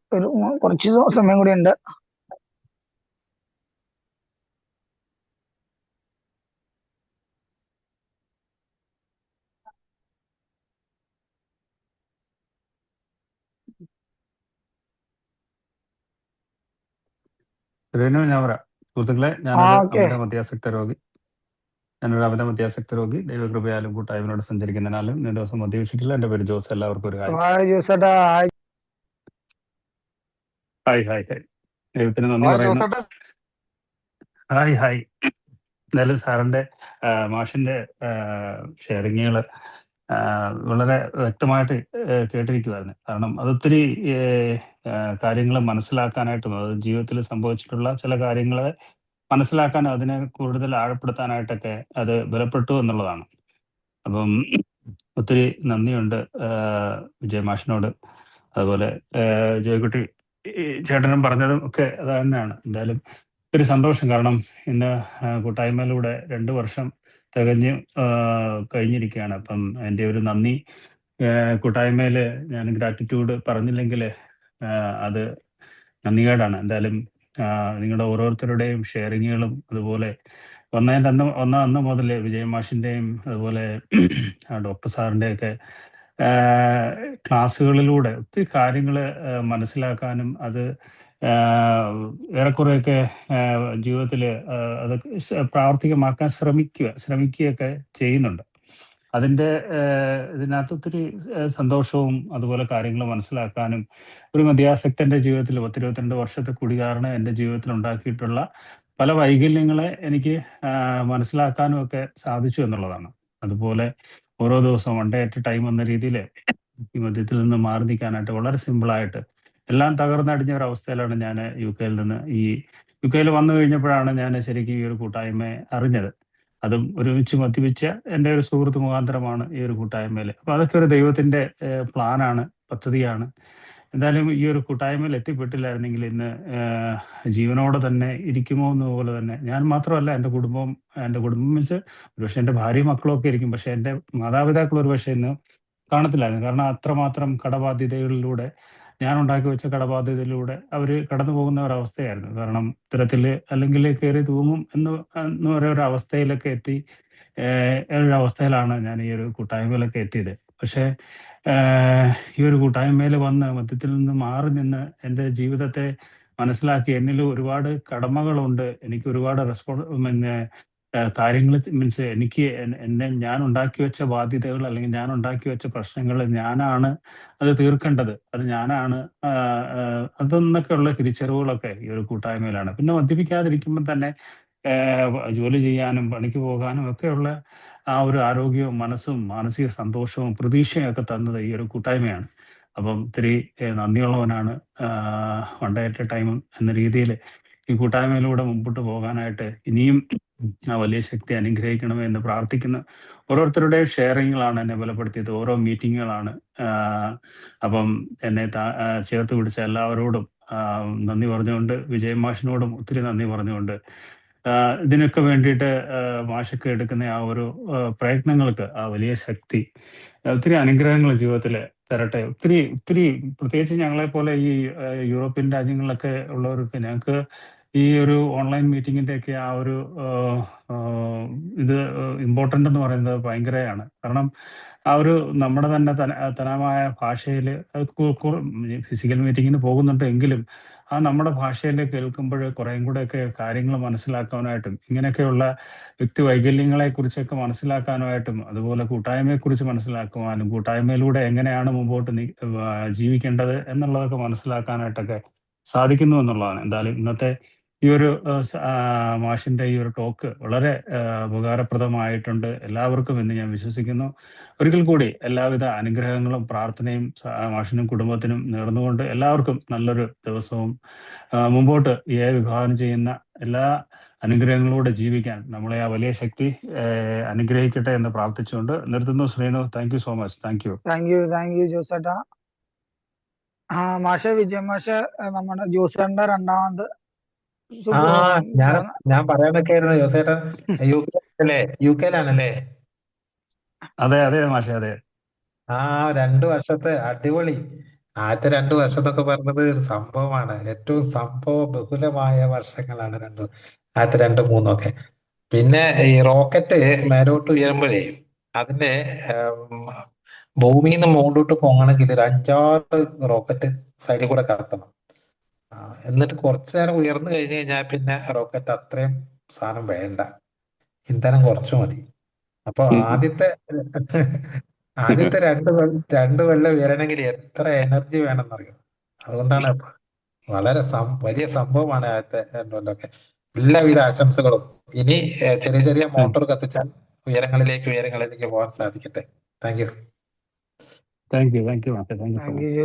കുറച്ച് സമയം കൂടി ഉണ്ട്. ഞാൻ പറയാം സുഹൃത്തുക്കളെ, ഞാനൊരു മദ്യാസക്ത രോഗി. ദൈവകൃപയാലും കൂട്ടായ്മയോട് സഞ്ചരിക്കുന്നതിനാലും ഞാൻ ദിവസം മദ്യപിച്ചിട്ടില്ല. എൻ്റെ പേര് ജോസ്. എല്ലാവർക്കും ഒരു ഹായ്. ദൈവത്തിന് നന്ദി പറയുന്നു. ഹായ്. എന്തായാലും സാറിന്റെ മാഷിന്റെ ഷെയറിങ്ങുകൾ വളരെ വ്യക്തമായിട്ട് കേട്ടിരിക്കുമായിരുന്നു. കാരണം അതൊത്തിരി കാര്യങ്ങൾ മനസ്സിലാക്കാനായിട്ടും അത് ജീവിതത്തിൽ സംഭവിച്ചിട്ടുള്ള ചില കാര്യങ്ങളെ മനസ്സിലാക്കാൻ, അതിനെ കൂടുതൽ ആഴപ്പെടുത്താനായിട്ടൊക്കെ അത് ബലപ്പെട്ടു എന്നുള്ളതാണ്. അപ്പം ഒത്തിരി നന്ദിയുണ്ട് വിജയ് മാഷിനോട്. അതുപോലെ ജയക്കുട്ടി ചേട്ടനും പറഞ്ഞതും ഒക്കെ അത് തന്നെയാണ്. എന്തായാലും ഒത്തിരി സന്തോഷം. കാരണം ഇന്ന് കൂട്ടായ്മയിലൂടെ 2 വർഷം കഴിഞ്ഞിരിക്കുകയാണ്. അപ്പം എൻ്റെ ഒരു നന്ദി കൂട്ടായ്മയിൽ ഞാൻ ഗ്രാറ്റിറ്റ്യൂഡ് പറഞ്ഞില്ലെങ്കിൽ അത് നന്ദികേടാണ്. എന്തായാലും നിങ്ങളുടെ ഓരോരുത്തരുടെയും ഷെയറിങ്ങുകളും അതുപോലെ ഒന്നാം അന്ന് മുതൽ വിജയ മാഷിൻ്റെയും അതുപോലെ ഡോക്ടർ സാറിൻ്റെയൊക്കെ ക്ലാസ്സുകളിലൂടെ ഒത്തിരി കാര്യങ്ങൾ മനസ്സിലാക്കാനും അത് ഏറെക്കുറെയൊക്കെ ജീവിതത്തിൽ അത് പ്രാവർത്തികമാക്കാൻ ശ്രമിക്കുകയൊക്കെ ചെയ്യുന്നുണ്ട്. അതിൻ്റെ ഇതിനകത്ത് ഒത്തിരി സന്തോഷവും അതുപോലെ കാര്യങ്ങൾ മനസ്സിലാക്കാനും ഒരു മദ്യാസക്തൻ്റെ ജീവിതത്തിൽ 22 വർഷത്തെ കുടി കാരണം എൻ്റെ ജീവിതത്തിൽ ഉണ്ടാക്കിയിട്ടുള്ള പല വൈകല്യങ്ങളെ എനിക്ക് മനസ്സിലാക്കാനും ഒക്കെ സാധിച്ചു എന്നുള്ളതാണ്. അതുപോലെ ഓരോ ദിവസവും one day at a time എന്ന രീതിയിൽ ഈ മദ്യത്തിൽ നിന്ന് മാറി നിൽക്കാനായിട്ട് വളരെ സിമ്പിളായിട്ട് എല്ലാം തകർന്നടിഞ്ഞ ഒരു അവസ്ഥയിലാണ് ഞാൻ യു കെയിൽ വന്നു കഴിഞ്ഞപ്പോഴാണ് ഞാൻ ശരിക്കും ഈ ഒരു കൂട്ടായ്മയെ അറിഞ്ഞത്. അതും ഒരുമിച്ച് മദ്യപിച്ച എൻ്റെ ഒരു സുഹൃത്ത് മുഖാന്തരമാണ് ഈ ഒരു കൂട്ടായ്മയിൽ. അപ്പോൾ അതൊക്കെ ഒരു ദൈവത്തിൻ്റെ പ്ലാനാണ്, പദ്ധതിയാണ്. എന്തായാലും ഈ ഒരു കൂട്ടായ്മയിൽ എത്തിപ്പെട്ടില്ലായിരുന്നെങ്കിൽ ഇന്ന് ജീവനോടെ തന്നെ ഇരിക്കുമോ എന്നുപോലെ തന്നെ ഞാൻ മാത്രമല്ല എൻ്റെ കുടുംബം മീൻസ് ഒരുപക്ഷെ എൻ്റെ ഭാര്യയും മക്കളും ഒക്കെ ഇരിക്കും, പക്ഷെ എൻ്റെ മാതാപിതാക്കൾ ഒരുപക്ഷെ ഇന്ന് കാണത്തില്ലായിരുന്നു. കാരണം അത്രമാത്രം കടബാധ്യതകളിലൂടെ ഞാൻ ഉണ്ടാക്കി വെച്ച കടബാധ്യതയിലൂടെ അവർ കടന്നു പോകുന്ന ഒരവസ്ഥയായിരുന്നു. കാരണം ഇത്തരത്തിൽ അല്ലെങ്കിൽ കയറി തൂങ്ങും എന്ന് ഒരു അവസ്ഥയിലൊക്കെ എത്തി ഒരു അവസ്ഥയിലാണ് ഞാൻ ഈ ഒരു കൂട്ടായ്മയിലൊക്കെ എത്തിയത്. പക്ഷേ ഈ ഒരു കൂട്ടായ്മയിൽ വന്ന് മദ്യത്തിൽ നിന്ന് മാറി നിന്ന് എൻ്റെ ജീവിതത്തെ മനസ്സിലാക്കി എന്നിൽ ഒരുപാട് കടമകളുണ്ട്, എനിക്ക് ഒരുപാട് കാര്യങ്ങൾ മീൻസ് എനിക്ക് ഞാൻ ഉണ്ടാക്കി വെച്ച ബാധ്യതകൾ അല്ലെങ്കിൽ ഞാൻ ഉണ്ടാക്കി വെച്ച പ്രശ്നങ്ങൾ ഞാനാണ് അത് തീർക്കേണ്ടത്, അത് ഞാനാണ് അതെന്നൊക്കെയുള്ള തിരിച്ചറിവുകളൊക്കെ ഈ ഒരു കൂട്ടായ്മയിലാണ്. പിന്നെ മദ്യപിക്കാതിരിക്കുമ്പോൾ തന്നെ ജോലി ചെയ്യാനും പണിക്ക് പോകാനും ഒക്കെയുള്ള ആ ഒരു ആരോഗ്യവും മനസ്സും മാനസിക സന്തോഷവും പ്രതീക്ഷയും ഒക്കെ തന്നത് ഈ ഒരു കൂട്ടായ്മയാണ്. അപ്പം ഇത്തിരി നന്ദിയുള്ളവനാണ് one day at a time എന്ന രീതിയിൽ ഈ കൂട്ടായ്മയിലൂടെ മുമ്പോട്ട് പോകാനായിട്ട് ഇനിയും ആ വലിയ ശക്തി അനുഗ്രഹിക്കണമേ എന്ന് പ്രാർത്ഥിക്കുന്ന ഓരോരുത്തരുടെയും ഷെയറിങ്ങുകളാണ് എന്നെ ബലപ്പെടുത്തിയത്, ഓരോ മീറ്റിങ്ങുകളാണ്. അപ്പം എന്നെ ചേർത്ത് പിടിച്ച എല്ലാവരോടും നന്ദി പറഞ്ഞുകൊണ്ട്, വിജയ് മാഷിനോടും ഒത്തിരി നന്ദി പറഞ്ഞുകൊണ്ട്, ഇതിനൊക്കെ വേണ്ടിയിട്ട് മാഷൊക്കെ എടുക്കുന്ന ആ ഒരു പ്രയത്നങ്ങൾക്ക് ആ വലിയ ശക്തി ഒത്തിരി അനുഗ്രഹങ്ങൾ ജീവിതത്തിൽ തരട്ടെ. ഒത്തിരി പ്രത്യേകിച്ച് ഞങ്ങളെ പോലെ ഈ യൂറോപ്യൻ രാജ്യങ്ങളിലൊക്കെ ഉള്ളവർക്ക് ഞങ്ങൾക്ക് ഈ ഒരു ഓൺലൈൻ മീറ്റിങ്ങിൻ്റെ ഒക്കെ ആ ഒരു ഇത് ഇമ്പോർട്ടൻ്റ് എന്ന് പറയുന്നത് ഭയങ്കരമാണ്. കാരണം ആ ഒരു നമ്മുടെ തന്നെ തനമായ ഭാഷയിൽ ഫിസിക്കൽ മീറ്റിങ്ങിന് പോകുന്നുണ്ട് എങ്കിലും ആ നമ്മുടെ ഭാഷയിൽ കേൾക്കുമ്പോൾ കുറേയും കൂടെയൊക്കെ കാര്യങ്ങൾ മനസ്സിലാക്കാനായിട്ടും ഇങ്ങനെയൊക്കെയുള്ള വ്യക്തി വൈകല്യങ്ങളെ കുറിച്ചൊക്കെ മനസ്സിലാക്കാനായിട്ടും അതുപോലെ കൂട്ടായ്മയെക്കുറിച്ച് മനസ്സിലാക്കുവാനും കൂട്ടായ്മയിലൂടെ എങ്ങനെയാണ് മുമ്പോട്ട് ജീവിക്കേണ്ടത് എന്നുള്ളതൊക്കെ മനസ്സിലാക്കാനായിട്ടൊക്കെ സാധിക്കുന്നു എന്നുള്ളതാണ്. എന്തായാലും ഇന്നത്തെ ഈ ഒരു മാഷിൻ്റെ ഈ ഒരു ടോക്ക് വളരെ ഉപകാരപ്രദമായിട്ടുണ്ട് എല്ലാവർക്കും എന്ന് ഞാൻ വിശ്വസിക്കുന്നു. ഒരിക്കൽ കൂടി എല്ലാവിധ അനുഗ്രഹങ്ങളും പ്രാർത്ഥനയും മാഷിനും കുടുംബത്തിനും നേർന്നുകൊണ്ട് എല്ലാവർക്കും നല്ലൊരു ദിവസവും മുമ്പോട്ട് വിഭാവനം ചെയ്യുന്ന എല്ലാ അനുഗ്രഹങ്ങളോടെ ജീവിക്കാൻ നമ്മളെ ആ വലിയ ശക്തി അനുഗ്രഹിക്കട്ടെ എന്ന് പ്രാർത്ഥിച്ചുകൊണ്ട് നിർത്തുന്നു. Sreenu, thank you so much. Thank you ജോസേട്ടാ. മാഷ വിജയ മാഷ നമ്മുടെ ജോസേട്ടന്റെ രണ്ടാമത് ഞാൻ പറയാനൊക്കെയായിരുന്നു. ജോസേട്ടൻ യു കെയിലാണല്ലേ? അതെ മാഷെ, അതെ. 2 വർഷത്തെ അടിപൊളി. ആദ്യത്തെ 2 വർഷത്തൊക്കെ പറഞ്ഞത് ഒരു സംഭവമാണ്. ഏറ്റവും സംഭവ ബഹുലമായ വർഷങ്ങളാണ് ആദ്യത്തെ 2-3 ഒക്കെ. പിന്നെ ഈ റോക്കറ്റ് മേലോട്ട് ഉയരുമ്പോഴേ അതിന്റെ ഭൂമിയിൽ നിന്ന് മുകളിലോട്ട് പോകണമെങ്കിൽ ഒരു 5-6 റോക്കറ്റ് സൈഡിൽ കൂടെ കത്തണം. എന്നിട്ട് കുറച്ചു നേരം ഉയർന്നു കഴിഞ്ഞു കഴിഞ്ഞാൽ പിന്നെ റോക്കറ്റ് അത്രയും സാധനം വേണ്ട, ഇന്ധനം കുറച്ചു മതി. അപ്പൊ ആദ്യത്തെ 2 കൊല്ലം ഉയരണമെങ്കിൽ എത്ര എനർജി വേണമെന്നറിയോ? അതുകൊണ്ടാണ് വളരെ വലിയ സംഭവമാണ് ആദ്യത്തെ 2 കൊല്ലമൊക്കെ. എല്ലാവിധ ആശംസകളും. ഇനി ചെറിയ മോട്ടോർ കത്തിച്ചാൽ ഉയരങ്ങളിലേക്ക് പോകാൻ സാധിക്കട്ടെ. Thank you. താങ്ക് യു മാഷെ. Thank you.